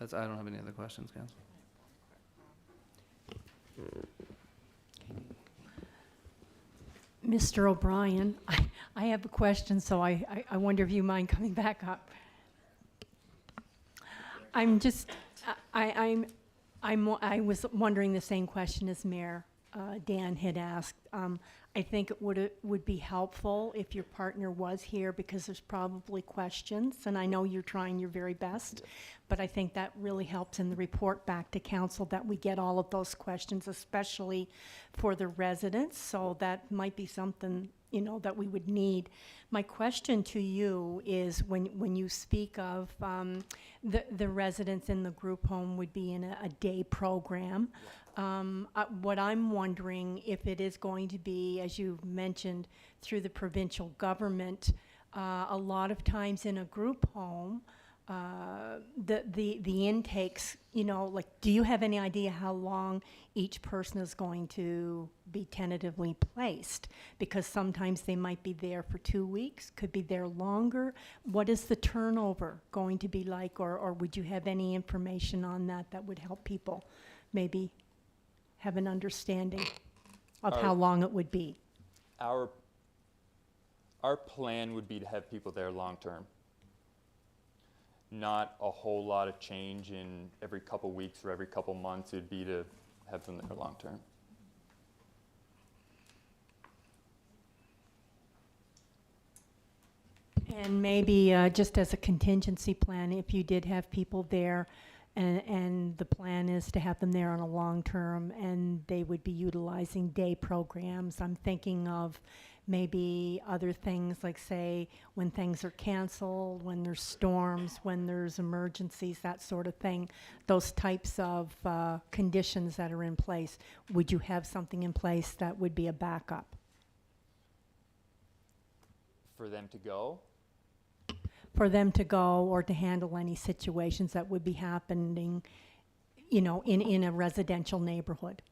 I don't have any other questions, Council. Mr. O'Brien, I have a question, so I wonder if you mind coming back up. I was wondering the same question as Mayor Dan had asked. I think it would be helpful if your partner was here, because there's probably questions, and I know you're trying your very best, but I think that really helps in the report back to council that we get all of those questions, especially for the residents, so that might be something, that we would need. My question to you is, when you speak of the residents in the group home would be in a day program, what I'm wondering, if it is going to be, as you mentioned, through the provincial government, a lot of times in a group home, the intakes, do you have any idea how long each person is going to be tentatively placed? Because sometimes they might be there for 2 weeks, could be there longer. What is the turnover going to be like, or would you have any information on that would help people maybe have an understanding of how long it would be? Our plan would be to have people there long-term. Not a whole lot of change in every couple weeks or every couple months. It'd be to have them there long-term. And maybe just as a contingency plan, if you did have people there and the plan is to have them there on a long term, and they would be utilizing day programs. I'm thinking of maybe other things like, say, when things are canceled, when there's storms, when there's emergencies, that sort of thing, those types of conditions that are in place. Would you have something in place that would be a backup? For them to go? For them to go or to handle any situations that would be happening, you know, in a residential neighborhood.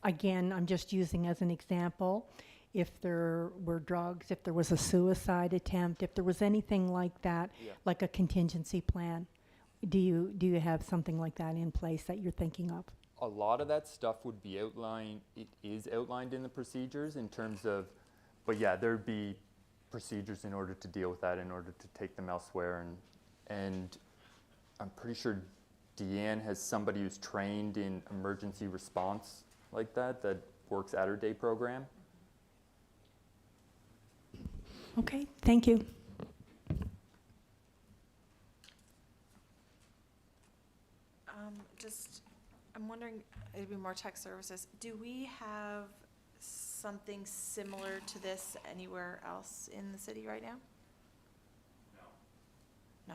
Again, I'm just using as an example, if there were drugs, if there was a suicide attempt, if there was anything like that, Yeah. like a contingency plan. Do you have something like that in place that you're thinking of? A lot of that stuff would be outlined, it is outlined in the procedures in terms of, but yeah, there'd be procedures in order to deal with that, in order to take them elsewhere. And I'm pretty sure Deanne has somebody who's trained in emergency response like that works at her day program. Okay, thank you. I'm wondering, it'd be more tech services. Do we have something similar to this anywhere else in the city right now? No. No?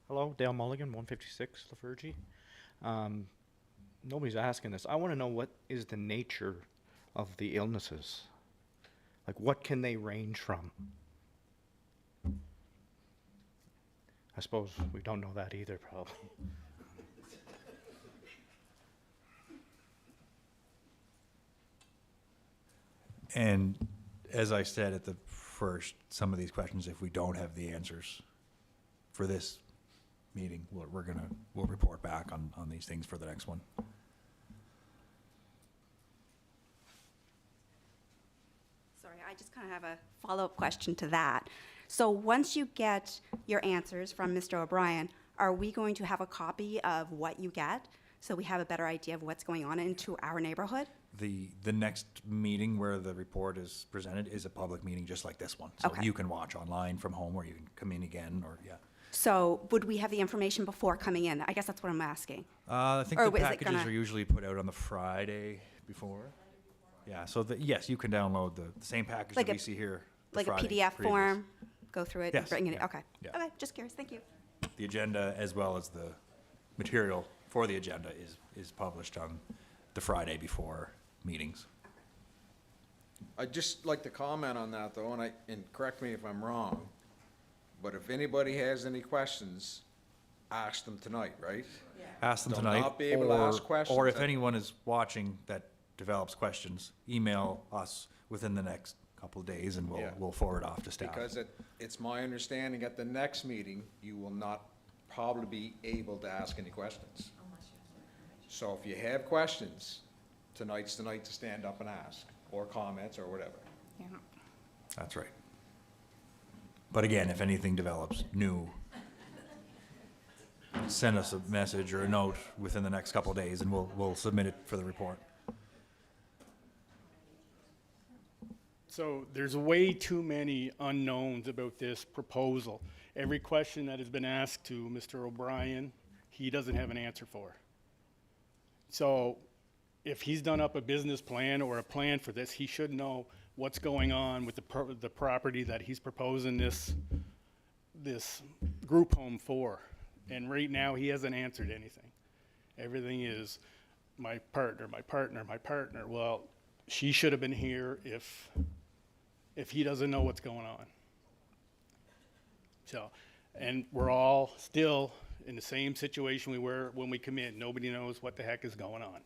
Hello, Dale Mulligan, 156 Lefurgey. Nobody's asking this. I want to know what is the nature of the illnesses. Like, what can they range from? I suppose we don't know that either, probably. And as I said at the first, some of these questions, if we don't have the answers for this meeting, we'll report back on these things for the next one. Sorry, I just kind of have a follow-up question to that. So once you get your answers from Mr. O'Brien, are we going to have a copy of what you get so we have a better idea of what's going on into our neighborhood? The next meeting where the report is presented is a public meeting just like this one. So Okay. you can watch online from home, or you can come in again, or, yeah. So would we have the information before coming in? I guess that's what I'm asking. I think Or the is it packages gonna- are usually put out on the Friday before. Yeah, so yes, you can download the same package Like that a- we see here. the Like a Friday PDF previous. form, go through it and Yes, bring it, yeah, okay. yeah. Okay, just curious, thank you. The agenda, as well as the material for the agenda, is published on the Friday before meetings. I'd just like to comment on that, though, and correct me if I'm wrong, but if anybody has any questions, ask them tonight, right? Ask them They'll tonight. not be able to ask questions Or if at- anyone is watching that develops questions, email us within the next couple of days, and Yeah. we'll forward off to staff. Because it's my understanding at the next meeting, you will not probably be able to ask any questions. So if you have questions, tonight's the night to stand up and ask, or comments, or whatever. Yeah. That's right. But again, if anything develops new, send us a message or a note within the next couple of days, and we'll submit it for the report. So there's way too many unknowns about this proposal. Every question that has been asked to Mr. O'Brien, he doesn't have an answer for. So if he's done up a business plan or a plan for this, he should know what's going on with the property that he's proposing this group home for. And right now, he hasn't answered anything. Everything is my partner, my partner, my partner. Well, she should have been here if he doesn't know what's going on. So, and we're all still in the same situation we were when we come in. Nobody knows what the heck is going on.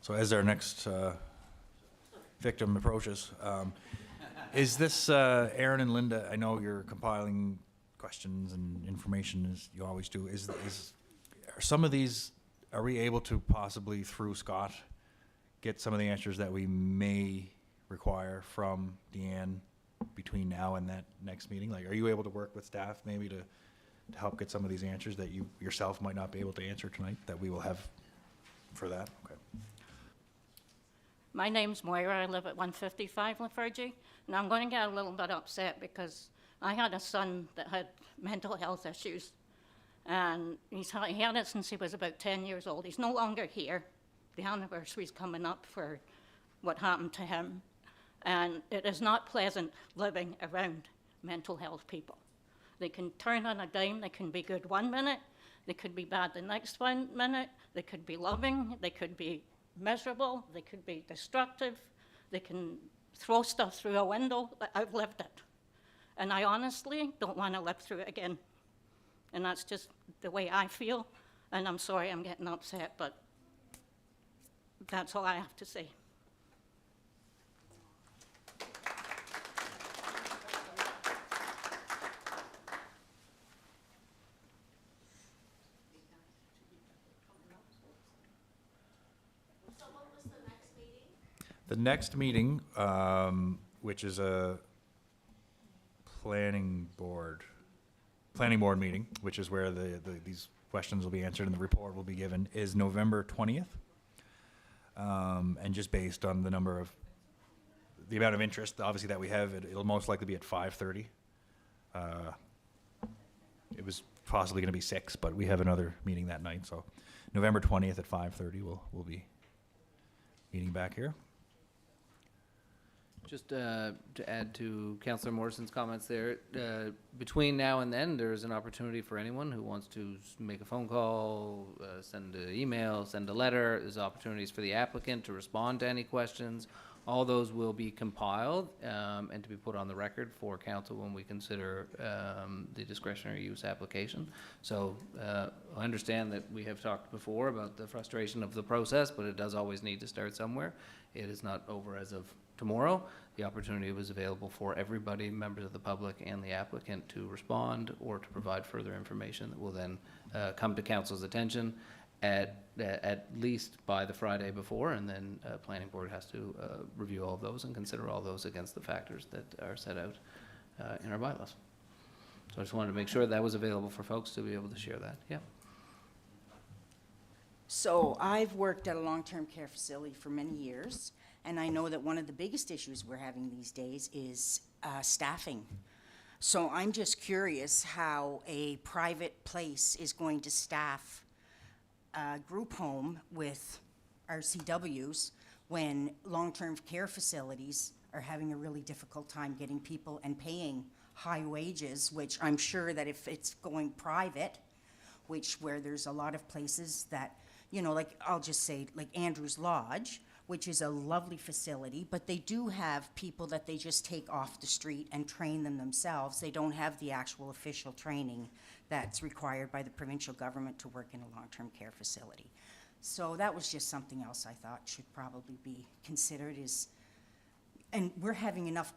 So as our next victim approaches, is this, Aaron and Linda, I know you're compiling questions and information as you always do. Are some of these, are we able to possibly, through Scott, get some of the answers that we may require from Deanne between now and that next meeting? Like, are you able to work with staff maybe to help get some of these answers that you yourself might not be able to answer tonight, that we will have for that? Okay. My name's Moira. I live at 155 Lefurgey, and I'm going to get a little bit upset because I had a son that had mental health issues, and he had it since he was about 10 years old. He's no longer here. The anniversary's coming up for what happened to him, and it is not pleasant living around mental health people. They can turn on a dime. They can be good one minute. They could be bad the next minute. They could be loving. They could be miserable. They could be destructive. They can throw stuff through a window. I've lived it. And I honestly don't want to live through it again. And that's just the way I feel. And I'm sorry I'm getting upset, but that's all I have to say. The next meeting, which is a planning board meeting, which is where these questions will be answered and the report will be given, is November 20th. And just based on the amount of interest, obviously, that we have, it'll most likely be at 5:30. It was possibly going to be 6, but we have another meeting that night, so November 20th at 5:30, we'll be meeting back here. Just to add to Councillor Morrison's comments there, between now and then, there's an opportunity for anyone who wants to make a phone call, send an email, send a letter. There's opportunities for the applicant to respond to any questions. All those will be compiled and to be put on the record for council when we consider the discretionary use application. So I understand that we have talked before about the frustration of the process, but it does always need to start somewhere. It is not over as of tomorrow. The opportunity was available for everybody, members of the public and the applicant, to respond or to provide further information that will then come to council's attention at least by the Friday before, and then planning board has to review all of those and consider all those against the factors that are set out in our bylaws. So I just wanted to make sure that was available for folks to be able to share that. Yeah. So I've worked at a long-term care facility for many years, and I know that one of the biggest issues we're having these days is staffing. So I'm just curious how a private place is going to staff a group home with RCWs when long-term care facilities are having a really difficult time getting people and paying high wages, which I'm sure that if it's going private, where there's a lot of places that, you know, like I'll just say like Andrew's Lodge, which is a lovely facility, but they do have people that they just take off the street and train them themselves. They don't have the actual official training that's required by the provincial government to work in a long-term care facility. So that was just something else I thought should probably be considered and we're having enough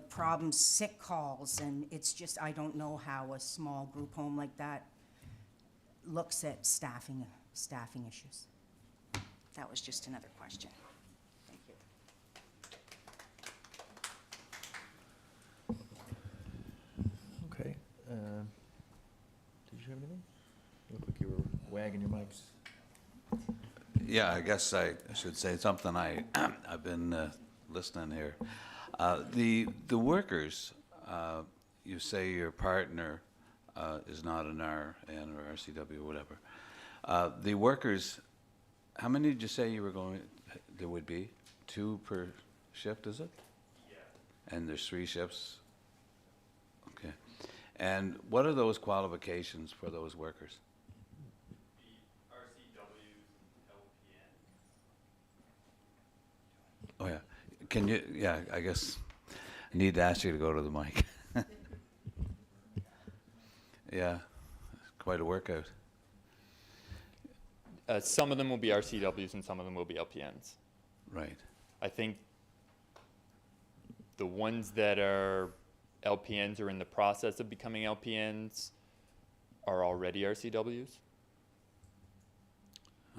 problems, sick calls, and it's just, I don't know how a small group home like that looks at staffing issues. That was just another question. Thank you. Okay. Did you have anything? You look like you were wagging your mics. Yeah, I guess I should say something. I've been listening here. The workers, you say your partner is not an RN or RCW or whatever. The workers, how many did you say you were going, there would be? 2 per shift, is it? Yeah. And there's 3 shifts? Okay. And what are those qualifications for those workers? The RCWs, LPN. Oh, yeah. Can you, yeah, I guess I need to ask you to go to the mic. Yeah, quite a workout. Some of them will be RCWs and some of them will be LPNs. Right. I think the ones that are LPNs or in the process of becoming LPNs are already RCWs.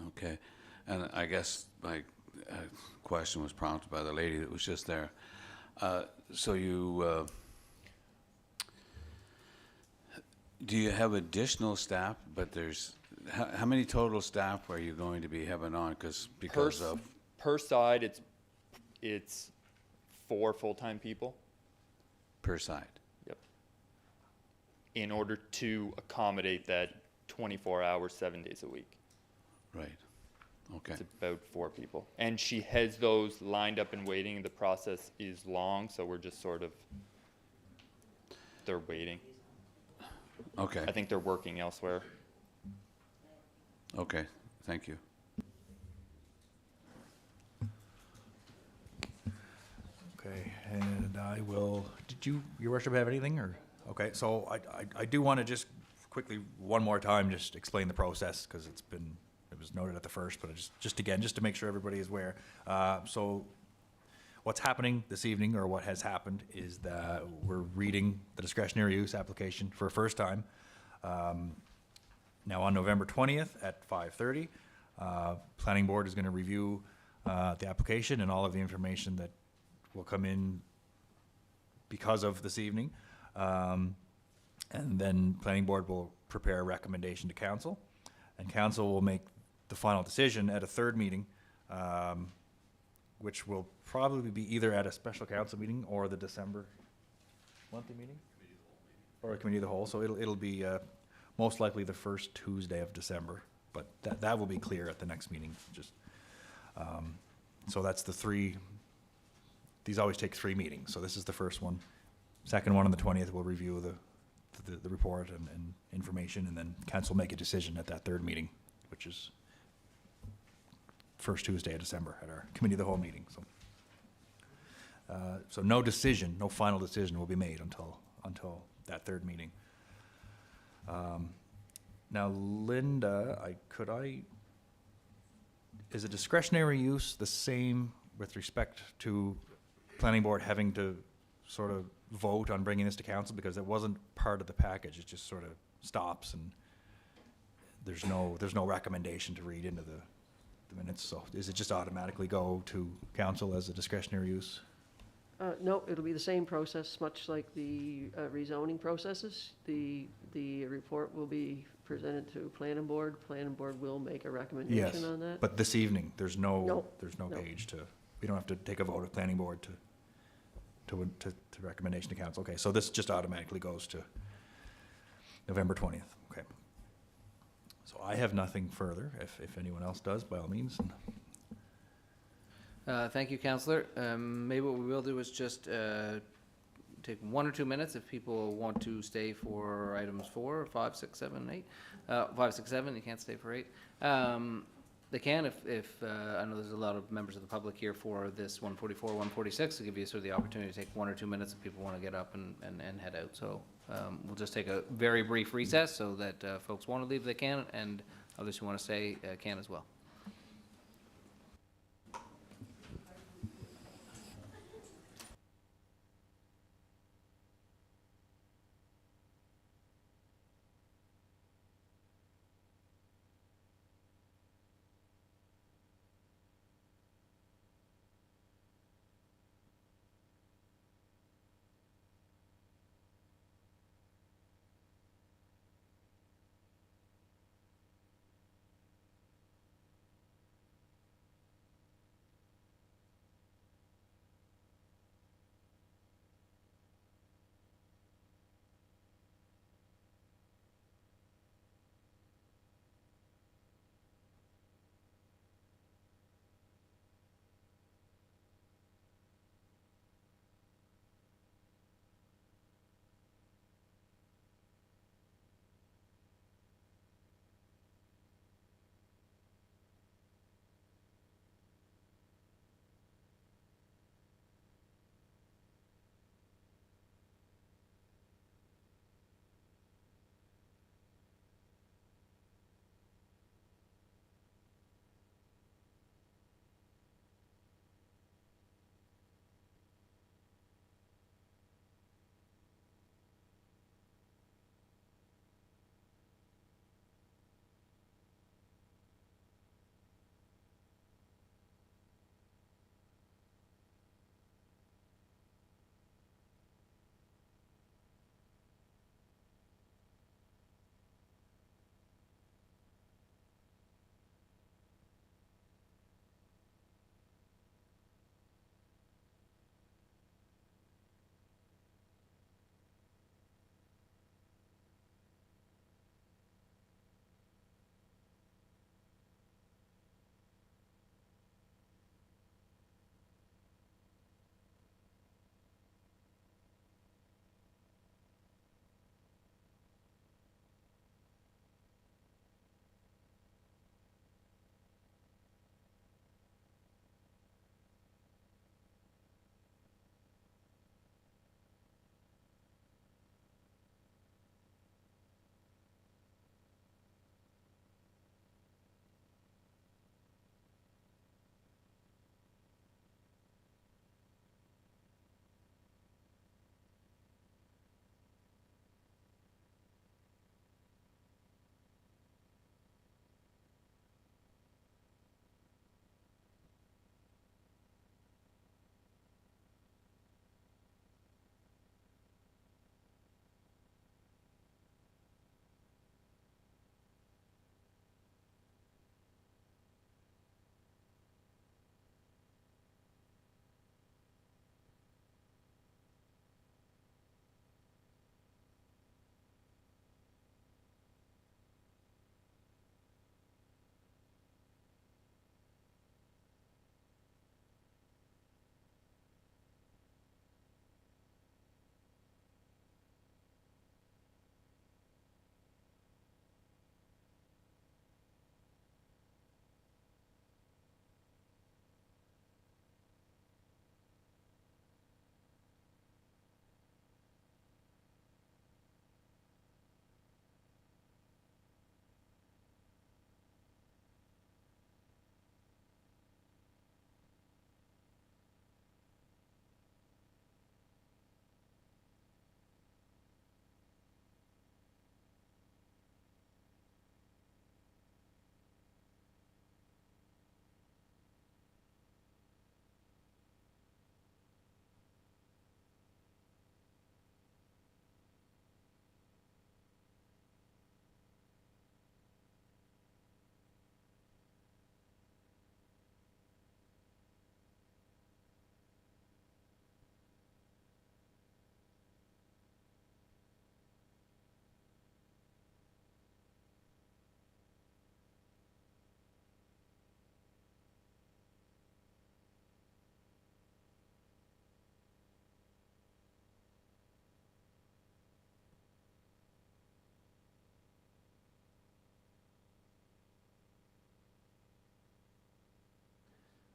Okay. And I guess my question was prompted by the lady that was just there. So you, do you have additional staff, but there's, how many total staff are you going to be having on? Because of, Per side, it's 4 full-time people. per side? Yep. In order to accommodate that 24 hours, 7 days a week. Right, okay. It's about 4 people. And she has those lined up and waiting. The process is long, so we're just sort of, they're waiting. Okay. I think they're working elsewhere. Okay, thank you. Okay, and I will, did you, your worship, have anything, or? Okay, so I do want to just quickly, one more time, just explain the process, because it was noted at the first, but just again, just to make sure everybody is aware. So what's happening this evening, or what has happened, is that we're reading the discretionary use application for a first time. Now on November 20th at 5:30, Planning Board is going to review the application and all of the information that will come in because of this evening. And then Planning Board will prepare a recommendation to Council, and Council will make the final decision at a third meeting, which will probably be either at a special council meeting or the December monthly meeting? Or a committee of the whole, so it'll be most likely the first Tuesday of December, but that will be clear at the next meeting, just, so that's the 3, these always take 3 meetings, so this is the first one. Second one on the 20th, we'll review the report and information, and then council make a decision at that third meeting, which is first Tuesday of December at our committee of the whole meeting, so. So no decision, no final decision will be made until that third meeting. Now, Linda, is a discretionary use the same with respect to Planning Board having to sort of vote on bringing this to council, because it wasn't part of the package, it just sort of stops and there's no recommendation to read into the minutes, so does it just automatically go to council as a discretionary use? No, it'll be the same process, much like the rezoning processes. The report will be presented to Planning Board. Planning Board will make a recommendation on that. But this evening, there's no No. page to, we don't have to take a vote of Planning Board to recommendation to council. Okay, so this just automatically goes to November 20th. Okay. So I have nothing further. If anyone else does, by all means. Thank you, Councillor. Maybe what we will do is just take 1 or 2 minutes if people want to stay for items 4, 5, 6, 7, 8. 5, 6, 7, you can't stay for 8. They can if I know there's a lot of members of the public here for this 144, 146, to give you sort of the opportunity to take 1 or 2 minutes if people want to get up and head out. So we'll just take a very brief recess so that folks want to leave, they can, and others who want to stay can as well.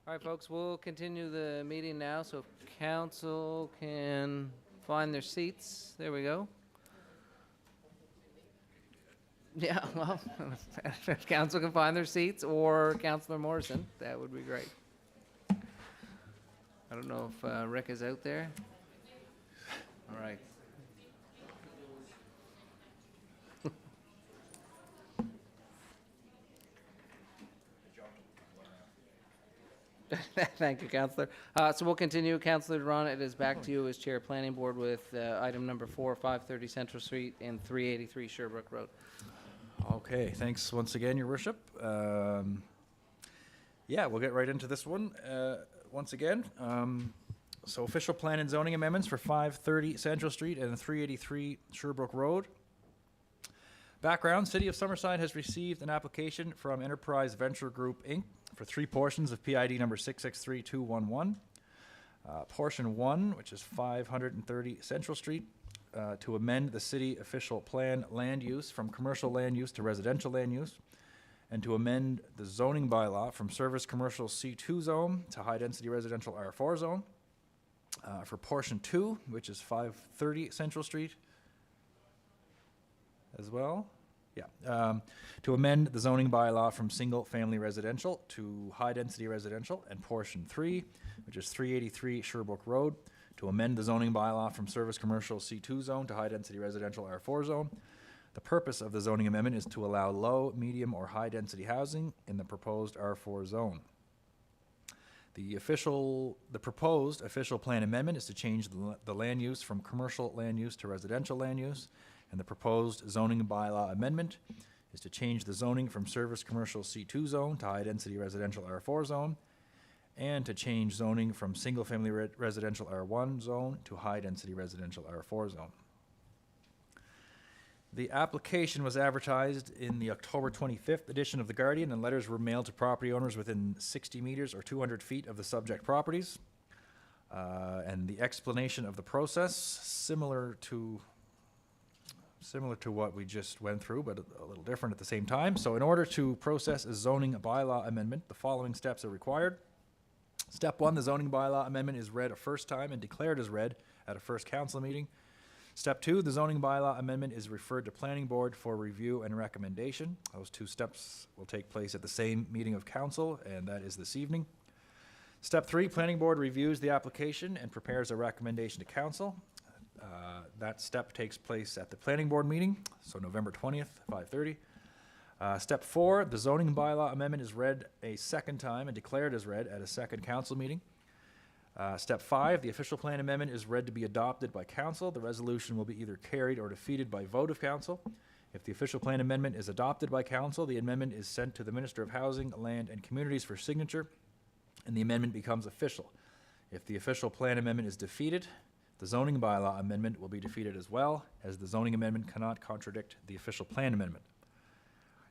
All right, folks, we'll continue the meeting now, so if council can find their seats. There we go. Yeah, well, if council can find their seats, or Councillor Morrison, that would be great. I don't know if Rick is out there. All right. Thank you, Councillor. So we'll continue. Councillor Duran, it is back to you as Chair of Planning Board with item number 4, 530 Central Street and 383 Sherbrooke Road. Okay, thanks once again, Your Worship. Yeah, we'll get right into this one once again. So official plan and zoning amendments for 530 Central Street and 383 Sherbrooke Road. Background, City of Summerside has received an application from Enterprise Venture Group, Inc. for 3 portions of PID number 663211. Portion 1, which is 530 Central Street, to amend the city official plan land use from commercial land use to residential land use, and to amend the zoning bylaw from service commercial C2 zone to high-density residential R4 zone. For portion 2, which is 530 Central Street as well, to amend the zoning bylaw from single-family residential to high-density residential, and portion 3, which is 383 Sherbrooke Road, to amend the zoning bylaw from service commercial C2 zone to high-density residential R4 zone. The purpose of the zoning amendment is to allow low, medium, or high-density housing in the proposed R4 zone. The proposed official plan amendment is to change the land use from commercial land use to residential land use, and the proposed zoning bylaw amendment is to change the zoning from service commercial C2 zone to high-density residential R4 zone, and to change zoning from single-family residential R1 zone to high-density residential R4 zone. The application was advertised in the October 25th edition of The Guardian, and letters were mailed to property owners within 60 meters or 200 feet of the subject properties. And the explanation of the process, similar to what we just went through, but a little different at the same time. So in order to process a zoning bylaw amendment, the following steps are required. Step 1, the zoning bylaw amendment is read a first time and declared as read at a first council meeting. Step 2, the zoning bylaw amendment is referred to planning board for review and recommendation. Those 2 steps will take place at the same meeting of council, and that is this evening. Step 3, planning board reviews the application and prepares a recommendation to council. That step takes place at the planning board meeting, so November 20th, 5:30. Step 4, the zoning bylaw amendment is read a second time and declared as read at a second council meeting. Step 5, the official plan amendment is read to be adopted by council. The resolution will be either carried or defeated by vote of council. If the official plan amendment is adopted by council, the amendment is sent to the Minister of Housing, Land and Communities for signature, and the amendment becomes official. If the official plan amendment is defeated, the zoning bylaw amendment will be defeated as well, as the zoning amendment cannot contradict the official plan amendment.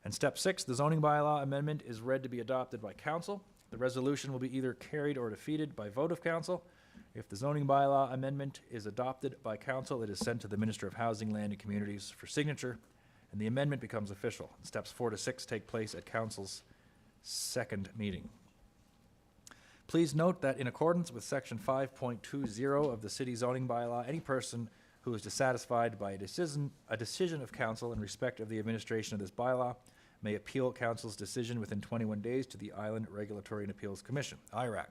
And step 6, the zoning bylaw amendment is read to be adopted by council. The resolution will be either carried or defeated by vote of council. If the zoning bylaw amendment is adopted by council, it is sent to the Minister of Housing, Land and Communities for signature, and the amendment becomes official. Steps 4 to 6 take place at council's second meeting. Please note that in accordance with section 5.20 of the city zoning bylaw, any person who is dissatisfied by a decision of council in respect of the administration of this bylaw may appeal council's decision within 21 days to the Island Regulatory and Appeals Commission, IRAC.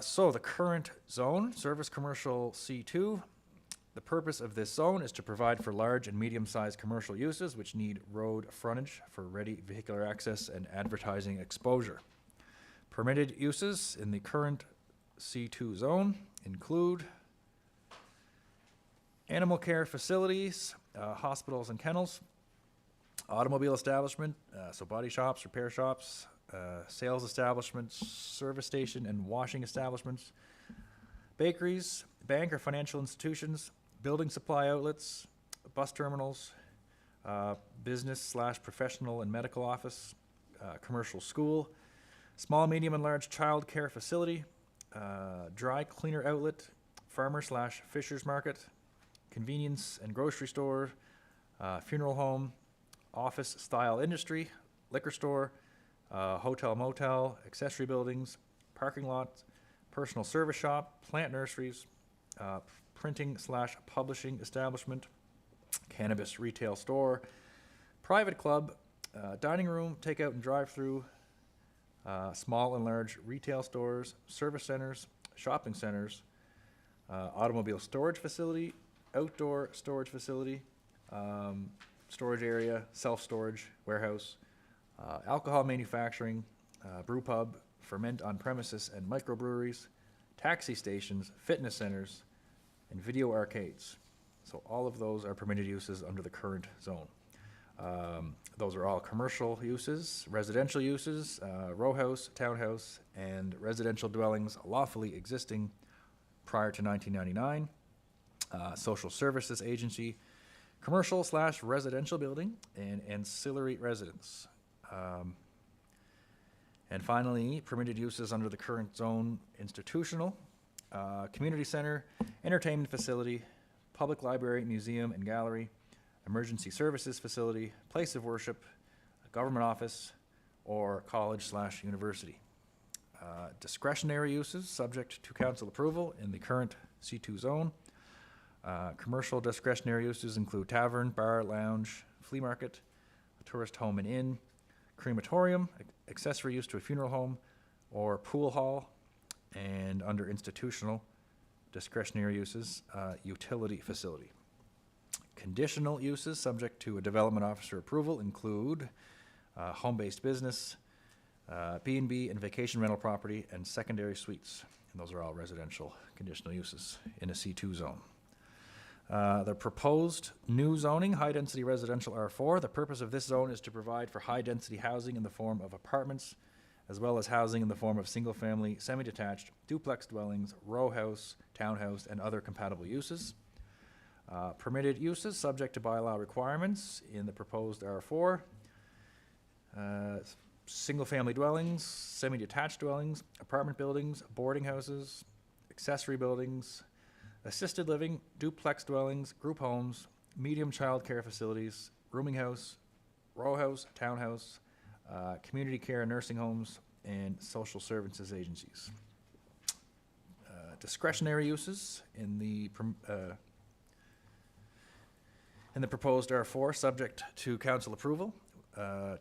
So the current zone, service commercial C2, the purpose of this zone is to provide for large and medium-sized commercial uses which need road frontage for ready vehicular access and advertising exposure. Permitted uses in the current C2 zone include animal care facilities, hospitals and kennels, automobile establishment, so body shops, repair shops, sales establishments, service station and washing establishments, bakeries, bank or financial institutions, building supply outlets, bus terminals, business/professional and medical office, commercial school, small, medium, and large child care facility, dry cleaner outlet, farmer/fisher's market, convenience and grocery store, funeral home, office-style industry, liquor store, hotel motel, accessory buildings, parking lots, personal service shop, plant nurseries, printing/publishing establishment, cannabis retail store, private club, dining room, takeout and drive-through, small and large retail stores, service centers, shopping centers, automobile storage facility, outdoor storage facility, storage area, self-storage, warehouse, alcohol manufacturing, brew pub, ferment on premises and microbreweries, taxi stations, fitness centers, and video arcades. So all of those are permitted uses under the current zone. Those are all commercial uses, residential uses, row house, townhouse, and residential dwellings lawfully existing prior to 1999, social services agency, commercial/residential building, and ancillary residence. And finally, permitted uses under the current zone: institutional, community center, entertainment facility, public library, museum and gallery, emergency services facility, place of worship, a government office, or college/university. Discretionary uses subject to council approval in the current C2 zone. Commercial discretionary uses include tavern, bar, lounge, flea market, a tourist home and inn, crematorium, accessory use to a funeral home, or pool hall. And under institutional discretionary uses, utility facility. Conditional uses subject to a development officer approval include home-based business, B&B and vacation rental property, and secondary suites. And those are all residential conditional uses in a C2 zone. The proposed new zoning, high-density residential R4. The purpose of this zone is to provide for high-density housing in the form of apartments, as well as housing in the form of single-family, semi-detached, duplex dwellings, row house, townhouse, and other compatible uses. Permitted uses subject to bylaw requirements in the proposed R4. Single-family dwellings, semi-detached dwellings, apartment buildings, boarding houses, accessory buildings, assisted living, duplex dwellings, group homes, medium child care facilities, rooming house, row house, townhouse, community care and nursing homes, and social services agencies. Discretionary uses in the proposed R4, subject to council approval.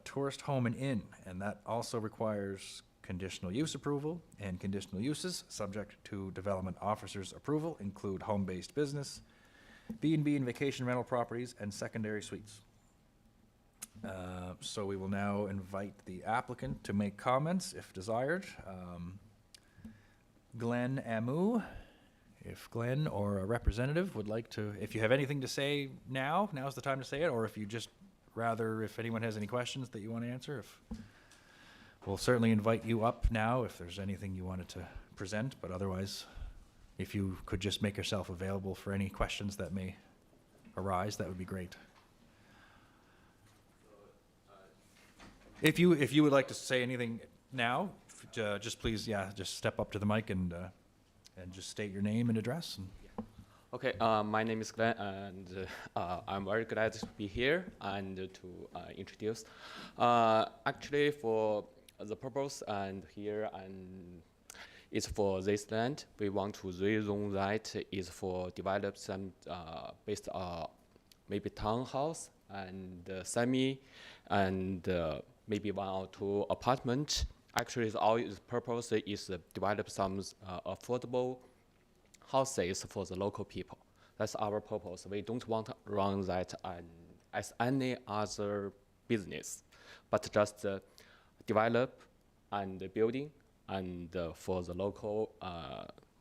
Tourist home and inn, and that also requires conditional use approval, and conditional uses subject to development officer's approval include home-based business, B&B and vacation rental properties, and secondary suites. So we will now invite the applicant to make comments if desired. Glenn Amu, if Glenn or a representative would like to, if you have anything to say now, now's the time to say it, or if you just rather, if anyone has any questions that you want to answer, we'll certainly invite you up now if there's anything you wanted to present, but otherwise, if you could just make yourself available for any questions that may arise, that would be great. If you would like to say anything now, just please, just step up to the mic and just state your name and address. Okay, my name is Glenn, and I'm very glad to be here and to introduce. Actually, for the purpose and here and is for this land, we want to rezone that is for develop some based maybe townhouse and semi and maybe 1 or 2 apartment. Actually, our purpose is to develop some affordable houses for the local people. That's our purpose. We don't want to run that as any other business, but just develop and building and for the local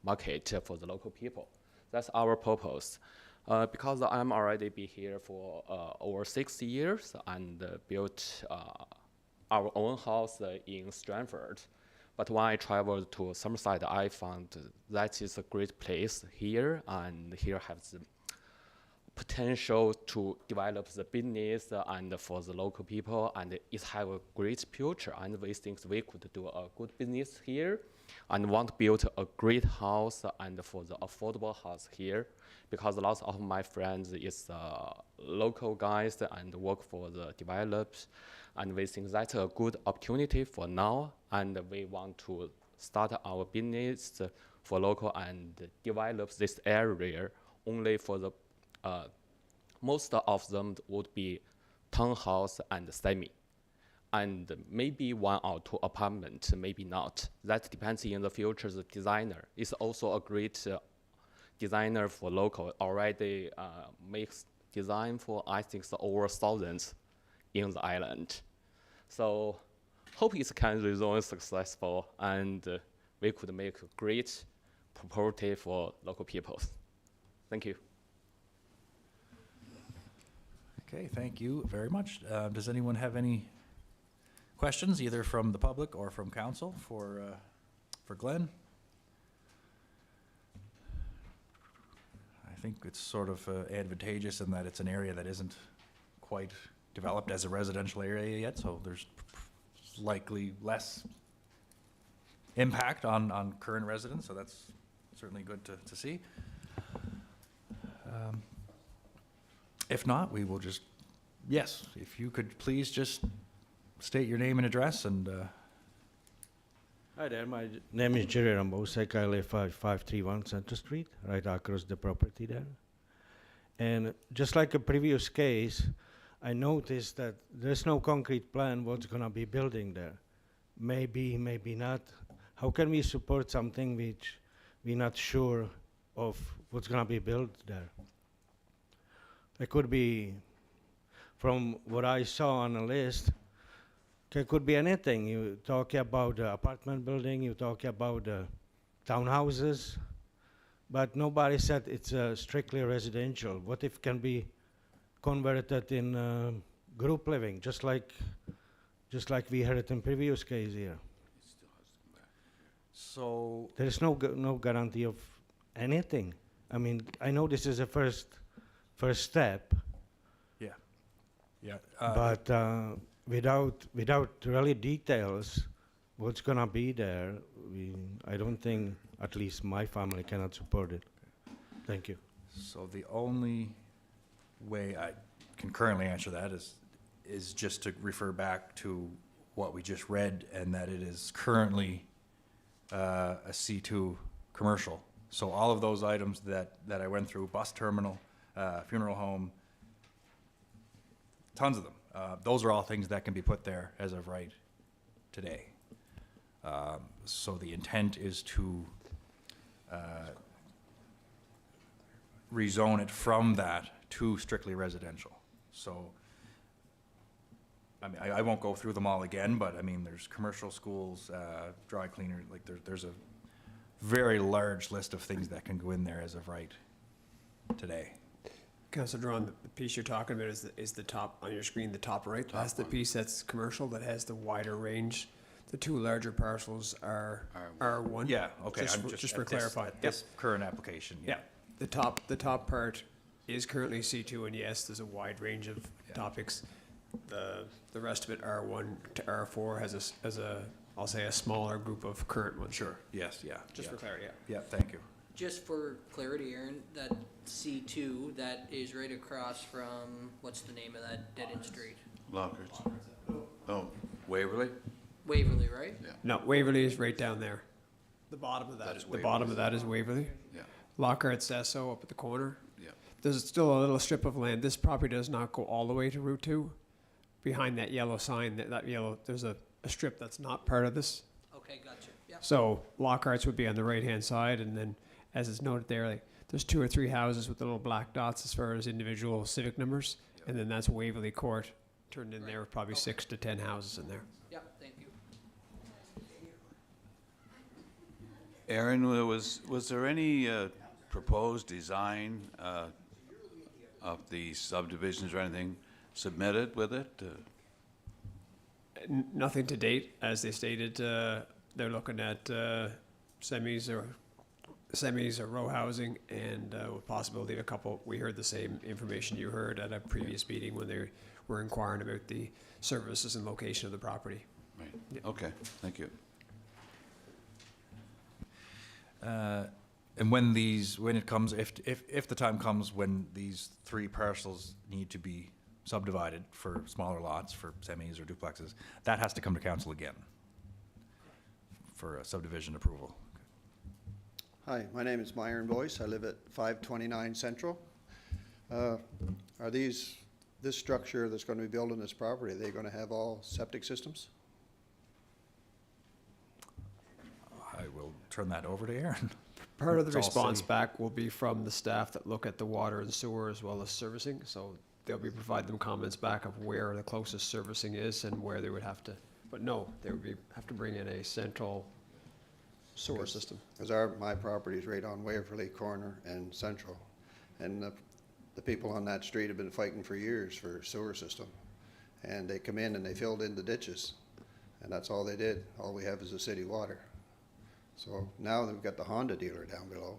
market, for the local people. That's our purpose. Because I'm already be here for over 6 years and built our own house in Stratford. But when I traveled to Summerside, I found that is a great place here, and here has potential to develop the business and for the local people, and it have a great future. And we think we could do a good business here, and want to build a great house and for the affordable house here, because lots of my friends is local guys and work for the developers, and we think that's a good opportunity for now, and we want to start our business for local and develop this area only for the most of them would be townhouse and semi, and maybe 1 or 2 apartments, maybe not. That depends in the future. The designer is also a great designer for local. Already makes design for I think over thousands in the island. So hope it can result successful, and we could make a great property for local people. Thank you. Okay, thank you very much. Does anyone have any questions, either from the public or from council for Glenn? I think it's sort of advantageous in that it's an area that isn't quite developed as a residential area yet, so there's likely less impact on current residents, so that's certainly good to see. If not, we will just, yes, if you could please just state your name and address and. Hi there, my name is Jerry Rambosek. I live 531 Central Street, right across the property there. And just like a previous case, I noticed that there's no concrete plan what's gonna be building there. Maybe, maybe not. How can we support something which we're not sure of what's gonna be built there? It could be, from what I saw on the list, it could be anything. You talk about the apartment building, you talk about the townhouses, but nobody said it's strictly residential. What if it can be converted in group living, just like we heard in previous case here? So there is no guarantee of anything. I mean, I know this is a first step. Yeah. Yeah. But without really details, what's gonna be there, I don't think, at least my family cannot support it. Thank you. So the only way I can currently answer that is just to refer back to what we just read, and that it is currently a C2 commercial. So all of those items that I went through, bus terminal, funeral home, tons of them. Those are all things that can be put there as of right today. So the intent is to rezone it from that to strictly residential. So, I mean, I won't go through them all again, but I mean, there's commercial schools, dry cleaner, like there's a very large list of things that can go in there as of right today. Councillor Doiron, the piece you're talking about is the top, on your screen, the top right. That's the piece that's commercial, that has the wider range. The 2 larger parcels are R1. Yeah, okay. Just for clarifying. This current application, yeah. The top part is currently C2, and yes, there's a wide range of topics. The rest of it, R1 to R4, has a I'll say a smaller group of current ones. Sure, yes, yeah. Just for clarity, yeah. Yeah, thank you. Just for clarity, Aaron, that C2, that is right across from, what's the name of that dead-end street? Lockers. Oh, Waverly? Waverly, right? Yeah. No, Waverly is right down there. The bottom of that is Waverly. Yeah. Lockhart's Esso up at the corner. Yeah. There's still a little strip of land. This property does not go all the way to Route 2. Behind that yellow sign, that yellow, there's a strip that's not part of this. Okay, gotcha. Yeah. So Lockhart's would be on the right-hand side, and then, as is noted there, like, there's 2 or 3 houses with the little black dots as far as individual civic numbers, and then that's Waverly Court, turned in there with probably 6 to 10 houses in there. Yeah, thank you. Aaron, was there any proposed design of the subdivisions or anything submitted with it? Nothing to date, as they stated. They're looking at semis or semis or row housing, and with possibility of a couple. We heard the same information you heard at a previous meeting when they were inquiring about the services and location of the property. Right, okay, thank you. And when it comes, if the time comes when these 3 parcels need to be subdivided for smaller lots, for semis or duplexes, that has to come to council again for a subdivision approval. Hi, my name is Myron Boyce. I live at 529 Central. Are this structure that's going to be built on this property, are they going to have all septic systems? I will turn that over to Aaron. Part of the It's all response city. back will be from the staff that look at the water and sewer as well as servicing. So they'll be providing them comments back of where the closest servicing is and where they would have to, but no, they would have to bring in a central sewer system. Because my property is right on Waverly Corner and Central. And the people on that street have been fighting for years for a sewer system. And they come in and they filled in the ditches. And that's all they did. All we have is the city water. So now they've got the Honda dealer down below.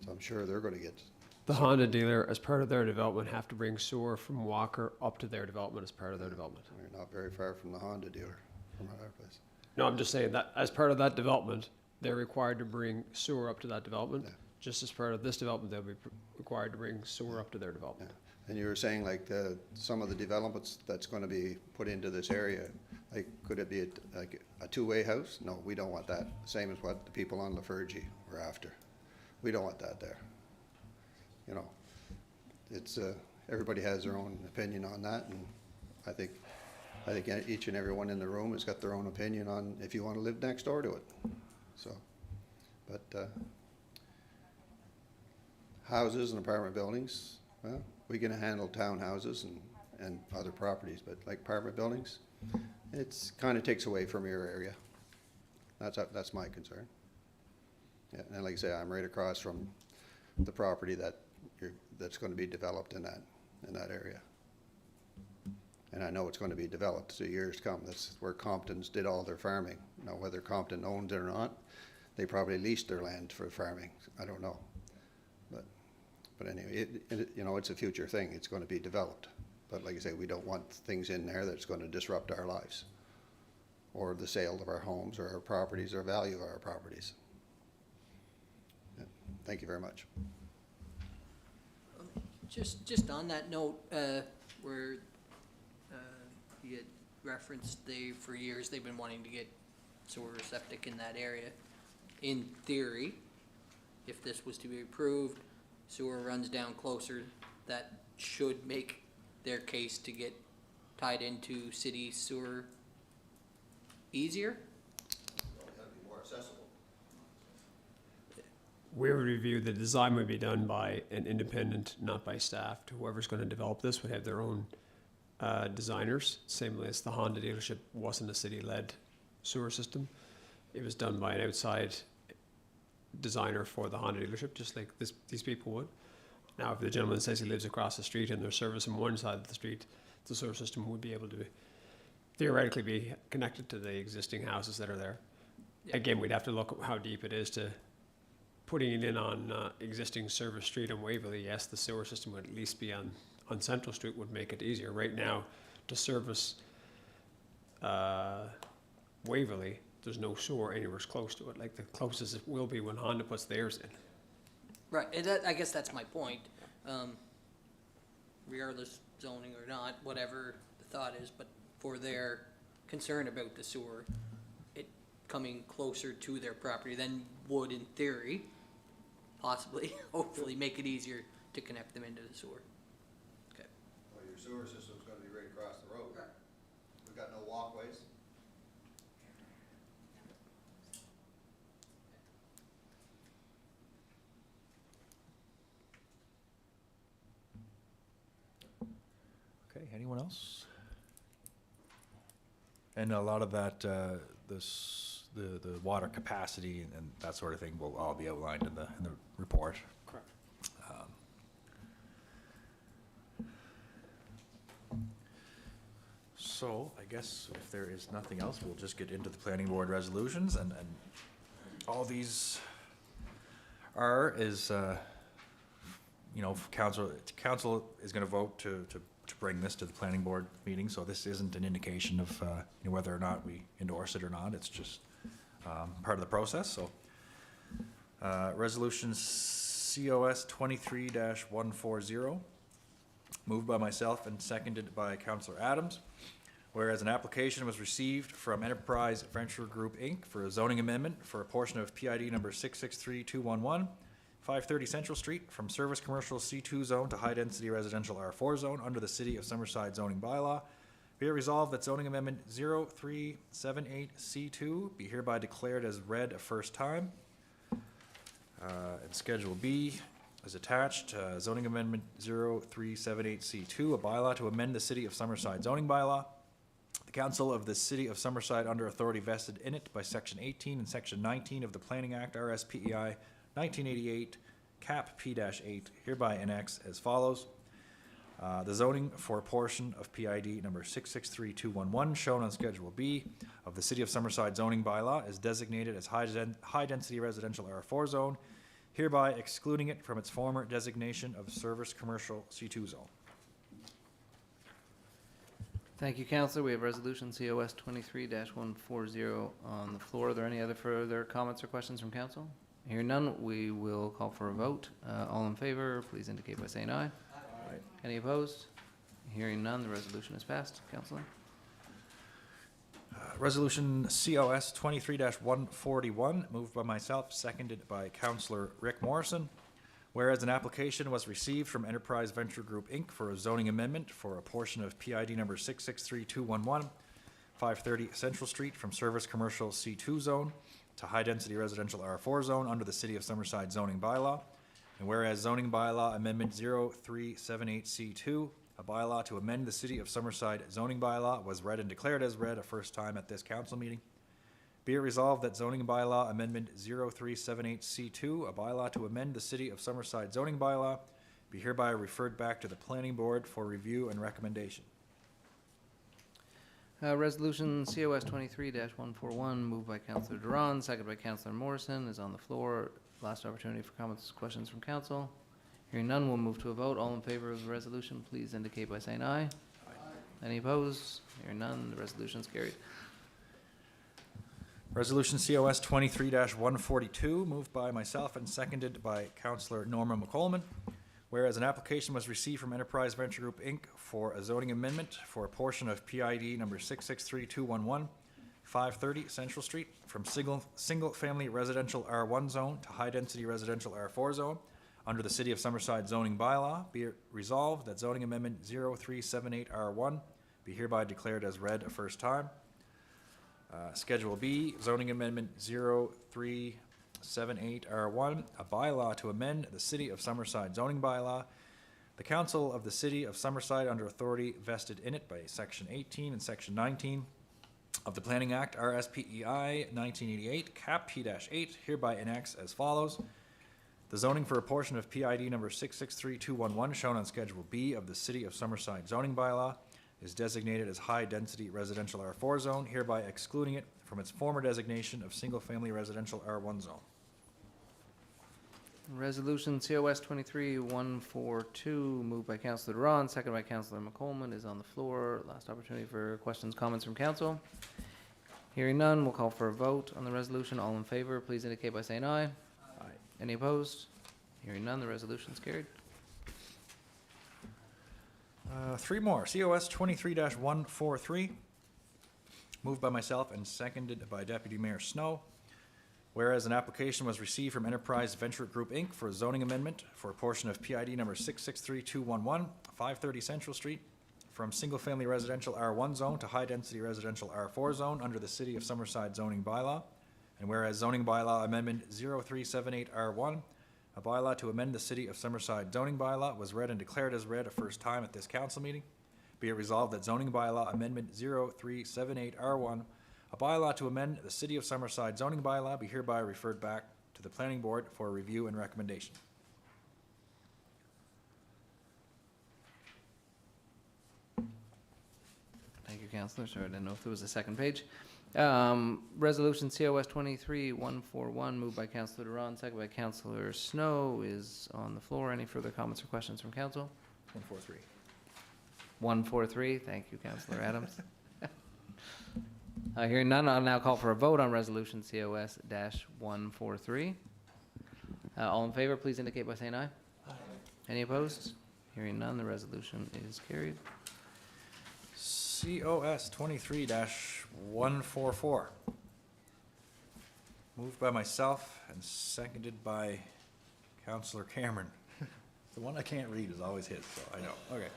I'm sure they're going to get. The Honda dealer, as part of their development, have to bring sewer from Walker up to their development as part of their development. We're not very far from the Honda dealer from our place. No, I'm just saying that as part of that development, they're required to bring sewer up to that development. Yeah. Just as part of this development, they'll be required to bring sewer up to their development. And you were saying like some of the developments that's going to be put into this area, like could it be like a two-way house? No, we don't want that. Same as what the people on Lefurgey were after. We don't want that there. You know, it's everybody has their own opinion on that, and I think each and every one in the room has got their own opinion on if you want to live next door to it. So, but houses and apartment buildings, well, we can handle townhouses and other properties, but like apartment buildings, it's kind of takes away from your area. That's my concern. Yeah, and like I say, I'm right across from the property that's going to be developed in that area. And I know it's going to be developed so years to come. That's where Comptons did all their farming. Now, whether Compton owns it or not, they probably leased their land for farming. I don't know. But anyway, you know, it's a future thing. It's going to be developed. But like I say, we don't want things in there that's going to disrupt our lives or the sale of our homes or our properties or value of our properties. Yeah. Thank you very much. Just on that note, where you had referenced for years they've been wanting to get sewer or septic in that area. In theory, if this was to be approved, sewer runs down closer, that should make their case to get tied into city sewer easier? That'd be more accessible. We would review, the design would be done by an independent, not by staff. Whoever's going to develop this would have their own designers. Same as the Honda dealership wasn't a city-led sewer system. It was done by an outside designer for the Honda dealership, just like these people would. Now, if the gentleman says he lives across the street and they're servicing one side of the street, the sewer system would be able to theoretically be connected to the existing houses that are there. Yeah. Again, we'd have to look at how deep it is to putting it in on existing service street on Waverly. Yes, the sewer system would at least be on Central Street, would make it easier. Right now, to service Waverly, there's no sewer anywhere close to it. Like the closest it will be when Honda puts theirs in. Right, and I guess that's my point. Regardless zoning or not, whatever the thought is, but for their concern about the sewer, it coming closer to their property then would, in theory, possibly, hopefully, make it easier to connect them into the sewer. Okay. Well, your sewer system's going to be right across the road. Right. We've got no walkways. Okay, anyone else? And a lot of that, the water capacity and that sort of thing will all be outlined in the report. Correct. So I guess if there is nothing else, we'll just get into the planning board resolutions and all these R is, council is going to vote to bring this to the planning board meeting, so this isn't an indication of whether or not we endorse it or not. It's just part of the process. So, resolution COS 23-140, moved by myself and seconded by Councillor Adams. Whereas an application was received from Enterprise Venture Group, Inc. for a zoning amendment for a portion of PID number 663211, 530 Central Street, from Service Commercial C2 Zone to High Density Residential R4 Zone under the City of Summerside Zoning Bylaw. Be it resolved that zoning amendment 0378C2 be hereby declared as read a first time. And Schedule B is attached, zoning amendment 0378C2, a bylaw to amend the City of Summerside Zoning Bylaw. The Council of the City of Summerside, under authority vested in it by Section 18 and Section 19 of the Planning Act, RSPEI 1988, Cap P-8, hereby annex as follows. The zoning for a portion of PID number 663211, shown on Schedule B of the City of Summerside Zoning Bylaw, is designated as high-density residential R4 zone, hereby excluding it from its former designation of Service Commercial C2 zone. Thank you, Councillor. We have resolution COS 23-140 on the floor. Are there any other further comments or questions from council? Hearing none, we will call for a vote. All in favor, please indicate by saying aye. Aye. Any opposed? Hearing none, the resolution is passed. Councillor? Resolution COS 23-141, moved by myself, seconded by Councillor Rick Morrison. Whereas an application was received from Enterprise Venture Group, Inc. for a zoning amendment for a portion of PID number 663211, 530 Central Street, from Service Commercial C2 Zone to High Density Residential R4 Zone under the City of Summerside Zoning Bylaw. And whereas zoning bylaw amendment 0378C2, a bylaw to amend the City of Summerside zoning bylaw, was read and declared as read a first time at this council meeting. Be it resolved that zoning bylaw amendment 0378C2, a bylaw to amend the City of Summerside zoning bylaw, be hereby referred back to the planning board for review and recommendation. Resolution COS 23-141, moved by Councillor Doiron, seconded by Councillor Morrison, is on the floor. Last opportunity for comments, questions from council. Hearing none, we'll move to a vote. All in favor of the resolution, please indicate by saying aye. Aye. Any opposed? Hearing none, the resolution is carried. Resolution COS 23-142, moved by myself and seconded by Councillor Norma McColman. Whereas an application was received from Enterprise Venture Group, Inc. for a zoning amendment for a portion of PID number 663211, 530 Central Street, from single-family residential R1 zone to high-density residential R4 zone under the City of Summerside zoning bylaw, be it resolved that zoning amendment 0378R1 be hereby declared as read a first Schedule B, zoning amendment 0378R1, a bylaw to amend the City of Summerside zoning bylaw. The Council of the City of Summerside, under authority vested in it by Section 18 and Section 19 of the Planning Act, RSPEI 1988, Cap P-8, hereby annex as follows. The zoning for a portion of PID number 663211, shown on Schedule B of the City of Summerside zoning bylaw, is designated as high-density residential R4 zone, hereby excluding it from its former designation of single-family residential R1 zone. Resolution COS 23-142, moved by Councillor Doiron, seconded by Councillor McColman, is on the floor. Last opportunity for questions, comments from council. Hearing none, we'll call for a vote on the resolution. All in favor, please indicate by saying aye. Aye. Any opposed? Hearing none, the resolution is carried. Three more. COS 23-143, moved by myself and seconded by Deputy Mayor Snow. Whereas an application was received from Enterprise Venture Group, Inc. for a zoning amendment for a portion of PID number 663211, 530 Central Street, from single-family residential R1 zone to high-density residential R4 zone under the City of Summerside zoning bylaw. And whereas zoning bylaw amendment 0378R1, a bylaw to amend the City of Summerside zoning bylaw, was read and declared as read a first time at this council meeting. Be it resolved that zoning bylaw amendment 0378R1, a bylaw to amend the City of Summerside zoning bylaw, be hereby referred back to the planning board for review and recommendation. Thank you, Councillor. Sorry, I didn't know if there was a second page. Resolution COS 23-141, moved by Councillor Duran, second by Councillor Snow, is on the floor. Any further comments or questions from council? 143. 143, thank you, Councillor Adams. Hearing none, I'll now call for a vote on Resolution COS-143. All in favor, please indicate by saying aye. Aye. Any opposed? Hearing none, the resolution is carried. COS 23-144. Moved by myself and seconded by Councillor Cameron. The one I can't read is always his, so I know. Okay.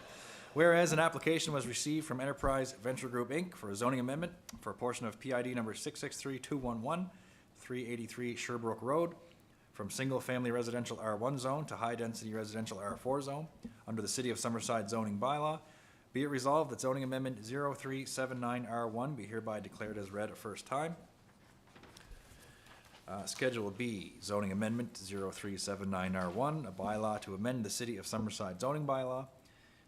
Whereas an application was received from Enterprise Venture Group, Inc. for a zoning amendment for a portion of PID number 663211, 383 Sherbrooke Road, from single-family residential R1 zone to high-density residential R4 zone under the City of Summerside zoning bylaw. Be it resolved that zoning amendment 0379R1 be hereby declared as read a first time. Schedule B, zoning amendment 0379R1, a bylaw to amend the City of Summerside zoning bylaw.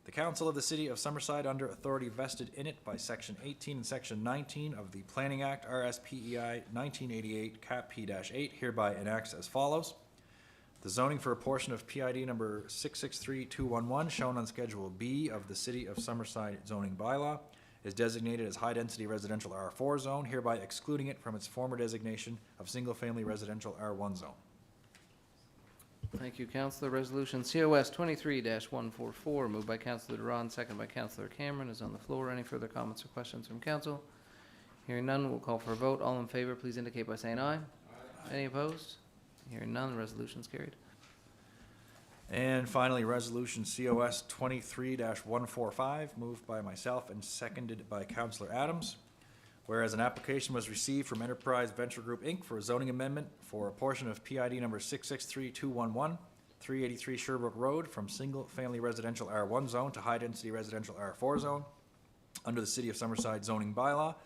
The Council of the City of Summerside, under authority vested in it by Section 18 and Section 19 of the Planning Act, RSPEI 1988, Cap P-8, hereby enacts as follows. The zoning for a portion of PID number 663211, shown on Schedule B of the City of Summerside zoning bylaw, is designated as high-density residential R4 zone, hereby excluding it from its former designation of single-family residential R1 zone. Thank you, Councillor. Resolution COS 23-144, moved by Councillor Duran, second by Councillor Cameron, is on the floor. Any further comments or questions from council? Hearing none, we'll call for a vote. All in favor, please indicate by saying aye. Aye. Any opposed? Hearing none, the resolution is carried. And finally, Resolution COS 23-145, moved by myself and seconded by Councillor Adams. Whereas an application was received from Enterprise Venture Group, Inc. for a zoning amendment for a portion of PID number 663211, 383 Sherbrooke Road, from single-family residential R1 zone to high-density residential R4 zone under the City of Summerside zoning bylaw.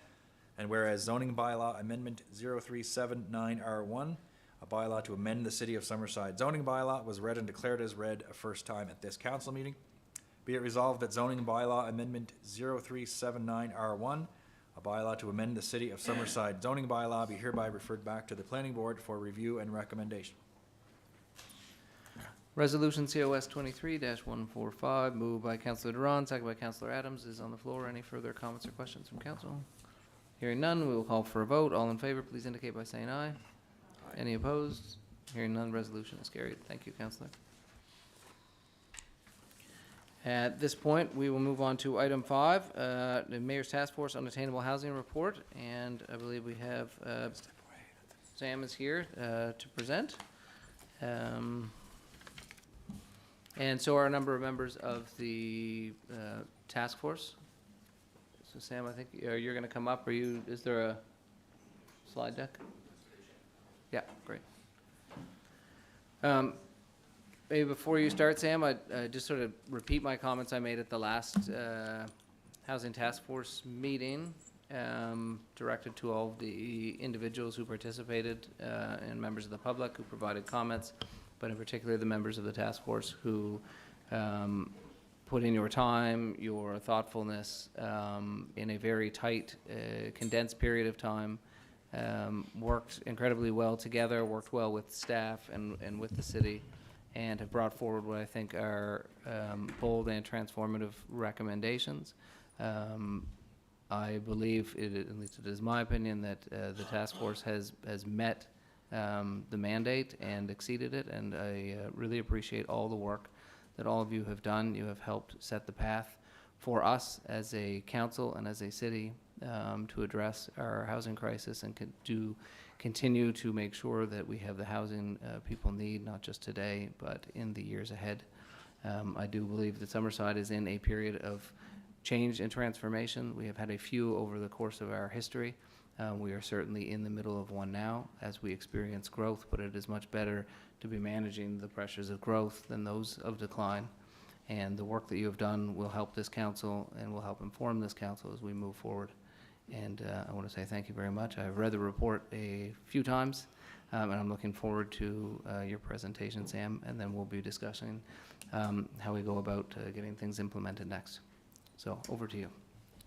And whereas zoning bylaw amendment 0379R1, a bylaw to amend the City of Summerside zoning bylaw, was read and declared as read a first time at this council meeting. Be it resolved that zoning bylaw amendment 0379R1, a bylaw to amend the City of Summerside zoning bylaw, be hereby referred back to the planning board for review and recommendation. Resolution COS 23-145, moved by Councillor Duran, second by Councillor Adams, is on the floor. Any further comments or questions from council? Hearing none, we will call for a vote. All in favor, please indicate by saying aye. Any opposed? Hearing none, resolution is carried. Thank you, Councillor. At this point, we will move on to item 5, the Mayor's Task Force on Attainable Housing Report, and I believe we have Sam is here to present. And so are a number of members of the task force. So Sam, I think you're going to come up. Is there a slide deck? Yeah, great. Maybe before you start, Sam, I just sort of repeat my comments I made at the last Housing Task Force meeting, directed to all of the individuals who participated and members of the public who provided comments, but in particular the members of the task force who put in your time, your thoughtfulness in a very tight, condensed period of time, worked incredibly well together, worked well with staff and with the city, and have brought forward what I think are bold and transformative recommendations. I believe, at least it is my opinion, that the task force has met the mandate and exceeded it, and I really appreciate all the work that all of you have done. You have helped set the path for us as a council and as a city to address our housing crisis and continue to make sure that we have the housing people need, not just today, but in the years ahead. I do believe that Summerside is in a period of change and transformation. We have had a few over the course of our history. We are certainly in the middle of one now as we experience growth, but it is much better to be managing the pressures of growth than those of decline. And the work that you have done will help this council and will help inform this council as we move forward. And I want to say thank you very much. I've read the report a few times, and I'm looking forward to your presentation, Sam, and then we'll be discussing how we go about getting things implemented next. So over to you.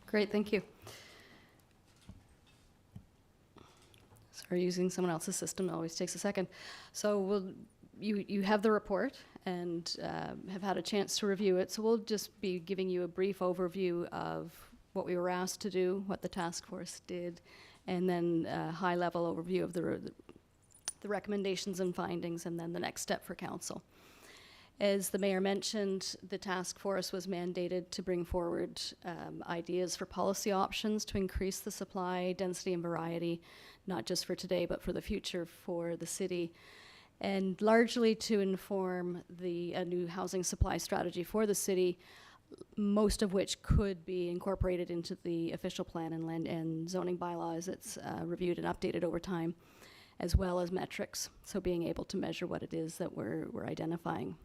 Great, thank you. are using someone else's system, it always takes a second. So you have the report and have had a chance to review it. So we'll just be giving you a brief overview of what we were asked to do, what the task force did, and then a high-level overview of the recommendations and findings, and then the next step for council. As the mayor mentioned, the task force was mandated to bring forward ideas for policy options to increase the supply, density, and variety, not just for today, but for the future for the city, and largely to inform a new housing supply strategy for the city, most of which could be incorporated into the official plan and land and zoning bylaw as it's reviewed and updated over time, as well as metrics, so being able to measure what it is that we're identifying.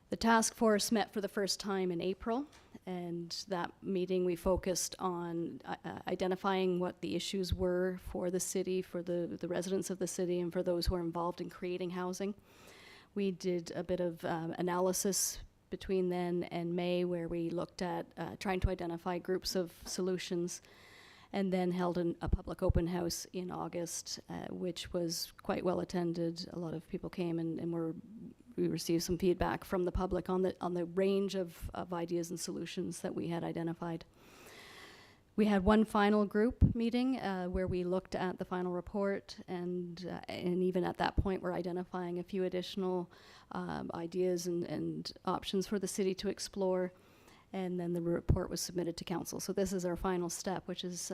The task force met for the first time in April, and that meeting we focused on identifying what the issues were for the city, for the residents of the city, and for those who are involved in creating housing. We did a bit of analysis between then and May, where we looked at trying to identify groups of solutions, and then held a public open house in August, which was quite well attended. A lot of people came, and we received some feedback from the public on the range of ideas and solutions that we had identified. We had one final group meeting where we looked at the final report, and even at that point we're identifying a few additional ideas and options for the city to explore, and then the report was submitted to council. So this is our final step, which is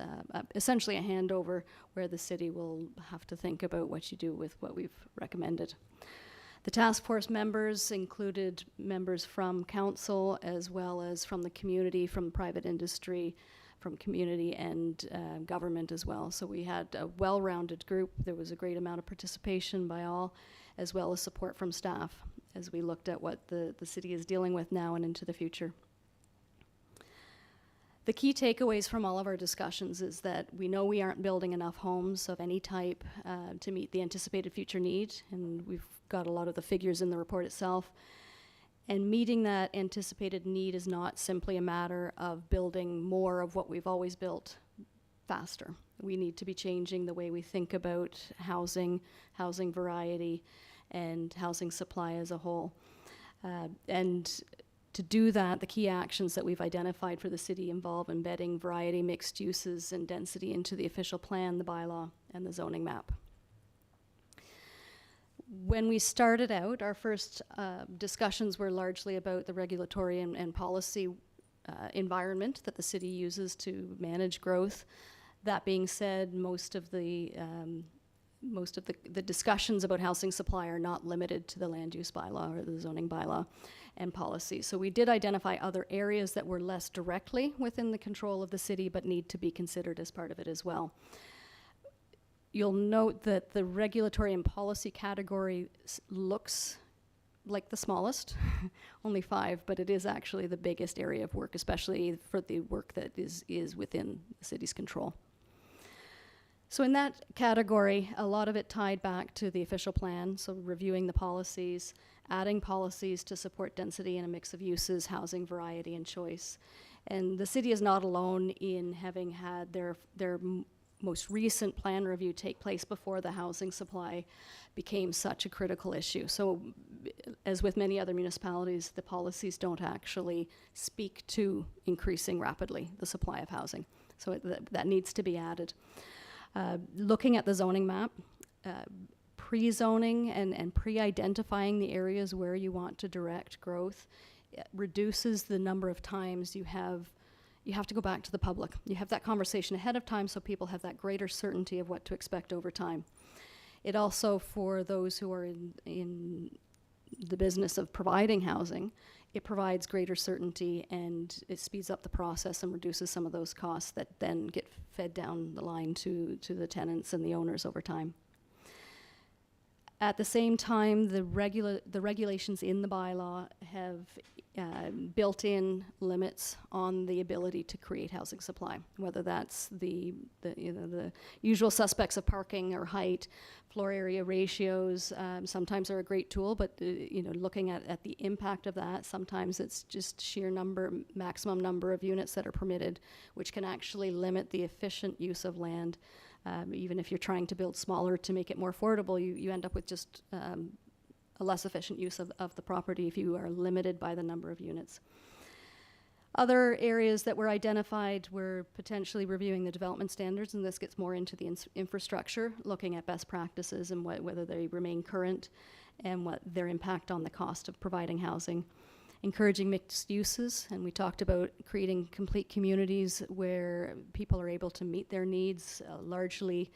essentially a handover where the city will have to think about what you do with what we've recommended. The task force members included members from council as well as from the community, from private industry, from community and government as well. So we had a well-rounded group. There was a great amount of participation by all, as well as support from staff as we looked at what the city is dealing with now and into the future. The key takeaways from all of our discussions is that we know we aren't building enough homes of any type to meet the anticipated future need, and we've got a lot of the figures in the report itself. And meeting that anticipated need is not simply a matter of building more of what we've always built faster. We need to be changing the way we think about housing, housing variety, and housing supply as a whole. And to do that, the key actions that we've identified for the city involve embedding variety, mixed uses, and density into the official plan, the bylaw, and the zoning map. When we started out, our first discussions were largely about the regulatory and policy environment that the city uses to manage growth. That being said, most of the discussions about housing supply are not limited to the land use bylaw or the zoning bylaw and policy. So we did identify other areas that were less directly within the control of the city but need to be considered as part of it as well. You'll note that the regulatory and policy category looks like the smallest, only 5, but it is actually the biggest area of work, especially for the work that is within the city's control. So in that category, a lot of it tied back to the official plan, so reviewing the policies, adding policies to support density and a mix of uses, housing variety, and choice. And the city is not alone in having had their most recent plan review take place before the housing supply became such a critical issue. So as with many other municipalities, the policies don't actually speak to increasing rapidly the supply of housing. So that needs to be added. Looking at the zoning map, pre-zoning and pre-identifying the areas where you want to direct growth reduces the number of times you have to go back to the public. You have that conversation ahead of time so people have that greater certainty of what to expect over time. It also, for those who are in the business of providing housing, it provides greater certainty and it speeds up the process and reduces some of those costs that then get fed down the line to the tenants and the owners over time. At the same time, the regulations in the bylaw have built-in limits on the ability to create housing supply, whether that's the usual suspects of parking or height, floor area ratios. Sometimes are a great tool, but looking at the impact of that, sometimes it's just sheer maximum number of units that are permitted, which can actually limit the efficient use of land Even if you're trying to build smaller to make it more affordable, you end up with just a less efficient use of the property if you are limited by the number of units. Other areas that were identified were potentially reviewing the development standards, and this gets more into the infrastructure, looking at best practices and whether they remain current and what their impact on the cost of providing housing. Encouraging mixed uses, and we talked about creating complete communities where people are able to meet their needs. Largely,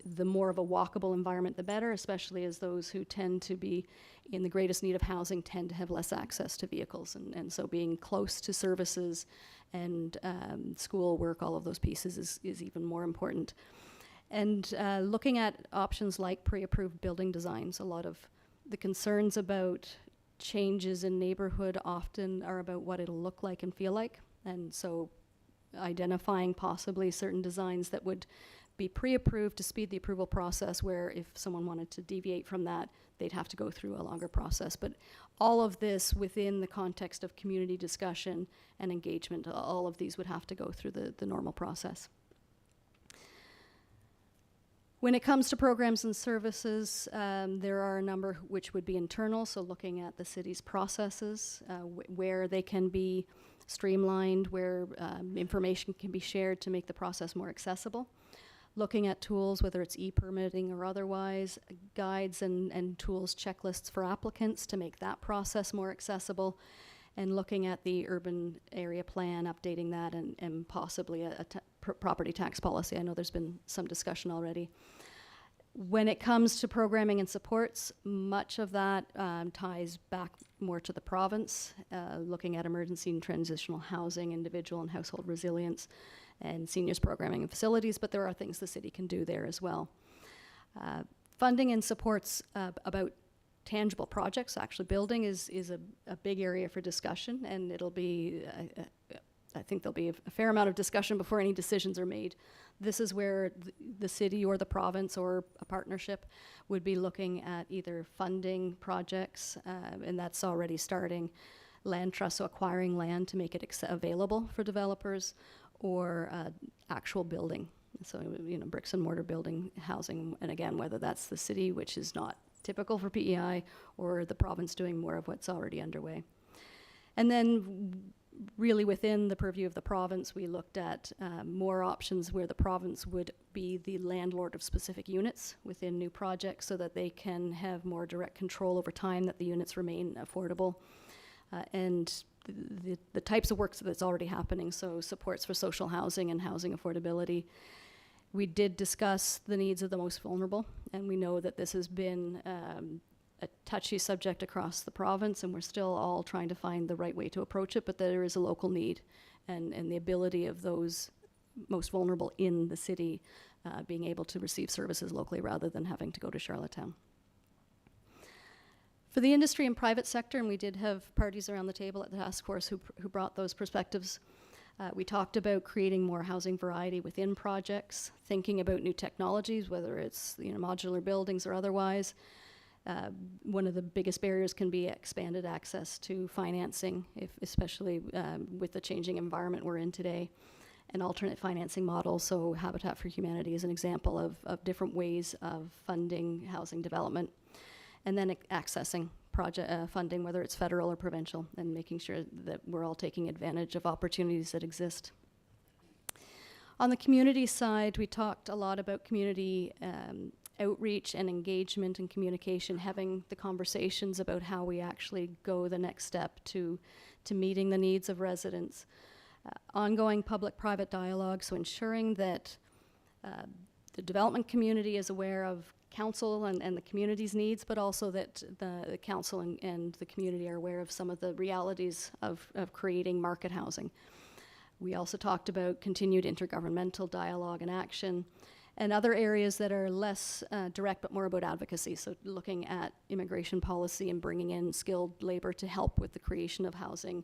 the more of a walkable environment, the better, especially as those who tend to be in the greatest need of housing tend to have less access to vehicles. And so being close to services and school work, all of those pieces is even more important. And looking at options like pre-approved building designs. A lot of the concerns about changes in neighborhood often are about what it'll look like and feel like. And so identifying possibly certain designs that would be pre-approved to speed the approval process, where if someone wanted to deviate from that, they'd have to go through a longer process. But all of this within the context of community discussion and engagement, all of these would have to go through the normal process. When it comes to programs and services, there are a number which would be internal, so looking at the city's processes, where they can be streamlined, where information can be shared to make the process more accessible. Looking at tools, whether it's e-permitting or otherwise, guides and tools, checklists for applicants to make that process more accessible, and looking at the urban area plan, updating that, and possibly a property tax policy. I know there's been some discussion already. When it comes to programming and supports, much of that ties back more to the province, looking at emergency and transitional housing, individual and household resilience, and seniors programming and facilities, but there are things the city can do there as well. Funding and supports about tangible projects. Actually, building is a big area for discussion, and it'll be, I think there'll be a fair amount of discussion before any decisions are made. This is where the city or the province or a partnership would be looking at either funding projects, and that's already starting, land trusts, so acquiring land to make it available for developers, or actual building. So, you know, bricks and mortar building, housing, and again, whether that's the city, which is not typical for PEI, or the province doing more of what's already underway. And then really within the purview of the province, we looked at more options where the province would be the landlord of specific units within new projects, so that they can have more direct control over time, that the units remain affordable. And the types of work that's already happening, so supports for social housing and housing affordability. We did discuss the needs of the most vulnerable, and we know that this has been a touchy subject across the province, and we're still all trying to find the right way to approach it, but there is a local need, and the ability of those most vulnerable in the city being able to receive services locally rather than having to go to Charlottetown. For the industry and private sector, and we did have parties around the table at the task force who brought those perspectives, we talked about creating more housing variety within projects, thinking about new technologies, whether it's, you know, modular buildings or otherwise. One of the biggest barriers can be expanded access to financing, especially with the changing environment we're in today, and alternate financing models. So Habitat for Humanity is an example of different ways of funding housing development. And then accessing project funding, whether it's federal or provincial, and making sure that we're all taking advantage of opportunities that exist. On the community side, we talked a lot about community outreach and engagement and communication, having the conversations about how we actually go the next step to meeting the needs of residents. Ongoing public-private dialogue, so ensuring that the development community is aware of council and the community's needs, but also that the council and the community are aware of some of the realities of creating market housing. We also talked about continued intergovernmental dialogue and action, and other areas that are less direct but more about advocacy, so looking at immigration policy and bringing in skilled labor to help with the creation of housing,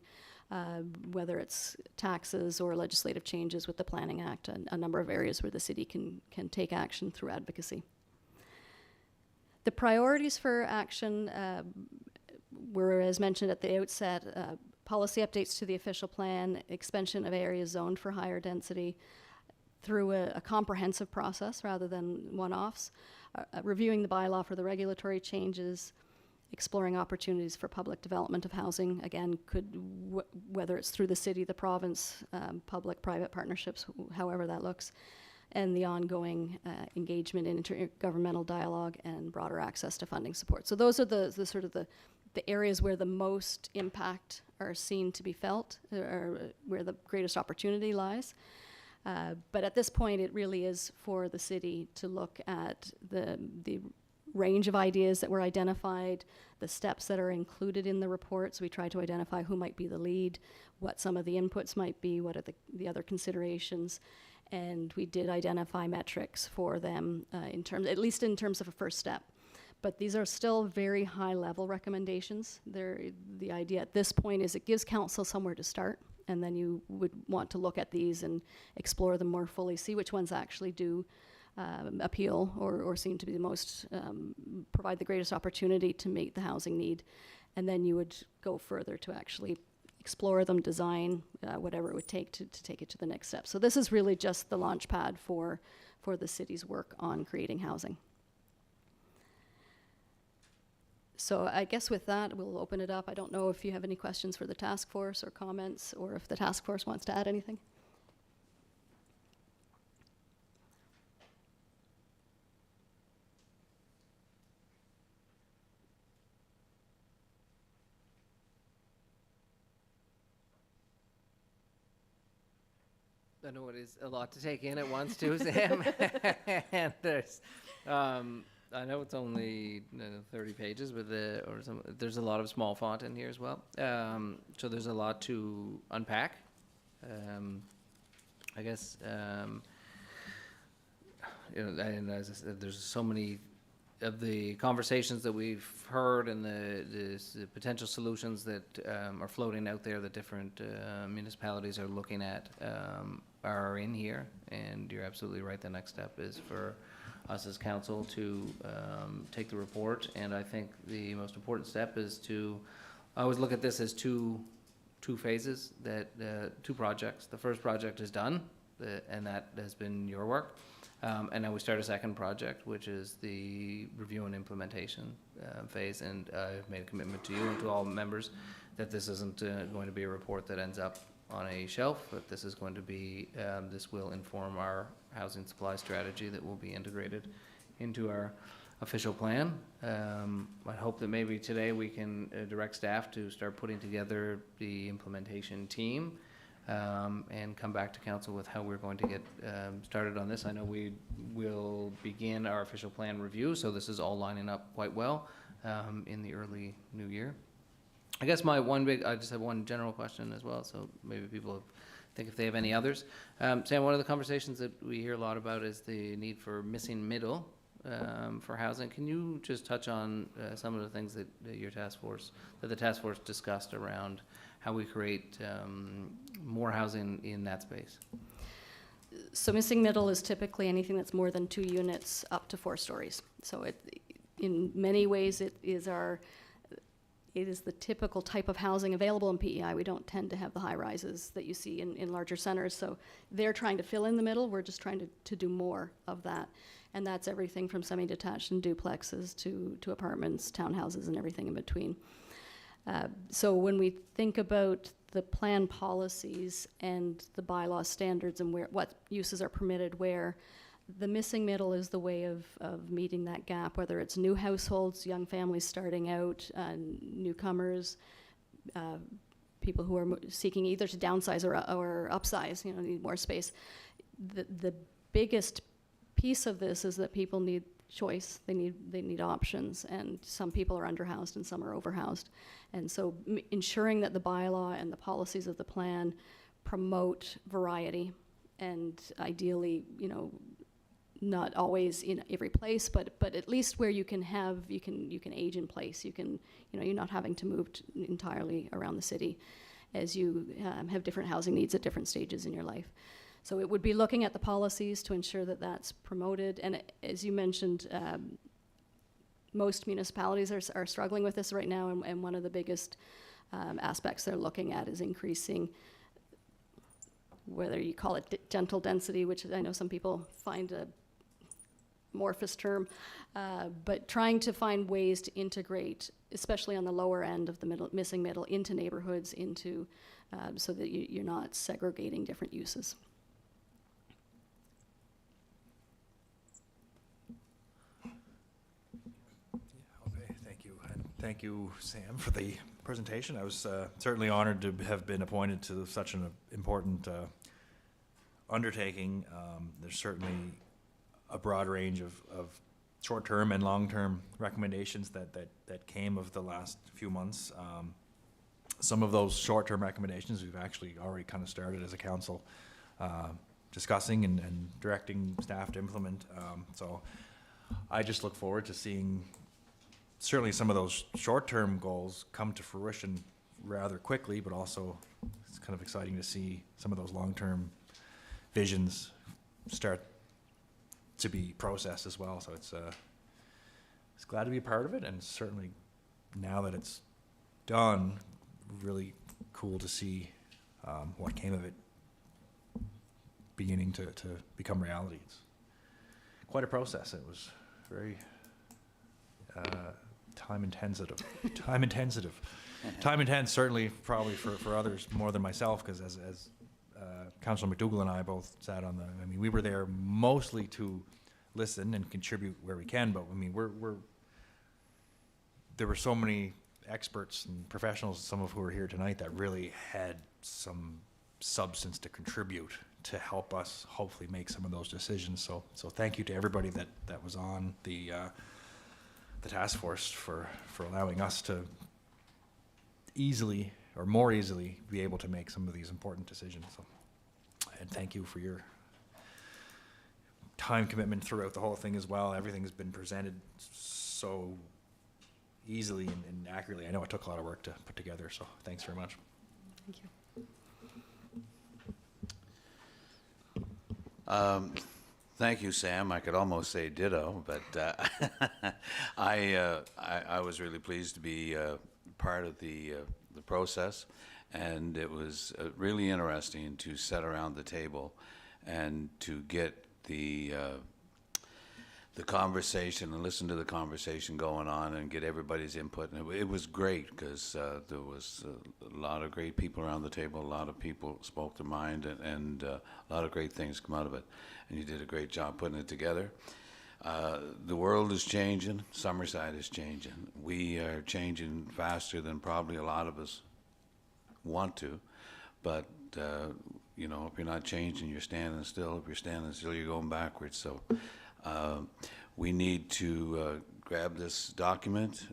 whether it's taxes or legislative changes with the Planning Act, a number of areas where the city can take action through advocacy. The priorities for action were, as mentioned at the outset, policy updates to the official plan, expansion of areas zoned for higher density, through a comprehensive process rather than one-offs, reviewing the bylaw for the regulatory changes, exploring opportunities for public development of housing, again, whether it's through the city, the province, public-private partnerships, however that looks, and the ongoing engagement in intergovernmental dialogue and broader access to funding support. So those are the sort of the areas where the most impact are seen to be felt, or where the greatest opportunity lies. But at this point, it really is for the city to look at the range of ideas that were identified, the steps that are included in the report. So we try to identify who might be the lead, what some of the inputs might be, what are the other considerations. And we did identify metrics for them at least in terms of a first step. But these are still very high-level recommendations. The idea at this point is it gives council somewhere to start, and then you would want to look at these and explore them more fully, see which ones actually do appeal or seem to be the most, provide the greatest opportunity to meet the housing need. And then you would go further to actually explore them, design, whatever it would take to take it to the next step. So this is really just the launch pad for the city's work on creating housing. So I guess with that, we'll open it up. I don't know if you have any questions for the task force or comments, or if the task force wants to add anything. I know it is a lot to take in at once too, Sam. And there's, I know it's only 30 pages, but there's a lot of small font in here as well. So there's a lot to unpack. I guess, and as I said, there's so many of the conversations that we've heard and the potential solutions that are floating out there that different municipalities are looking at are in here. And you're absolutely right. The next step is for us as council to take the report, and I think the most important step is to always look at this as two phases, two projects. The first project is done, and that has been your work, and now we start a second project, which is the review and implementation phase. And I've made a commitment to you and to all members that this isn't going to be a report that ends up on a shelf, but this is going to be, this will inform our housing supply strategy that will be integrated into our official plan. I hope that maybe today we can direct staff to start putting together the implementation team and come back to council with how we're going to get started on this. I know we will begin our official plan review, so this is all lining up quite well in the early new year. I guess I just have one general question as well, so maybe people think if they have any others. Sam, one of the conversations that we hear a lot about is the need for missing middle for housing. Can you just touch on some of the things that the task force discussed around how we create more housing in that space? So missing middle is typically anything that's more than 2 units up to 4 stories. So in many ways it is the typical type of housing available in PEI. We don't tend to have the high rises that you see in larger centers. So they're trying to fill in the middle. We're just trying to do more of that. And that's everything from semi-detached and duplexes to apartments, townhouses, and everything in between. So when we think about the plan policies and the bylaw standards and what uses are permitted where, the missing middle is the way of meeting that gap, whether it's new households, young families starting out, newcomers, people who are seeking either to downsize or upsize, need more space. The biggest piece of this is that people need choice. They need options, and some people are underhoused and some are overhoused. And so ensuring that the bylaw and the policies of the plan promote variety, and ideally, not always in every place, but at least where you can age in place. You're not having to move entirely around the city as you have different housing needs at different stages in your life. So it would be looking at the policies to ensure that that's promoted. And as you mentioned, most municipalities are struggling with this right now, and one of the biggest aspects they're looking at is increasing whether you call it gentle density, which I know some people find a amorphous term, but trying to find ways to integrate, especially on the lower end of the missing middle, into neighborhoods, into so that you're not segregating different uses. Okay, thank you. And thank you, Sam, for the presentation. I was certainly honored to have been appointed to such an important undertaking. There's certainly a broad range of short-term and long-term recommendations that came of the last few months. Some of those short-term recommendations we've actually already kind of started as a council discussing and directing staff to implement. So I just look forward to seeing certainly some of those short-term goals come to fruition rather quickly, but also it's kind of exciting to see some of those long-term visions start to be processed as well. So it's glad to be a part of it, and certainly now that it's done, really cool to see what came of it beginning to become reality. It's quite a process. It was very time intensive. Time intense, certainly probably for others more than myself, because as Councillor McDougall and I both sat on we were there mostly to listen and contribute where we can, but there were so many experts and professionals, some of who are here tonight, that really had some substance to contribute to help us hopefully make some of those decisions. So thank you to everybody that was on the task force for allowing us to easily or more easily be able to make some of these important decisions. So, and thank you for your time commitment throughout the whole thing as well. Everything's been presented so easily and accurately. I know it took a lot of work to put together, so thanks very much. Thank you. Thank you, Sam. I could almost say ditto, but I was really pleased to be part of the process, and it was really interesting to sit around the table and to get the conversation and listen to the conversation going on and get everybody's input. And it was great because there was a lot of great people around the table. A lot of people spoke their mind, and a lot of great things come out of it. And you did a great job putting it together. The world is changing. Summerside is changing. We are changing faster than probably a lot of us want to. But, you know, if you're not changing, you're standing still. If you're standing still, you're going backwards. So we need to grab this document,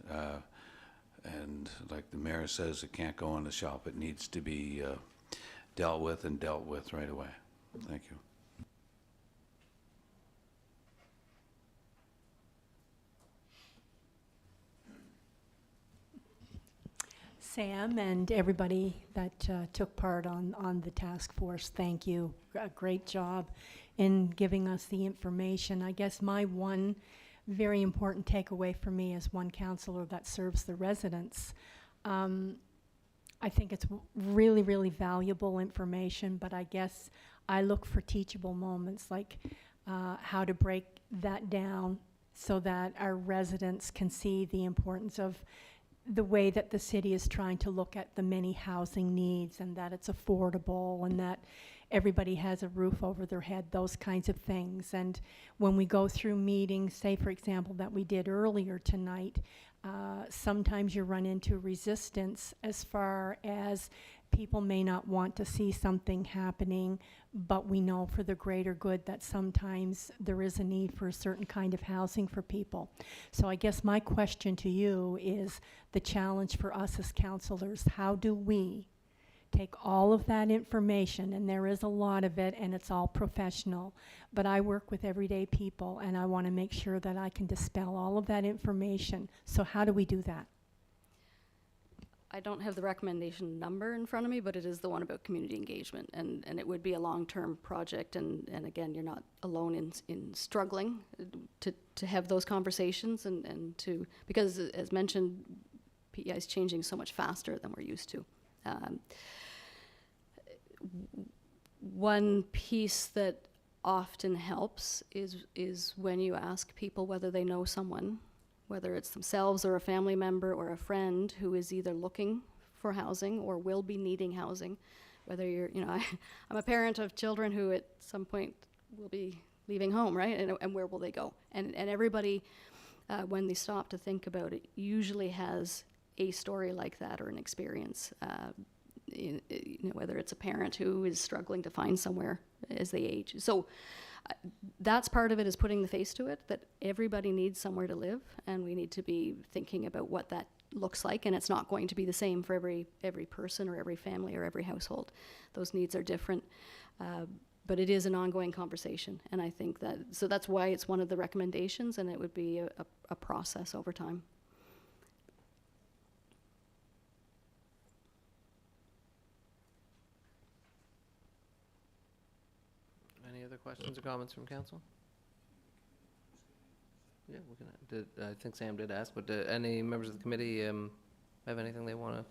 and like the mayor says, it can't go on the shelf. It needs to be dealt with right away. Thank you. Sam and everybody that took part on the task force, thank you. A great job in giving us the information. I guess my one very important takeaway for me as one councillor that serves the residents, I think it's really, really valuable information, but I guess I look for teachable moments, like how to break that down so that our residents can see the importance of the way that the city is trying to look at the many housing needs, and that it's affordable, and that everybody has a roof over their head, those kinds of things. And when we go through meetings, say for example that we did earlier tonight, sometimes you run into resistance as far as people may not want to see something happening, but we know for the greater good that sometimes there is a need for a certain kind of housing for people. So I guess my question to you is the challenge for us as councillors: how do we take all of that information, and there is a lot of it, and it's all professional, but I work with everyday people, and I want to make sure that I can dispel all of that information. So how do we do that? I don't have the recommendation number in front of me, but it is the one about community engagement, and it would be a long-term project, and again, you're not alone in struggling to have those conversations, and to, because as mentioned, PEI is changing so much faster than we're used to. One piece that often helps is when you ask people whether they know someone, whether it's themselves or a family member or a friend who is either looking for housing or will be needing housing. Whether you're, I'm a parent of children who at some point will be leaving home, right? And where will they go? And everybody, when they stop to think about it, usually has a story like that or an experience. Whether it's a parent who is struggling to find somewhere as they age. So that's part of it, is putting the face to it, that everybody needs somewhere to live, and we need to be thinking about what that looks like, and it's not going to be the same for every person or every family or every household. Those needs are different, but it is an ongoing conversation, and I think that's why it's one of the recommendations, and it would be a process over time. Any other questions or comments from council? Yeah, I think Sam did ask, but any members of the committee have anything they want to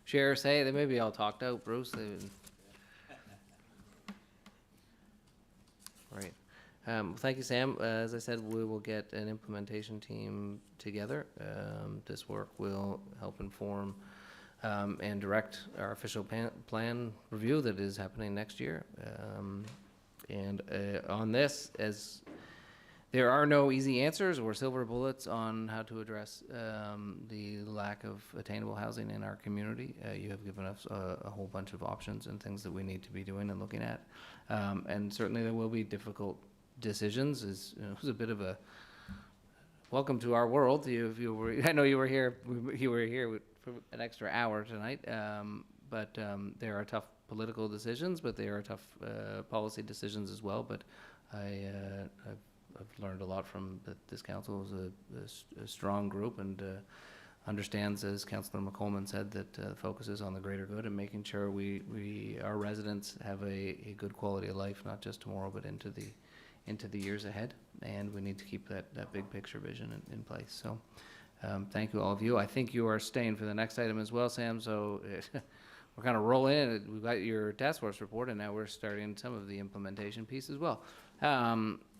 share or say? They may be all talked out, Bruce. Right. Thank you, Sam. As I said, we will get an implementation team together. This work will help inform and direct our official plan review that is happening next year. And on this, as there are no easy answers or silver bullets on how to address the lack of attainable housing in our community. You have given us a whole bunch of options and things that we need to be doing and looking at. And certainly there will be difficult decisions. It was a bit of a welcome to our world. I know you were here for an extra hour tonight, but there are tough political decisions, but they are tough policy decisions as well. But I've learned a lot from this council. Is a strong group and understands, as Councillor McColman said, that the focus is on the greater good and making sure our residents have a good quality of life, not just tomorrow, but into the years ahead. And we need to keep that big picture vision in place. So thank you, all of you. I think you are staying for the next item as well, Sam. So we're kind of rolling in. We've got your task force report, and now we're starting some of the implementation piece as well,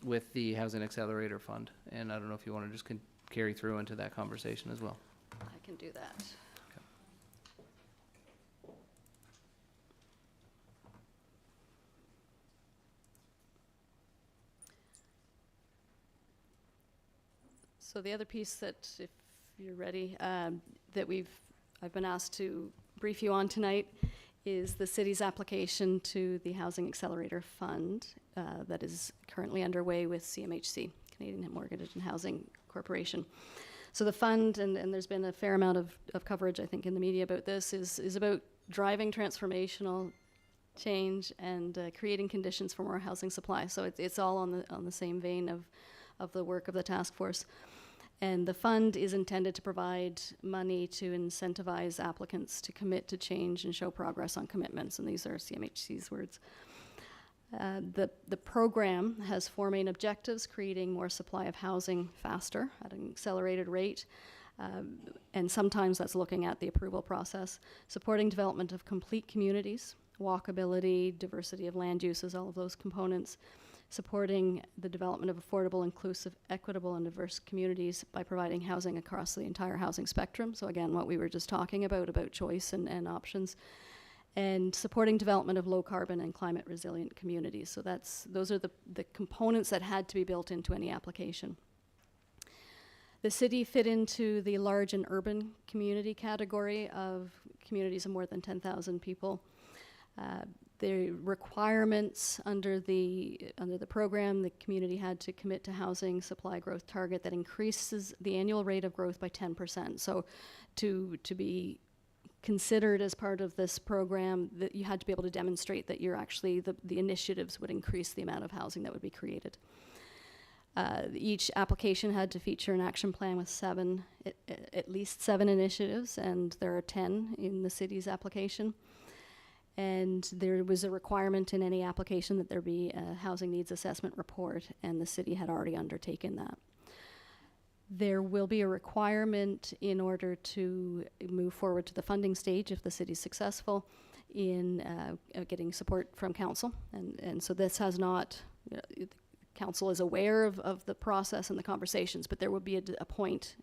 with the Housing Accelerator Fund. And I don't know if you want to just carry through into that conversation as well. I can do that. So the other piece that, if you're ready, that I've been asked to brief you on tonight is the city's application to the Housing Accelerator Fund that is currently underway with CMHC, Canadian Mortgage and Housing Corporation. So the fund, and there's been a fair amount of coverage, I think, in the media about this, is about driving transformational change and creating conditions for more housing supply. So it's all on the same vein of the work of the task force. And the fund is intended to provide money to incentivize applicants to commit to change and show progress on commitments, and these are CMHC's words. The program has 4 main objectives: creating more supply of housing faster at an accelerated rate, and sometimes that's looking at the approval process, supporting development of complete communities, walkability, diversity of land uses, all of those components, supporting the development of affordable, inclusive, equitable, and diverse communities by providing housing across the entire housing spectrum. So again, what we were just talking about choice and options, and supporting development of low carbon and climate resilient communities. So those are the components that had to be built into any application. The city fit into the large and urban community category of communities of more than 10,000 people. The requirements under the program, the community had to commit to housing supply growth target that increases the annual rate of growth by 10%. So to be considered as part of this program, that you had to be able to demonstrate that you're actually, the initiatives would increase the amount of housing that would be created. Each application had to feature an action plan with at least 7 initiatives, and there are 10 in the city's application. And there was a requirement in any application that there be a housing needs assessment report, and the city had already undertaken that. There will be a requirement in order to move forward to the funding stage, if the city's successful, in getting support from council. And so this has not, council is aware of the process and the conversations, but there would be a point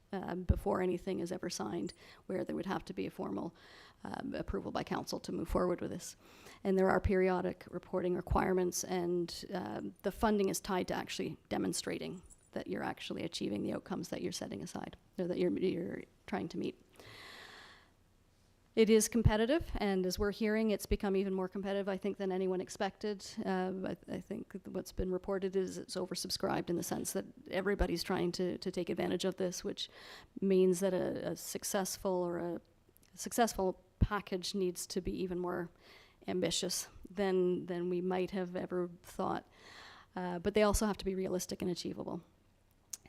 before anything is ever signed where there would have to be a formal approval by council to move forward with this. And there are periodic reporting requirements, and the funding is tied to actually demonstrating that you're actually achieving the outcomes that you're setting aside, or that you're trying to meet. It is competitive, and as we're hearing, it's become even more competitive, I think, than anyone expected. I think what's been reported is it's oversubscribed in the sense that everybody's trying to take advantage of this, which means that a successful package needs to be even more ambitious than we might have ever thought. But they also have to be realistic and achievable.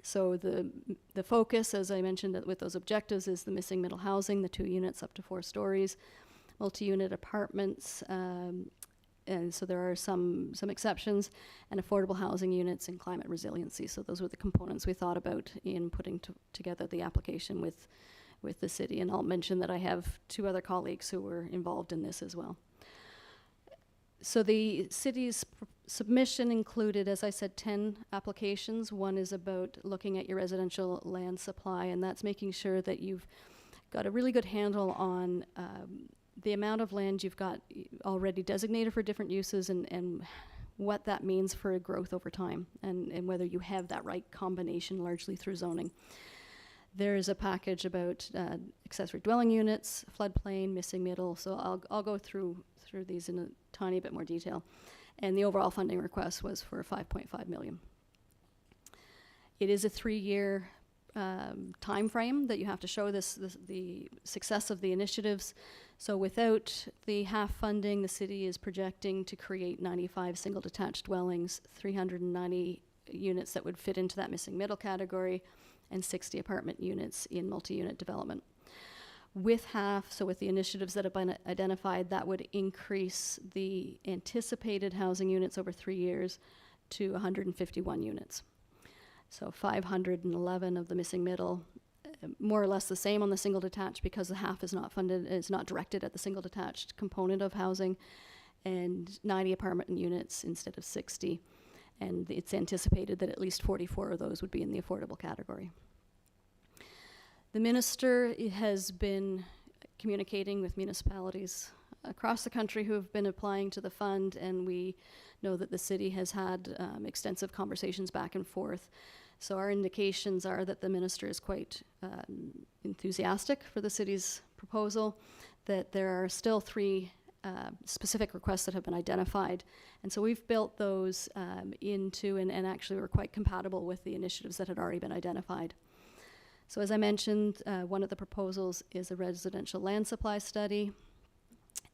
So the focus, as I mentioned with those objectives, is the missing middle housing, the 2 units up to 4 stories, multi-unit apartments, and so there are some exceptions, and affordable housing units and climate resiliency. So those were the components we thought about in putting together the application with the city. And I'll mention that I have 2 other colleagues who were involved in this as well. So the city's submission included, as I said, 10 applications. One is about looking at your residential land supply, and that's making sure that you've got a really good handle on the amount of land you've got already designated for different uses, and what that means for growth over time, and whether you have that right combination largely through zoning. There is a package about accessory dwelling units, floodplain, missing middle, so I'll go through these in a tiny bit more detail. And the overall funding request was for $5.5 million. It is a 3-year time frame that you have to show the success of the initiatives. So without the half funding, the city is projecting to create 95 single detached dwellings, 390 units that would fit into that missing middle category, and 60 apartment units in multi-unit development. With half, so with the initiatives that have been identified, that would increase the anticipated housing units over 3 years to 151 units. So 511 of the missing middle, more or less the same on the single detached because the half is not funded, is not directed at the single detached component of housing, and 90 apartment units instead of 60. And it's anticipated that at least 44 of those would be in the affordable category. The minister has been communicating with municipalities across the country who have been applying to the fund, and we know that the city has had extensive conversations back and forth. So our indications are that the minister is quite enthusiastic for the city's proposal, that there are still 3 specific requests that have been identified. And so we've built those into, and actually were quite compatible with the initiatives that had already been identified. So as I mentioned, one of the proposals is a residential land supply study.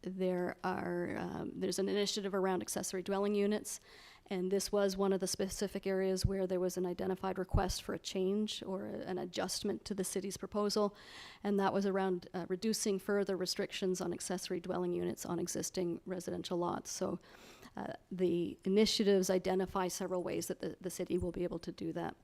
There's an initiative around accessory dwelling units, and this was one of the specific areas where there was an identified request for a change or an adjustment to the city's proposal, and that was around reducing further restrictions on accessory dwelling units on existing residential lots. So the initiatives identify several ways that the city will be able to do that.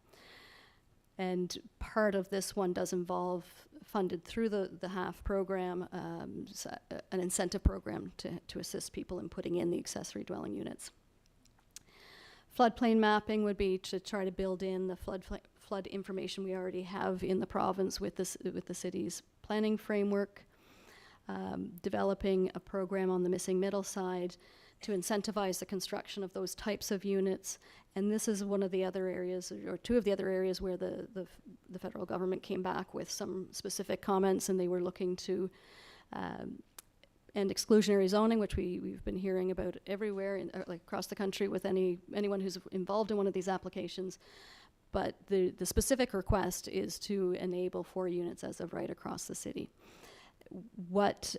And part of this one does involve, funded through the HALF program, an incentive program to assist people in putting in the accessory dwelling units. Floodplain mapping would be to try to build in the flood information we already have in the province with the city's planning framework. Developing a program on the missing middle side to incentivize the construction of those types of units. And this is one of the other areas, or 2 of the other areas where the federal government came back with some specific comments, and they were looking to end exclusionary zoning, which we've been hearing about everywhere, like across the country with anyone who's involved in one of these applications. But the specific request is to enable 4 units as of right across the city. What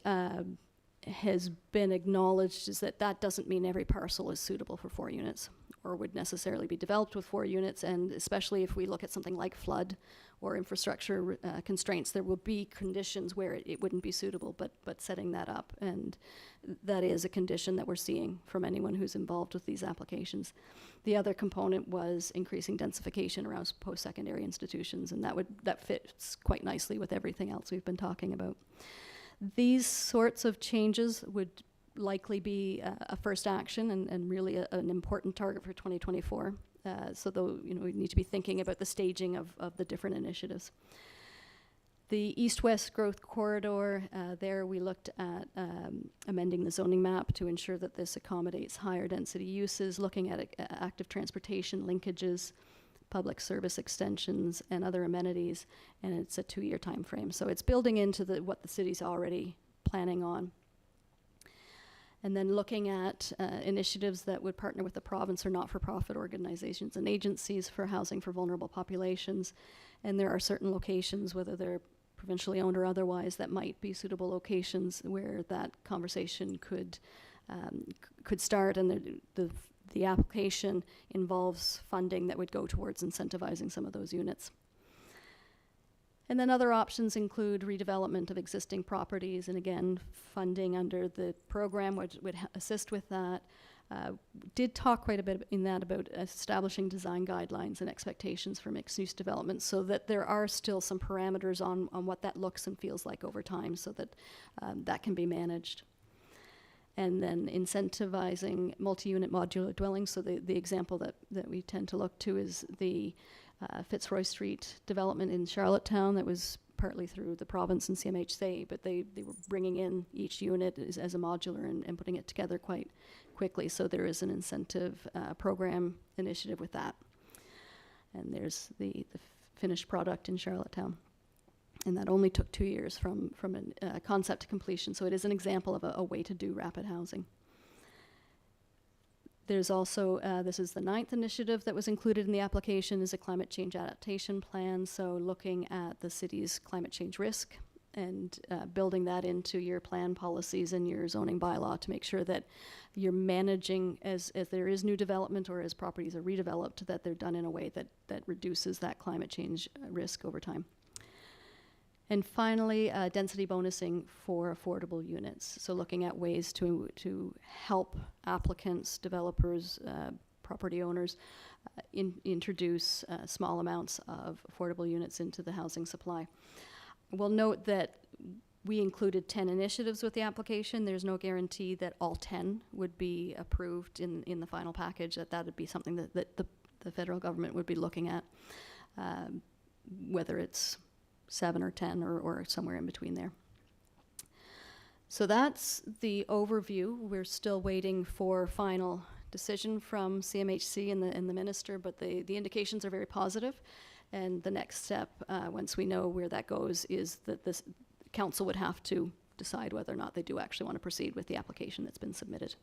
has been acknowledged is that doesn't mean every parcel is suitable for 4 units or would necessarily be developed with 4 units, and especially if we look at something like flood or infrastructure constraints, there will be conditions where it wouldn't be suitable, but setting that up, and that is a condition that we're seeing from anyone who's involved with these applications. The other component was increasing densification around post-secondary institutions, and that fits quite nicely with everything else we've been talking about. These sorts of changes would likely be a first action and really an important target for 2024. So though, we need to be thinking about the staging of the different initiatives. The east-west growth corridor, there we looked at amending the zoning map to ensure that this accommodates higher density uses, looking at active transportation linkages, public service extensions, and other amenities, and it's a 2-year time frame. So it's building into what the city's already planning on. And then looking at initiatives that would partner with the province or not-for-profit organizations and agencies for housing for vulnerable populations. And there are certain locations, whether they're provincially owned or otherwise, that might be suitable locations where that conversation could start, and the application involves funding that would go towards incentivizing some of those units. And then other options include redevelopment of existing properties, and again, funding under the program would assist with that. Did talk quite a bit in that about establishing design guidelines and expectations for mixed-use development, so that there are still some parameters on what that looks and feels like over time, so that that can be managed. And then incentivizing multi-unit modular dwellings. So the example that we tend to look to is the Fitzroy Street development in Charlottetown that was partly through the province and CMHC, but they were bringing in each unit as a modular and putting it together quite quickly. So there is an incentive program initiative with that. And there's the finished product in Charlottetown. And that only took 2 years from a concept to completion. So it is an example of a way to do rapid housing. There's also, this is the 9th initiative that was included in the application, is a climate change adaptation plan. So looking at the city's climate change risk and building that into your plan policies and your zoning bylaw to make sure that you're managing as there is new development or as properties are redeveloped, that they're done in a way that reduces that climate change risk over time. And finally, density bonusing for affordable units. So looking at ways to help applicants, developers, property owners introduce small amounts of affordable units into the housing supply. We'll note that we included 10 initiatives with the application. There's no guarantee that all 10 would be approved in the final package, that would be something that the federal government would be looking at, whether it's 7 or 10 or somewhere in between there. So that's the overview. We're still waiting for final decision from CMHC and the minister, but the indications are very positive. And the next step, once we know where that goes, is that this council would have to decide whether or not they do actually want to proceed with the application that's been submitted.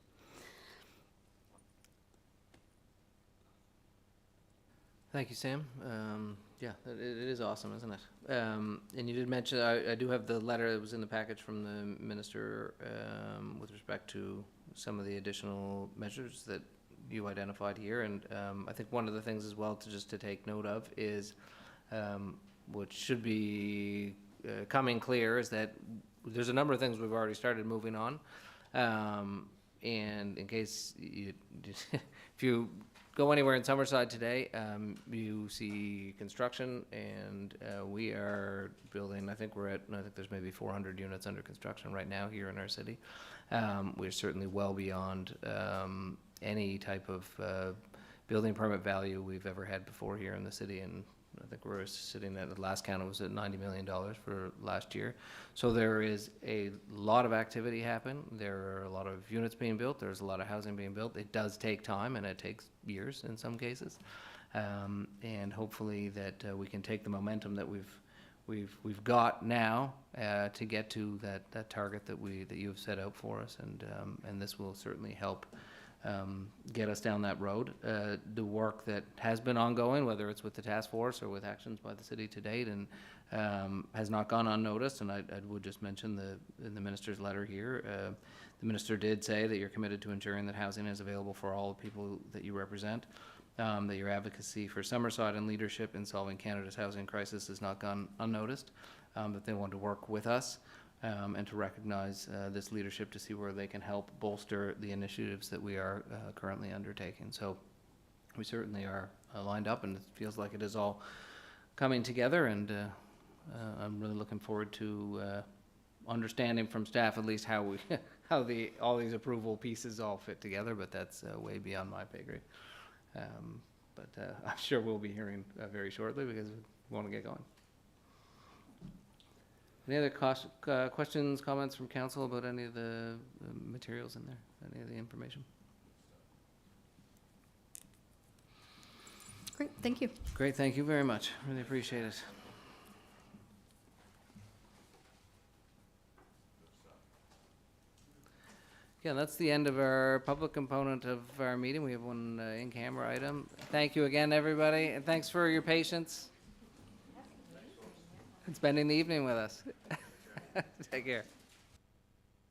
Thank you, Sam. Yeah, it is awesome, isn't it? And you did mention, I do have the letter that was in the package from the minister with respect to some of the additional measures that you identified here. And I think one of the things as well to take note of is, which should be coming clear, is that there's a number of things we've already started moving on. And in case if you go anywhere in Summerside today, you see construction, and we are building, I think there's maybe 400 units under construction right now here in our city. We're certainly well beyond any type of building permit value we've ever had before here in the city, and I think we're sitting at, the last count was at $90 million for last year. So there is a lot of activity happening. There are a lot of units being built. There's a lot of housing being built. It does take time, and it takes years in some cases. And hopefully that we can take the momentum that we've got now to get to that target that you have set out for us, and this will certainly help get us down that road. The work that has been ongoing, whether it's with the task force or with actions by the city to date, and has not gone unnoticed. And I would just mention in the minister's letter here, the minister did say that you're committed to ensuring that housing is available for all the people that you represent, that your advocacy for Summerside and leadership in solving Canada's housing crisis has not gone unnoticed, that they want to work with us and to recognize this leadership to see where they can help bolster the initiatives that we are currently undertaking. So we certainly are lined up, and it feels like it is all coming together, and I'm really looking forward to understanding from staff at least how how all these approval pieces all fit together, but that's way beyond my pay grade. But I'm sure we'll be hearing very shortly because we want to get going. Any other questions, comments from council about any of the materials in there, any of the information? Great, thank you. Great, thank you very much. Really appreciate it. Yeah, that's the end of our public component of our meeting. We have one in-camera item. Thank you again, everybody, and thanks for your patience and spending the evening with us. Take care.